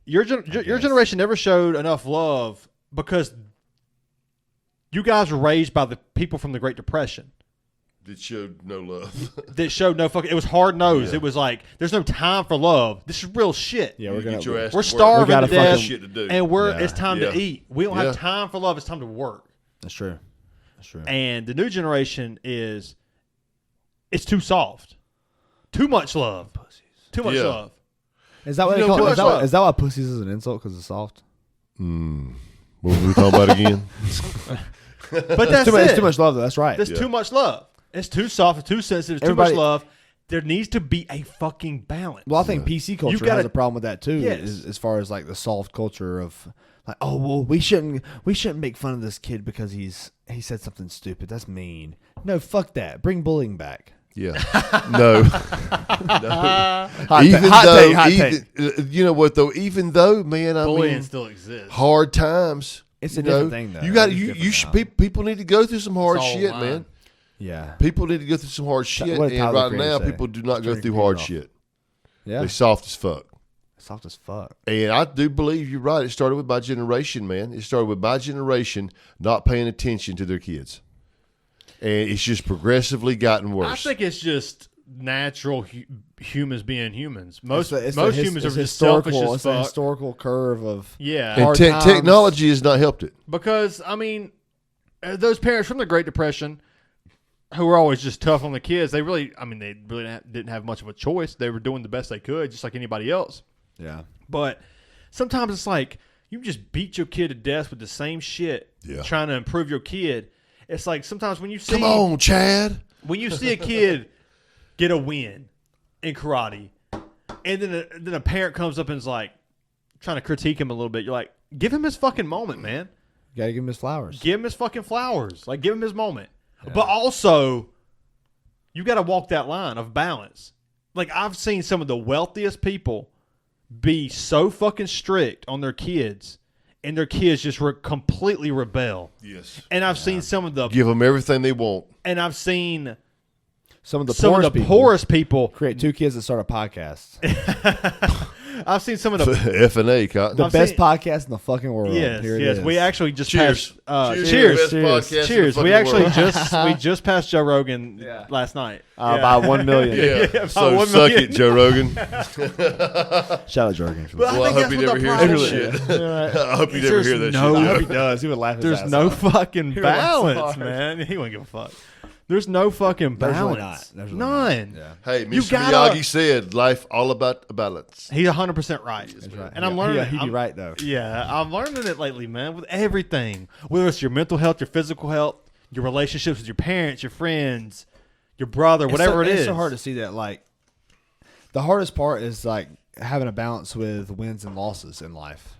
your guess. generation never showed enough love because you guys were raised by the people from the Great Depression That showed no love. that showed no fucking. It was hard nosed. Yeah. It was like there's no time for love. This is real shit. Yeah, You we're gonna. get your ass We're to work. starving We gotta to death, fucking- shit to do. and Yeah. it's time Yeah. to eat. We don't Yeah. have time for love. It's time to work. That's true. That's true. And the new generation it's too soft, too much love, too much Yeah. love. Is that what You they know, call? too Is that, much what, love. is that why pussies is an insult because it's soft? What were we talking about again? But that's It's it. too much love, though. That's right. There's Yeah. too much love. It's too soft. It's too sensitive. It's Everybody- too much love. There needs to be a fucking balance. Well, I think PC culture gotta- has a problem with that too. Yes. As far as like the soft culture of like, oh well, we shouldn't make fun of this kid because he said something stupid. That's mean. No, fuck that. Bring bullying back. Yeah. No. Hot Even take, hot though, take, hot take. you know what though? Even though, man, I bullying mean, still exists. hard times. It's a you different know, thing, though. You got It's you. different You should. now. People need to go through some hard all shit, line. man. Yeah. People need to go through some hard shit, what did and Tyler right Creator now, say? people do not go Turn through your hard computer off. shit. Yeah. They soft as fuck. Soft as fuck. And I do believe you're right. It started with my generation, man. It started with my generation not paying attention to their kids, and it's just progressively gotten worse. I think it's just natural humans being humans. Most It's humans are it's just selfish historical. as It's a fuck. historical curve of Yeah, and hard times. technology has not helped it. because I mean, those parents from the Great Depression who were always just tough on the kids, they really didn't have much of a choice. They were doing the best they could, just like anybody else. yeah. But sometimes it's like you just beat your kid to death with the same shit, Yeah. trying to improve your kid. It's like sometimes when you see Come on, Chad. when you see a kid get a win in karate, and then a parent comes up and is like trying to critique him a little bit, you're like, give him his fucking moment, man. You gotta give him his flowers. Give him his fucking flowers. Like, give him his moment. But also, you got to walk that line of balance. Like, I've seen some of the wealthiest people be so fucking strict on their kids, and their kids just completely rebel. Yes. And I've seen some of the, Give them everything they want. and I've seen Some of the poorest people create 2 kids that start a podcast. I've seen some of the F&A, Cotton. The best podcast in the fucking world. yes, Here it yes. is. We actually just Cheers. passed. Cheers. Cheers. Best podcast in the Cheers. fucking We actually world. we just passed Joe Rogan last night. by 1 million. Yeah. About So 1 suck million. it, Joe Rogan. Shout out Jordan. Well, I hope he never hears that shit. I hope you never hear that no- I shit. hope he does. He would laugh his There's ass no off. fucking He would laugh so balance, hard. man. He wouldn't give a fuck. There's no fucking There's really balance. not. There's really None. not. Yeah. Hey, You Mr. gotta- Miyagi said, life all about a balance. He's 100% right. That's right. And I'm learning. He'd be right though. Yeah, I'm learning it lately, man, with everything. Whether it's your mental health, your physical health, your relationships with your parents, your friends, your brother, whatever it is. It's so hard to see that. Like, the hardest part is like having a balance with wins and losses in life,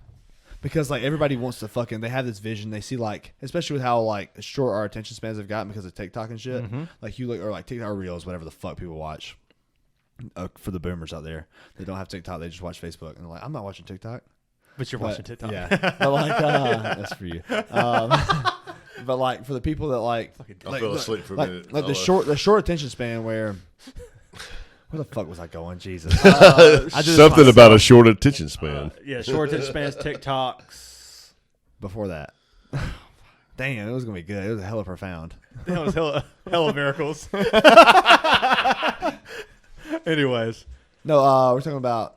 because like everybody wants to fucking. They have this vision. They see like, especially with how like short our attention spans have gotten because of TikTok and shit. Like you look or like TikTok Reels, whatever the fuck people watch. For the boomers out there, they don't have TikTok. They just watch Facebook, and they're like, I'm not watching TikTok. But you're watching TikTok. Yeah, but like that's for you. But like for the people that like, I fell asleep for a minute. Like the short attention span where the fuck was I going? Jesus, Something about a short attention span. Yeah, short attention spans, TikToks. before that. Damn, it was gonna be good. It was hella profound. That was hella miracles. Anyways, No, we're talking about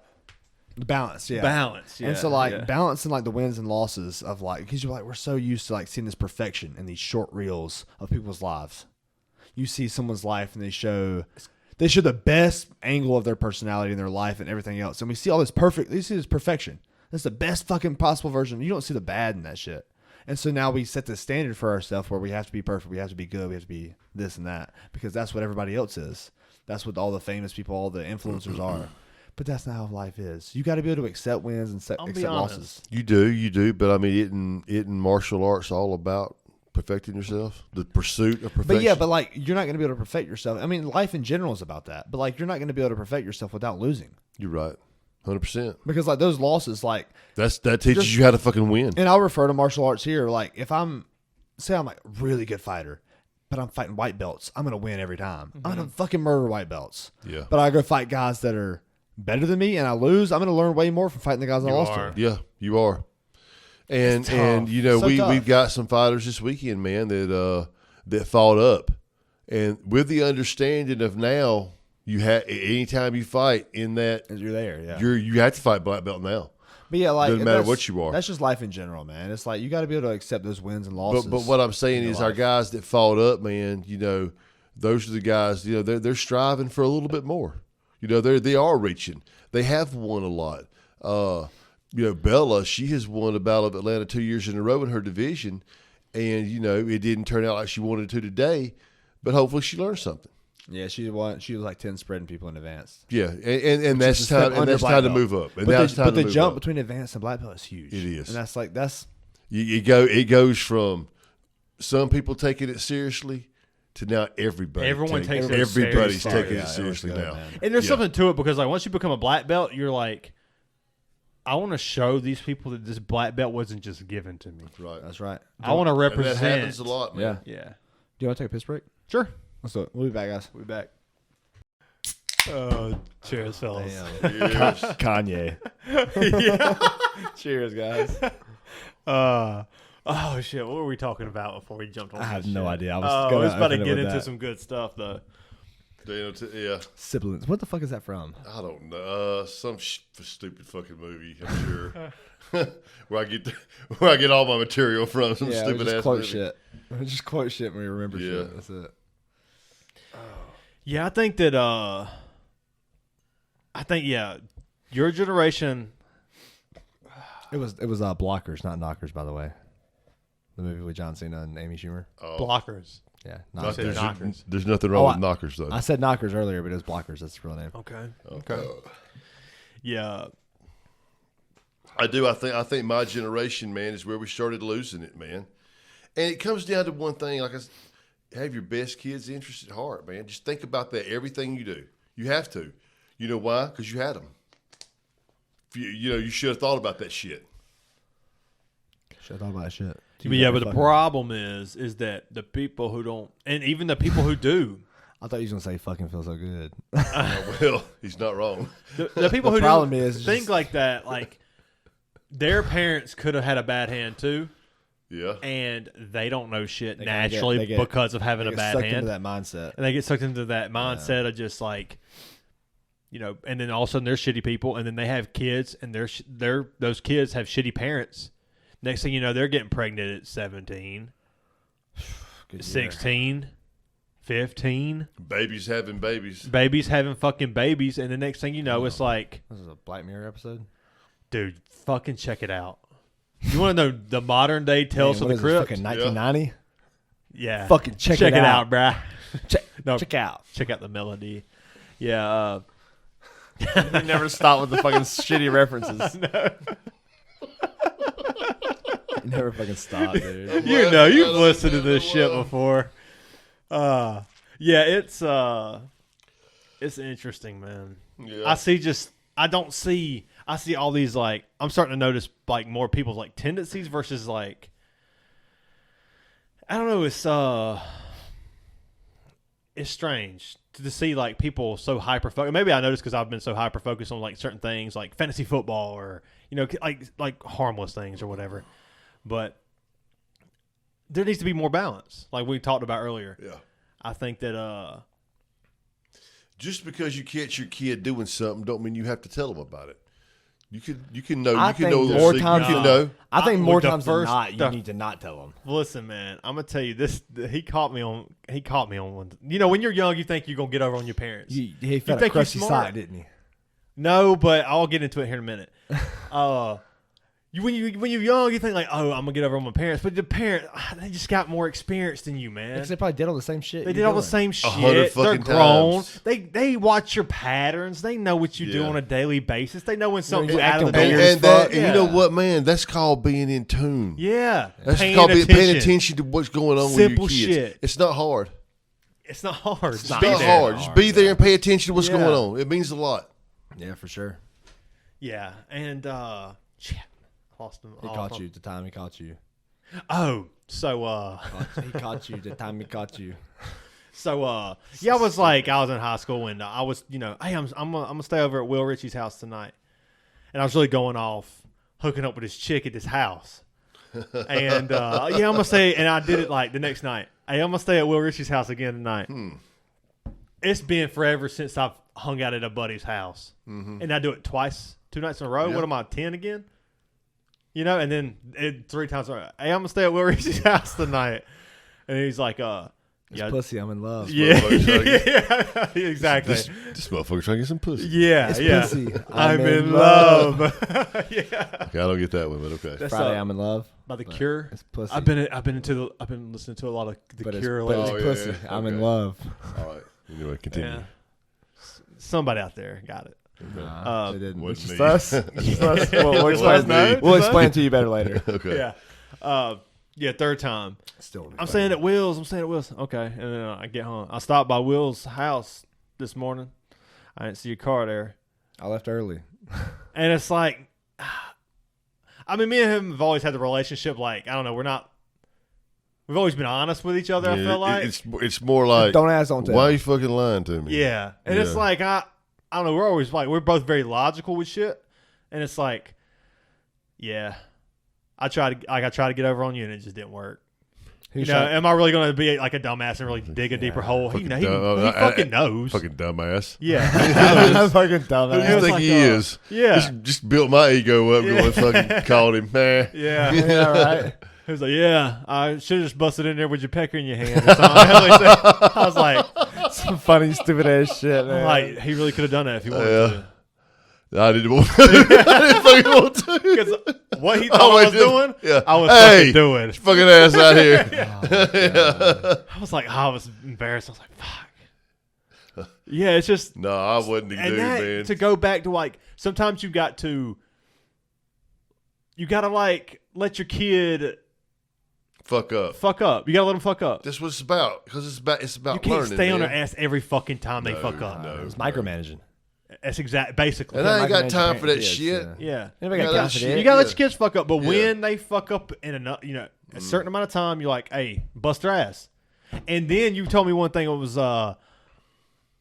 the balance. Yeah, balance. Yeah, and so like yeah. balancing like the wins and losses of like, because you're like, we're so used to like seeing this perfection in these short reels of people's lives. You see someone's life and they show the best angle of their personality and their life and everything else, and we see all this perfect. You see this perfection. That's the best fucking possible version. You don't see the bad in that shit. And so now we set the standard for ourselves where we have to be perfect, we have to be good, we have to be this and that, because that's what everybody else is. That's what all the famous people, all the influencers are. But that's not how life is. You got to be able to accept wins and accept losses. You do. But I mean, isn't martial arts all about perfecting yourself? The pursuit of perfection? But yeah, but like, you're not going to be able to perfect yourself. I mean, life in general is about that. But like, you're not going to be able to perfect yourself without losing. You're right. 100%. Because like those losses, like, That teaches you how to fucking win. and I'll refer to martial arts here. Like, if I'm like a really good fighter, but I'm fighting white belts, I'm going to win every time. I'm going to fucking murder white belts. Yeah. But I go fight guys that are better than me and I lose, I'm going to learn way more from fighting the guys I lost to. Yeah, you are. And you know, So tough. we've got some fighters this weekend, man, that fought up. And with the understanding of now, you have anytime you fight in that, You're there, yeah. you have to fight black belt now. But yeah, like, Doesn't matter that's- what you are. That's just life in general, man. It's like you got to be able to accept those wins and losses. But what I'm saying in is, your our life. guys that fought up, man, you know, those are the guys. You know, they're striving for a little bit more. You know, they are reaching. They have won a lot. You know, Bella, she has won the Battle of Atlanta 2 years in a row in her division, and you know, it didn't turn out like she wanted to today. But hopefully, she learned something. Yeah, she was like 10 spreading people in advance. Yeah, and Which that's is a step time. And under that's black time to belt. move up. And But that's time to the move jump up. between advanced and black belt is huge. It is. And that's It goes from some people taking it seriously to now everybody. Everyone takes it everybody's seriously. taking Yeah, it it seriously was good, now. man. And there's Yeah. something to it because like once you become a black belt, you're like, I want to show these people that this black belt wasn't just given to me. Right. that's right. I want to And represent. that happens a lot, man. Yeah. Yeah. Do you want to take a piss break? Sure. Let's do it. We'll be back, guys. We'll be back. Oh, cheers, fellas. Yes. Kanye. Cheers, guys. Oh shit! What were we talking about before we jumped on? I have this no shit? idea. I I was was about to open it get with into that. some good stuff though. Yeah. Sibilance. What the fuck is that from? I don't know. Some stupid fucking movie, I'm sure. where I get all my material from. Some Yeah, stupid we just ass quote movie. shit. We just quote shit when we remember Yeah. shit. That's it. Yeah, I think that. Your generation. It was Blockers, not Knockers, by the way. The movie with John Cena and Amy Schumer. Oh, Blockers. Yeah, not- Knockers. there's, Knockers. there's nothing wrong Oh, with knockers, though. I said Knockers earlier, but it was Blockers. That's the real name. Okay. Yeah. I do. I think my generation, man, is where we started losing it, man. And it comes down to one thing. Like I said, have your best kid's interest at heart, man. Just think about that. Everything you do, you have to. You know why? Because you had them. You know, you should have thought about that shit. Should I talk about that shit? But the problem is that the people who don't, and even the people who do, I thought you was gonna say "fucking feel so good." Well, he's not wrong. The people The who problem do is think just- like that, like their parents could have had a bad hand too, Yeah. and they don't know shit They kinda get- naturally they get- because of having They a get bad sucked hand, into that mindset. and they get sucked into that mindset of just like, you know, and then all of a sudden they're shitty people, and then they have kids, and those kids have shitty parents. Next thing you know, they're getting pregnant at 17, Good year. 16, 15. Babies having babies. Babies having fucking babies, and the next thing you know, it's like, This is a Black Mirror episode. dude, fucking check it out. You want to know the modern day Tales of Man, the what is this, Crypt? fucking 1990. Yeah, Fucking check it it out, out. bruh. No, Check out. check out the melody. Yeah, You never stop with the fucking shitty references. You never fucking stop, dude. you know, you've listened to this shit before. Yeah, it's interesting, man. Yeah. I see all these, like, I'm starting to notice like more people's like tendencies versus like, I don't know, it's strange to see like people so hyper focused. Maybe I noticed because I've been so hyper focused on like certain things like fantasy football or, you know, like harmless things or whatever. But there needs to be more balance, like we talked about earlier. Yeah. I think that Just because you catch your kid doing something, don't mean you have to tell them about it. You can know. I You can think know a little more secret. times You than can know. I think I- more with the times than first- not, you the- need to not tell them. listen, man, I'm gonna tell you this. He caught me on one. You know, when you're young, you think you're gonna get over on your parents. He felt a think you're crusty smart? side, didn't he? No, but I'll get into it here in a minute. When you're young, you think like, oh, I'm gonna get over on my parents, but the parent, they just got more experience than you, man. Because they probably did all the same shit. They you're did all the doing. same 100 shit. They're fucking grown. times. They watch your patterns. They know what you do Yeah. on a daily basis. They know when something's you out of the acting door. weird as And that, fuck. and you know what, man? That's called being in tune. Yeah, That's paying called attention. paying attention to what's going on Simple with your kids. shit. It's not hard. It's not hard. It's Just not be It's not there. hard. Just be there and pay attention to what's Yeah. going on. It means a lot. Yeah, for sure. Yeah, and shit, lost him. He caught you the time he caught you. Oh, so He caught you the time he caught you. yeah, I was in high school and I was, you know, hey, I'm gonna stay over at Will Ritchie's house tonight, and I was really going off, hooking up with this chick at this house, and yeah, I'm gonna stay, and I did it like the next night. Hey, I'm gonna stay at Will Ritchie's house again tonight. It's been forever since I've hung out at a buddy's house, and I do it twice, 2 nights in a row. Yeah. What am I, 10 again? You know, and then 3 times in a row. Hey, I'm gonna stay at Will Ritchie's house tonight, and he's like, This yeah, pussy, I'm in love. yeah, motherfucker's trying to yeah, exactly. This motherfucker's trying to get some pussy. Yeah, It's yeah. pussy. I'm in love. yeah. Okay, I don't get that one, but okay. That's Friday, I'm in love. by the but Cure. It's pussy. I've been listening to a lot of the but Cure it's, but lately. it's yeah, pussy. yeah. I'm in Okay. love. All right. Anyway, continue. Yeah. Somebody out there got it. Nah, they didn't. wasn't It's me. just us. It's just us. We'll Wasn't explain. me. We'll explain to you better later. Okay. Yeah, third time. Still, I'm staying at Will's. Okay, and then I get home. I stopped by Will's house this morning. I didn't see your car there, I left early. and it's like, I mean, me and him have always had the relationship. Like, I don't know, we've always been honest with each other. I Yeah, feel like, it's more like, Don't ask, don't tell. why are you fucking lying to me? yeah, and it's Yeah. like I don't know. We're always like we're both very logical with shit, and it's like, yeah, I tried to get over on you, and it just didn't work. Who You know, shot- am I really going to be like a dumbass and really dig a deeper hole? He Fucking fucking knows. Fucking dumbass. Yeah, I'm fucking dumb. Who do It you was think like, he is? yeah, Just built my ego up Yeah. going fucking called him. Man. yeah. Yeah, right. He was like, yeah, I should have just busted in there with your pecker in your hand. Or something. I was like, Some funny, stupid ass shit, man. like, he really could have done that if he wanted Yeah. to. I didn't want to. I didn't fucking want to. Because what he thought Oh, I was wait, doing, yeah. I was Hey. fucking doing. Fucking ass out here. I was like, I was embarrassed. I was like, fuck. Yeah, it's just, No, I wasn't the and dude, that, man. to go back to like, sometimes you got to like let your kid Fuck up. fuck up. You gotta let them fuck up. That's what it's about. Because it's about You can't learning, stay on man. their ass every fucking time they No, fuck up. no. It's micromanaging. That's basically. And I ain't got micromanage time for that kids, shit. yeah. Yeah. Anybody Yeah, got that time for shit. that? You gotta let Yeah. your kids fuck up, but Yeah. when they fuck up in a certain amount of time, you're like, hey, bust their ass. And then you told me one thing. It was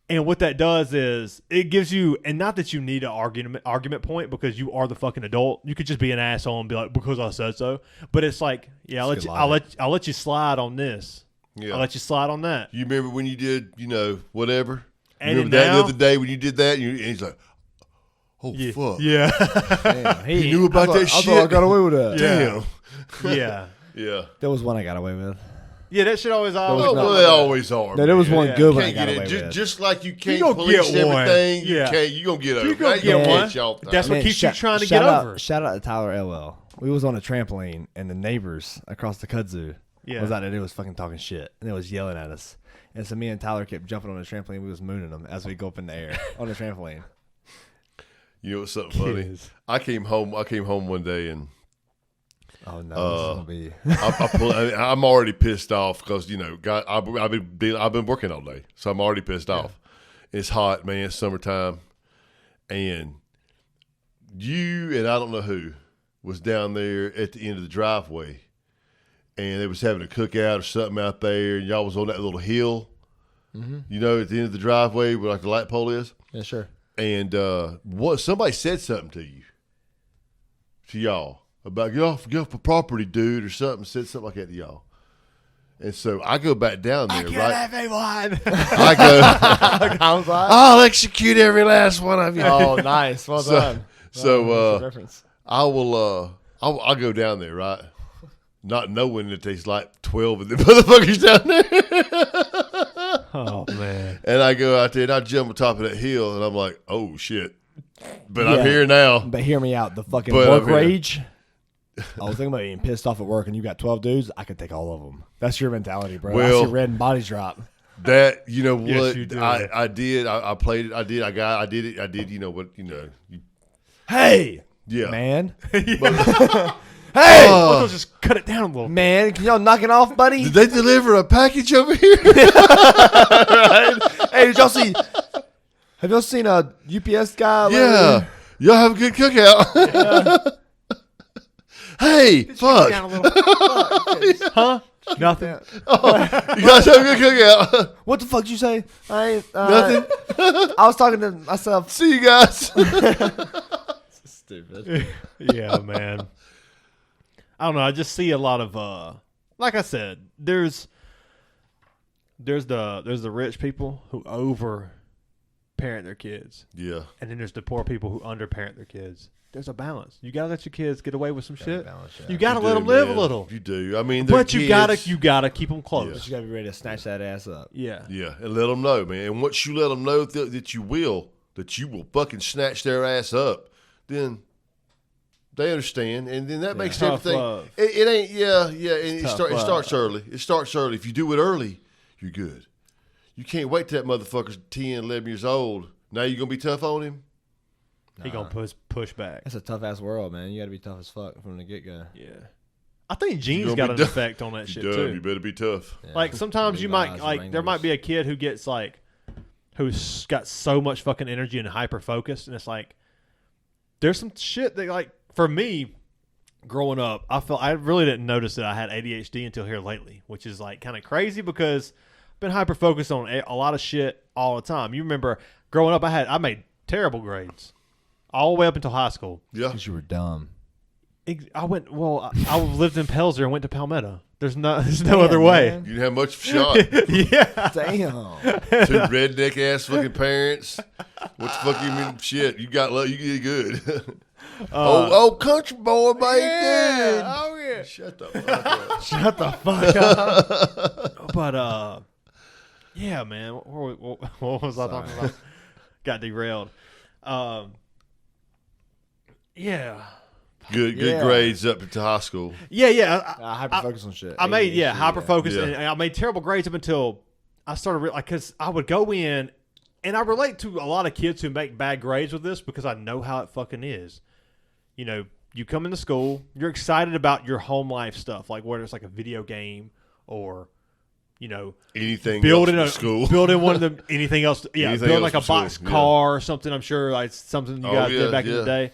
And what that does is it gives you, and not that you need an argument point because you are the fucking adult. You could just be an asshole and be like, because I said so. But it's like, yeah, I'll let you slide on this. Yeah. I'll let you slide on that. You remember when you did, whatever? And remember that the other day when you did that? And he's like, oh, Yeah. fuck. Yeah. Damn, He knew about that shit. I thought I got away with that. Damn. Yeah. Yeah. There was one I got away with. Yeah, that shit always. Oh, well, they always are. No, there was man. one Yeah. good one I Can't got get away it. with. Just like you can't gonna police get one. everything, Yeah. you gonna get over. You gonna I get ain't one. catch y'all time. That's what Man, keeps you trying to get over. Shout out to Tyler LL. We was on a trampoline, and the neighbors across the kudzu was out there. They was fucking talking shit, and they was yelling at us. And so me and Tyler kept jumping on the trampoline. We was mooning them as we go up in the air on the trampoline. You know what's something funny? Kids. I came home one day and Oh no, this is gonna be. I'm already pissed off because I've been working all day, so I'm already pissed off. It's hot, man. It's summertime, and you and I don't know who was down there at the end of the driveway, and they was having a cookout or something out there, and y'all was on that little hill, at the end of the driveway where like the light pole is. Yeah, sure. And somebody said something to y'all about get off the property, dude, or something. Said something like that to y'all. And so I go back down there, right? everyone. I go. I'll execute every last one of you. Oh, nice. Well done. So reference. I will. I'll go down there, right? Not knowing that there's like 12 of the motherfuckers down there. Oh man. And I go out there and I jump on top of that hill and I'm like, oh shit. But I'm here now. But hear me out. The fucking But work I'm here. rage. I was thinking about being pissed off at work, and you got 12 dudes. I could take all of them. That's your mentality, bro. Well, I see red and bodies drop. That you know what Yes, you do. I did. I played it. I did. I did it. I did. You know what? Hey, Yeah. man. Hey, let's just cut it down a little. Man, can y'all knock it off, buddy? Did they deliver a package over here? Right? Hey, did y'all see? Have y'all seen a UPS guy? Yeah. lately? Y'all have a good cookout. Hey, fuck. Down a little. Huh? Nothing. You guys have a good cookout. What the fuck did you say? I ain't. Nothing. I was talking to myself. See you guys. Stupid. Yeah, man. I don't know. I just see a lot of like I said, there's the rich people who over parent their kids. Yeah. And then there's the poor people who under parent their kids. There's a balance. You gotta let your kids get away with some shit. You gotta let them live a little. You do. I mean, But they're you kids. gotta keep them close. But you gotta be ready to snatch that ass up. Yeah. Yeah, and let them know, man. And once you let them know that you will fucking snatch their ass up, then they understand, and then that makes Tough everything. love. It ain't, yeah. And it tough starts love. early. It starts early. If you do it early, you're good. You can't wait till that motherfucker's 10, 11 years old. Now you're gonna be tough on him. He gonna push back. That's a tough ass world, man. You gotta be tough as fuck from the get go. Yeah. I think genes gonna got be an done. effect on that You shit dumb. too. You better be tough. Like sometimes you might there might be a kid who gets like who's got so much fucking energy and hyper focused, and it's like there's some shit that like for me growing up, I really didn't notice that I had ADHD until here lately, which is like kind of crazy because I've been hyper focused on a lot of shit all the time. You remember growing up, I made terrible grades all the way up until high school. Yeah. Because you were dumb. I lived in Pelzer and went to Palmetto. There's no other way. Man. You didn't have much of a shot. Yeah. Damn. Two redneck ass fucking parents. What the fuck you mean? Shit, you got love. You get good. Country boy, baby. Oh yeah. Shut the fuck up. Shut the fuck up. But yeah, man. What was I talking about? Got derailed. Yeah. Good Yeah. grades up to high school. Yeah. Hyper focus on shit. I made ADHD, hyper focus, Yeah. and I made terrible grades up until I started because I would go in, and I relate to a lot of kids who make bad grades with this because I know how it fucking is. You know, you come into school, you're excited about your home life stuff, like whether it's like a video game or, you know, Anything building else in school. building one of them, anything else. Yeah, Anything building else like a from box school, yeah. car or something. I'm sure like something you guys did back in the day.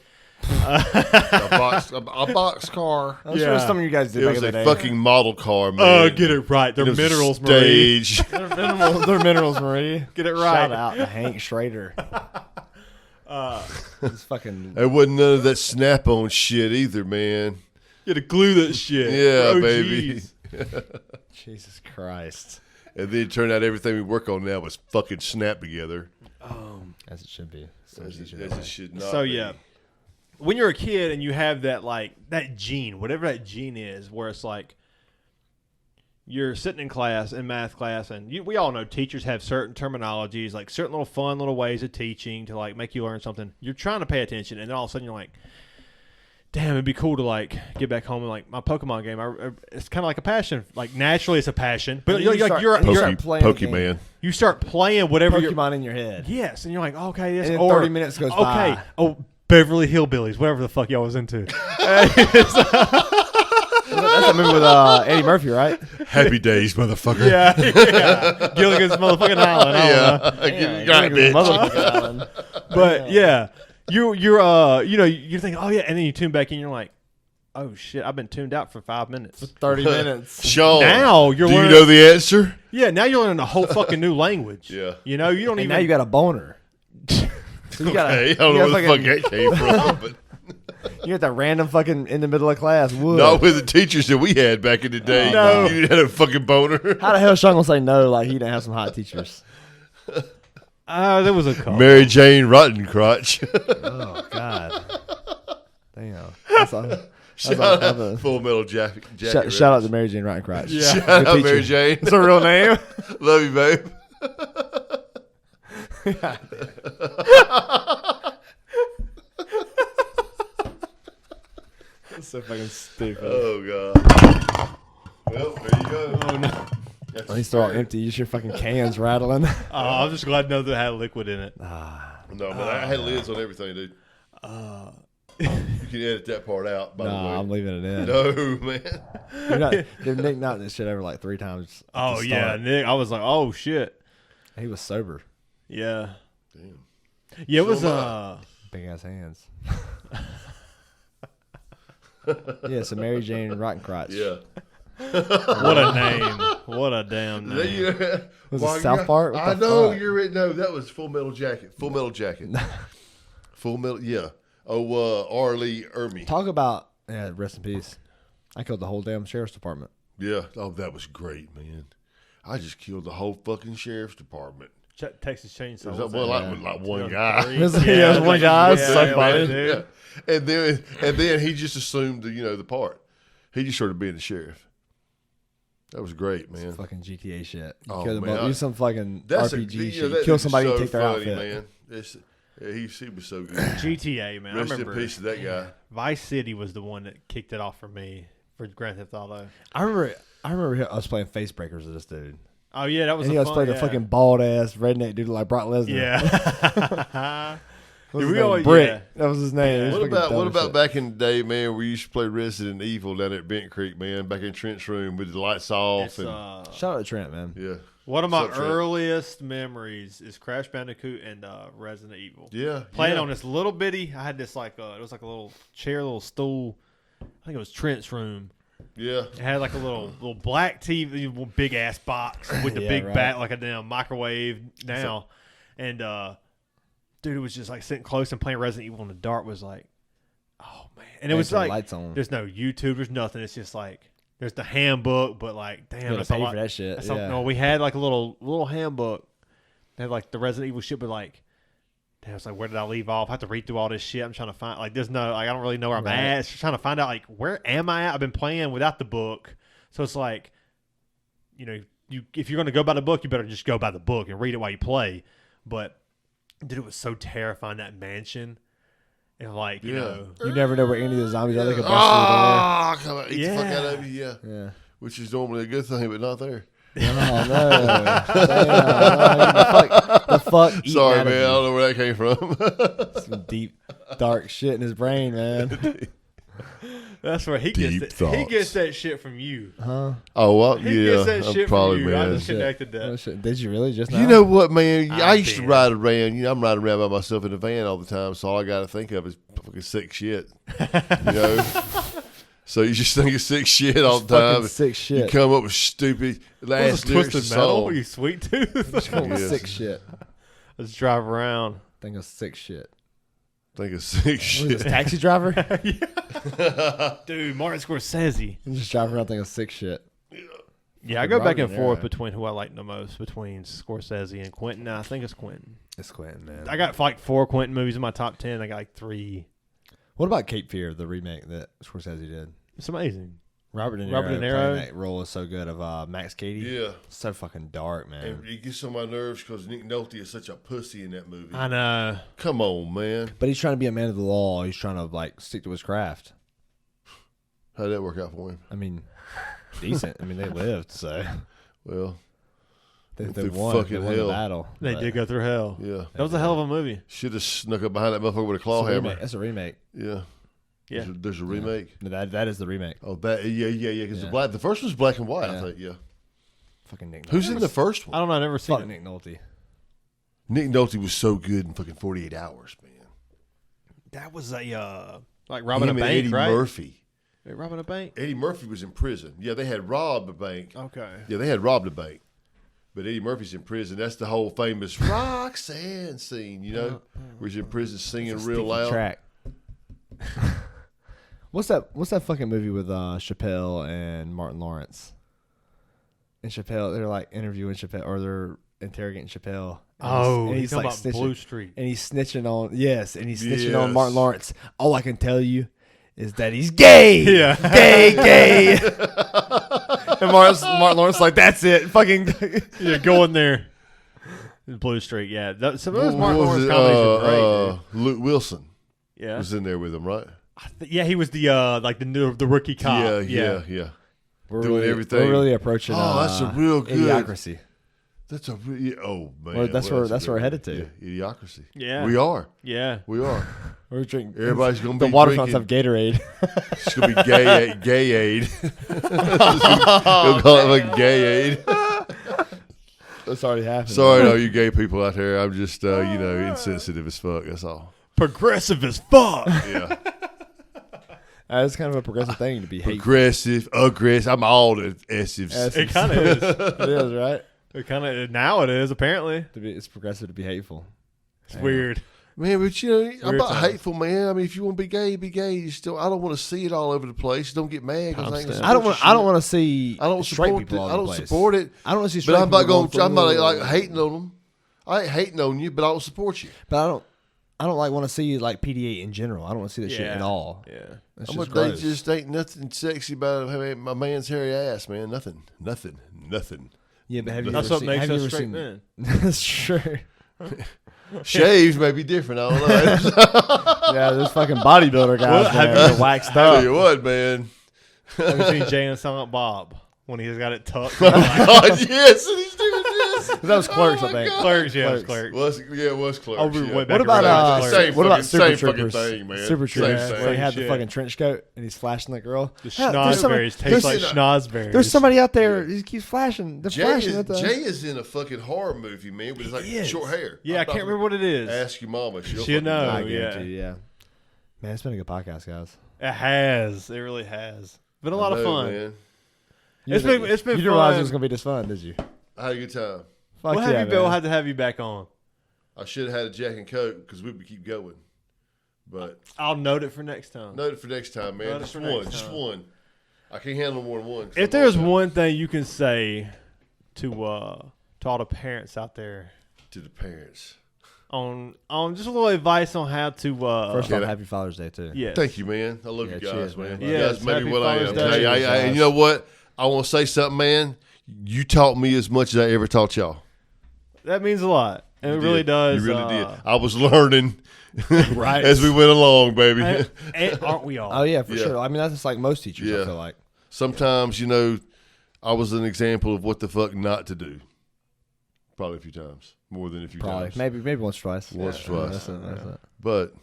A box car. I'm sure some of you guys did It back was in a the day. fucking model car, man. Oh, get it right. They're It was a minerals, Marie. stage. They're minerals, Marie. Get it right. Shout out to Hank Schrader. It's fucking. There wasn't none of that snap-on shit either, man. You had to glue that shit. Yeah, Oh, baby. geez. Jesus Christ. And then it turned out everything we work on now was fucking snap together. As it should be. As it should not So be. yeah, when you're a kid and you have that like that gene, whatever that gene is, where it's like you're sitting in class, in math class, and we all know teachers have certain terminologies, like certain little fun little ways of teaching to like make you learn something. You're trying to pay attention, and then all of a sudden you're like, damn, it'd be cool to like get back home and like my Pokemon game. It's kind of like a passion. Like naturally, it's a passion, but you're playing Pokemon. the you start playing whatever you're. Pokemon in your head. Yes, and you're like, okay, this And then or 30 minutes goes okay, by. oh, Beverly Hillbillies, whatever the fuck y'all was into. That's a movie with Eddie Murphy, right? Happy days, motherfucker. yeah, Gilligan's motherfucking Island. Yeah. Got it, bitch. But yeah, you're you're thinking, oh yeah, and then you tune back in, you're like, oh shit, I've been tuned out for 5 minutes. 30 minutes. Sean, Now you're do you learning. know the answer? Yeah, now you're learning a whole fucking new language. Yeah. you know, you don't And even. now you got a boner. So you got Hey, I don't know where the fuck that came from, but You got that random fucking in the middle of class. Wood. not with the teachers that we had back in the day. No. You had a fucking boner. How the hell is Sean gonna say no? Like he didn't have some hot teachers. There was a couple. Mary Jane Rotten Crotch. Oh God. Damn. That's all, Shout that's out Full Metal Jacket. shout out to Mary Jane Rattencrotch. Yeah. Shout Good out teacher. Mary Jane. That's her real name. Love you, babe. That's so fucking stupid. Oh God. Well, there you go. Oh no. At least they're all empty. Just your fucking cans rattling. I'm just glad to know that it had liquid in it. No, but I had lids on everything, dude. You can edit that part out, by the way. I'm leaving it in. No, man. You're not, dude, Nick knocked this shit over like 3 times. at Oh the yeah, start. Nick. I was like, oh shit. He was sober. Yeah. Damn. Yeah, it was So Big ass hands. Yeah, so Mary Jane Rattencrotch. Yeah. what a name. What a damn That name. you- Was Why it South you- Park? What I the know fuck? you're right. No, that was Full Metal Jacket. Full Metal Jacket. Full Metal. Yeah. Oh, R. Lee Ermey. Talk about rest in peace. I killed the whole damn sheriff's department. Yeah. Oh, that was great, man. I just killed the whole fucking sheriff's department. Texas Chainsaw. It was was well, that? like one guy. It was one guy. It's so funny. dude. Yeah. And then he just assumed the part. He just started being the sheriff. That was great, man. Fucking GTA shit. You Oh, kill the man, do some fucking That's RPG yeah, shit. that You kill dude's somebody so and take their funny, outfit. man. He was so good. GTA, man. Rest I in remember peace to that guy. Vice City was the one that kicked it off for me for Grand Theft Auto. I remember us playing Face Breakers with this dude. Oh yeah, that was And he a was fun, playing yeah. the fucking bald ass redneck dude like Brock Lesnar. Yeah. What was We his name? always- Brick. yeah. That was his name. He was What fucking about dumb what as about shit. back in the day, man? We used to play Resident Evil down at Bent Creek, man. Back in Trent's room with the lights off It's, and Shout out to Trent, man. yeah, one of my What's up, Trent? earliest memories is Crash Bandicoot and Resident Evil. yeah. Playing yeah. on this little bitty. I had this like it was like a little chair, little stool. I think it was Trent's room. Yeah, It had like a little black TV, big ass box with the Yeah, big right. bat, like a damn microwave now. And dude, it was just like sitting close and playing Resident Evil in the dark was like, oh man. And it They was turn like, lights on. there's no YouTube, there's nothing. It's just like, there's the handbook, but like, damn, You gotta that's a pay lot. for that shit. That's Yeah. no, we had like a little handbook. It had like the Resident Evil shit, but like, damn, it's like, where did I leave off? I have to read through all this shit. I'm trying to find like, there's no, like, I don't really know where I'm Right. at. It's just trying to find out like, where am I at? I've been playing without the book, so it's like, if you're gonna go by the book, you better just go by the book and read it while you play. But dude, it was so terrifying, that mansion, and like you Yeah. know, You never know where any of the zombies are. They could bust Ah, come on, eat the fuck Yeah. out of you. Yeah, through there. which is normally a good thing, but not there. Yeah. Oh no! Damn, the fuck eating Sorry, out of man. I you. don't know where that came from. Some deep, dark shit in his brain, man. That's where he gets he gets that shit from you. Huh? Oh, well, He yeah. gets that I'm shit probably, from you. I man. just connected Oh, that. shit. Did you really just now? You know what, man? I used to did. ride around. I'm riding around by myself in a van all the time, so all I got to think of is fucking sick shit. You know? So you just think of sick shit all the time. Fucking sick shit. You come up with stupid last lyrics of Twisted Metal? song. Are you sweet tooth? Just come up with Yes. sick shit. Let's drive around. Think of sick shit. Think of sick What is shit. this, taxi driver? Dude, Martin Scorsese. I'm just driving around thinking of sick shit. Yeah, I go back and Robert De forth Niro. between who I like the most, between Scorsese and Quentin. I think it's Quentin. It's Quentin, man. I got like 4 Quentin movies in my top 10. I got like 3. What about Cape Fear, the remake that Scorsese did? It's amazing. Robert De Niro, Robert De Niro? playing that role is so good of Max Cady. Yeah. So fucking dark, man. And it gets on my nerves because Nick Nolte is such a pussy in that movie. I know. Come on, man. But he's trying to be a man of the law. He's trying to like stick to his craft. How'd that work out for him? I mean, decent. I mean, they lived, so Well, they through won. They fucking won the hell. battle. They But did go through hell. yeah. That was a hell of a movie. Should have snuck up behind that motherfucker with a claw It's a hammer. remake. That's a remake. Yeah. Yeah. There's a remake. No, that is the remake. Oh, that yeah. Because Yeah. the first was black and white. I Yeah. think. Yeah. Fucking Nick Nolte. Who's in the first I one? don't know. I've never seen Fuck it. Nick Nolte. Nick Nolte was so good in fucking 48 Hours, man. That was a like robbing Him a and bank, Eddie right? Murphy. Wait, robbing a bank? Eddie Murphy was in prison. Yeah, they had robbed a bank. Okay. Yeah, they had robbed a bank. But Eddie Murphy's in prison. That's the whole famous Roxanne scene, you know, where he's in prison singing real Sticky loud. track. What's that fucking movie with Chappelle and Martin Lawrence? And Chappelle, they're like interviewing Chappelle, or they're interrogating Chappelle. And He's talking like about Blue Street. and he's snitching on Yes. on Martin Lawrence. All I can tell you is that he's gay. Yeah. Gay. And Martin Lawrence like, that's it. Fucking Yeah, go in there. Blue Street, yeah. Some of those Martin What Lawrence was it? comedies are great. Dude. Luke Wilson Yeah. was in there with him, right? Yeah, he was the like the rookie cop. Yeah. we're Doing really, everything. We're really approaching. Oh, that's a real good. Idiocracy. That's a really, oh man. Well, that's where we're good. headed to. Yeah, Idiocracy. Yeah. We are. Yeah. We are. We're drinking. Everybody's gonna the be waterfronts drinking. have Gatorade. It's gonna be gay aid. You'll call it a gay aid. That's already happened. Sorry to all you gay people out there. I'm just insensitive as fuck. That's all. Progressive as fuck. Yeah. It's kind of a progressive thing to be hateful. Aggressive, aggressive. I'm all the S's. It kind of is. It is, right? It kind of now it is apparently. It's progressive to be hateful. It's weird. Man, but I'm not times. hateful, man. I mean, if you want to be gay, be gay. You still, I don't want to see it all over the place. Don't get mad because I ain't gonna I don't support want. I don't your want to see. shit. I don't straight support people it. all I over don't the place. support it. I don't want to see straight But I'm not people going. I'm not through- like hating on them. I ain't hating on you, but I don't support you. But I don't like want to see like PDA in general. I don't want to see that shit at all. Yeah. It's I'm just they gross. just ain't nothing sexy about my man's hairy ass, man. Nothing. Yeah, but have you That's ever what seen, makes have you us ever straight seen, men. That's true. Shaved may be different. I don't know. Yeah, there's fucking bodybuilder guys. Well, have man, you- waxed Tell up? you what, man. Have you seen Jay and Silent Bob when he's got it tucked? God, yes, and he's doing this. That was Clerks, Oh I my think. God. Clerks, yeah, it was Clerks. Clerks. It was Clerks. Oh, we were yeah. way back What about around. Same what about fucking- Super same Troopers? fucking thing, man. Super Same Troopers, thing. where he had the Shit. fucking trench coat and he's flashing the girl. The Yeah, there's somebody- schnozberries taste like there's- schnozberries. There's somebody out there. He keeps flashing. They're Jay flashing is, at the. Jay is in a fucking horror movie, man, with like He is. short hair. Yeah, I can't remember what it is. Ask your mama. She'll She'll fucking know. I know. guarantee you, yeah. Man, it's been a good podcast, guys. It has. It really has. Been a lot I of know, fun. man. It's been You fun. didn't realize it was gonna be this fun, did you? I had a good time. Fuck What have yeah, you, Bill? man. Had to have you back on. I should have had a Jack and Coke because we would keep going. But I'll note it for next time. note it for next time, man. Note it Just for one. next Just time. one. I can't handle more than one. 'cause If I'm there's all one thing you can say to all the parents out there to the parents. on just a little advice on how to First Yeah. off, happy Father's Day too. yes. Thank you, man. I love Yeah, you guys, cheers, man. man. You Yes, guys made happy me what I am. Father's Day. Hey, and you know what? I want to say something, man. You taught me as much as I ever taught y'all. That means a lot. And You it really did. does. You really did. I was learning Right. as we went along, baby. and aren't we all? Oh yeah, for Yeah. sure. I mean, that's just like most teachers. Yeah. I feel like. Sometimes, I was an example of what the fuck not to do. Probably a few times. More than a few Probably times. maybe once or twice. Once or twice. That's it. But,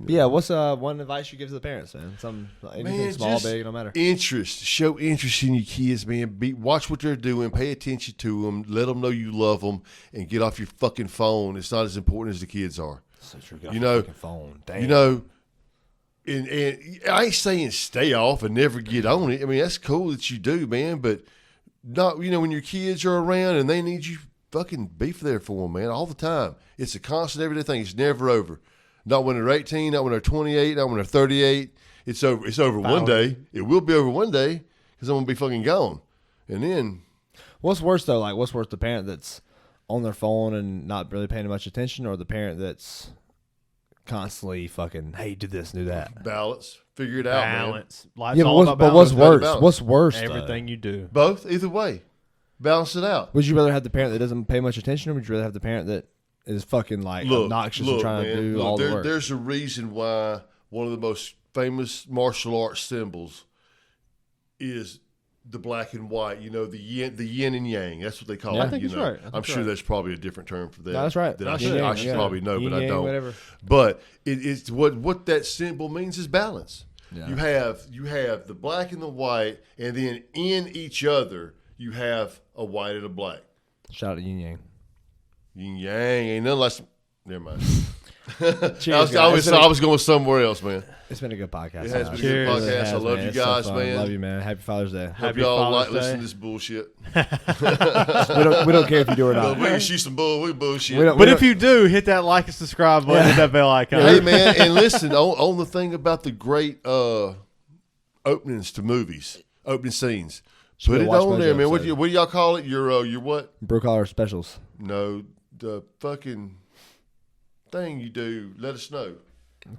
Yeah, what's one advice you give to the parents, man? Anything Man, small, just big, no matter. Interest. Show interest in your kids, man. Watch what they're doing. Pay attention to them. Let them know you love them, and get off your fucking phone. It's not as important as the kids are. So true. You know, phone. Damn. you know. And I ain't saying stay off and never get on it. I mean, that's cool that you do, man. But not, when your kids are around and they need you, fucking be there for them, man, all the time. It's a constant everyday thing. It's never over. Not when they're 18, not when they're 28, not when they're 38. It's over. It's over one day. It will be over one day because I'm gonna be fucking gone. And then, what's worse though? Like, what's worse, the parent that's on their phone and not really paying much attention, or the parent that's constantly fucking, hey, do this, do that? balance. Figure it out, Balance. Life's Yeah, all about but balance. what's worse? Balance. What's worse? Everything you do. man. Both. Either way, balance it out. Would you rather have the parent that doesn't pay much attention, or would you rather have the parent that is fucking like obnoxious and trying to do all the work? There's a reason why one of the most famous martial arts symbols is the black and white. The yin and yang. That's what they call Yeah. it. I think he's right. I think I'm he's sure right. that's probably a different term for that. No, that's right. That That's I yin should yang, probably know, Yin but I yang, don't. whatever. But it's what that symbol means is balance. Yeah. You have the black and the white, and then in each other you have a white and a black. Shout out to Yin Yang. Yin yang ain't nothing less. Never mind. Cheers, I was going somewhere else, man. It's been a good podcast. It has been a Cheers. good podcast. It has, I love man. you It's so guys, fun. man. Love you, man. Happy Father's Day. Hope Happy y'all like Father's listening Day. to this bullshit. we don't care if you do it or No, not. we can shoot some bullshit. We don't- But if you do, hit that like and subscribe button, hit that bell icon. Hey, man, and listen on the thing about the great openings to movies, opening scenes. Put be it a Watch on Mojo there, man. What episode. do y'all call it? Your what? Brew collar specials. No, the fucking thing you do. Let us know.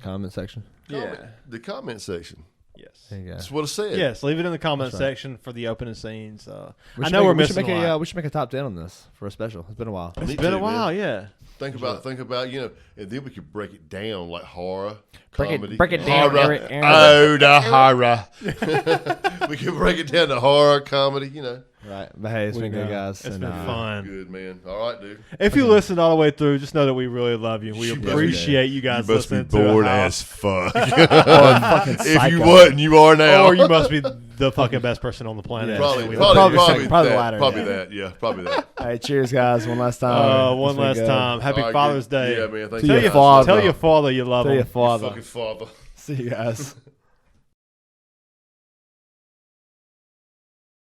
Comment section. The comment section. Yes. There you go. That's what I said. Yes, leave it in the comment That's right. section for the opening scenes. We I should know make- we're we should missing make a lot. we should make a top 10 on this for a special. It's been a while. Me It's been too, a while, man. yeah. Think about, and then we could break it down like horror, Break comedy. it down, horror. Aaron. Oh, the horror. We could break it down to horror, comedy, Right. But hey, it's been good, guys. It's and, been fun. Good, man. All right, dude. If you listened all the way through, just know that we really love you. We You must be- appreciate you guys You must be listening bored to as fuck. fucking If you psycho. wasn't, you are now. Or you must be the fucking best person on the planet. Probably, We probably, love you. probably, probably the that. latter, Probably yeah. that. Yeah, probably that. Hey, cheers, guys. One last time. One It's been last good. time. Happy All right, Father's good. Day. Yeah, man. Thank To you. your guys. father. Tell your father you love Tell him. your father. Fucking father. See you guys.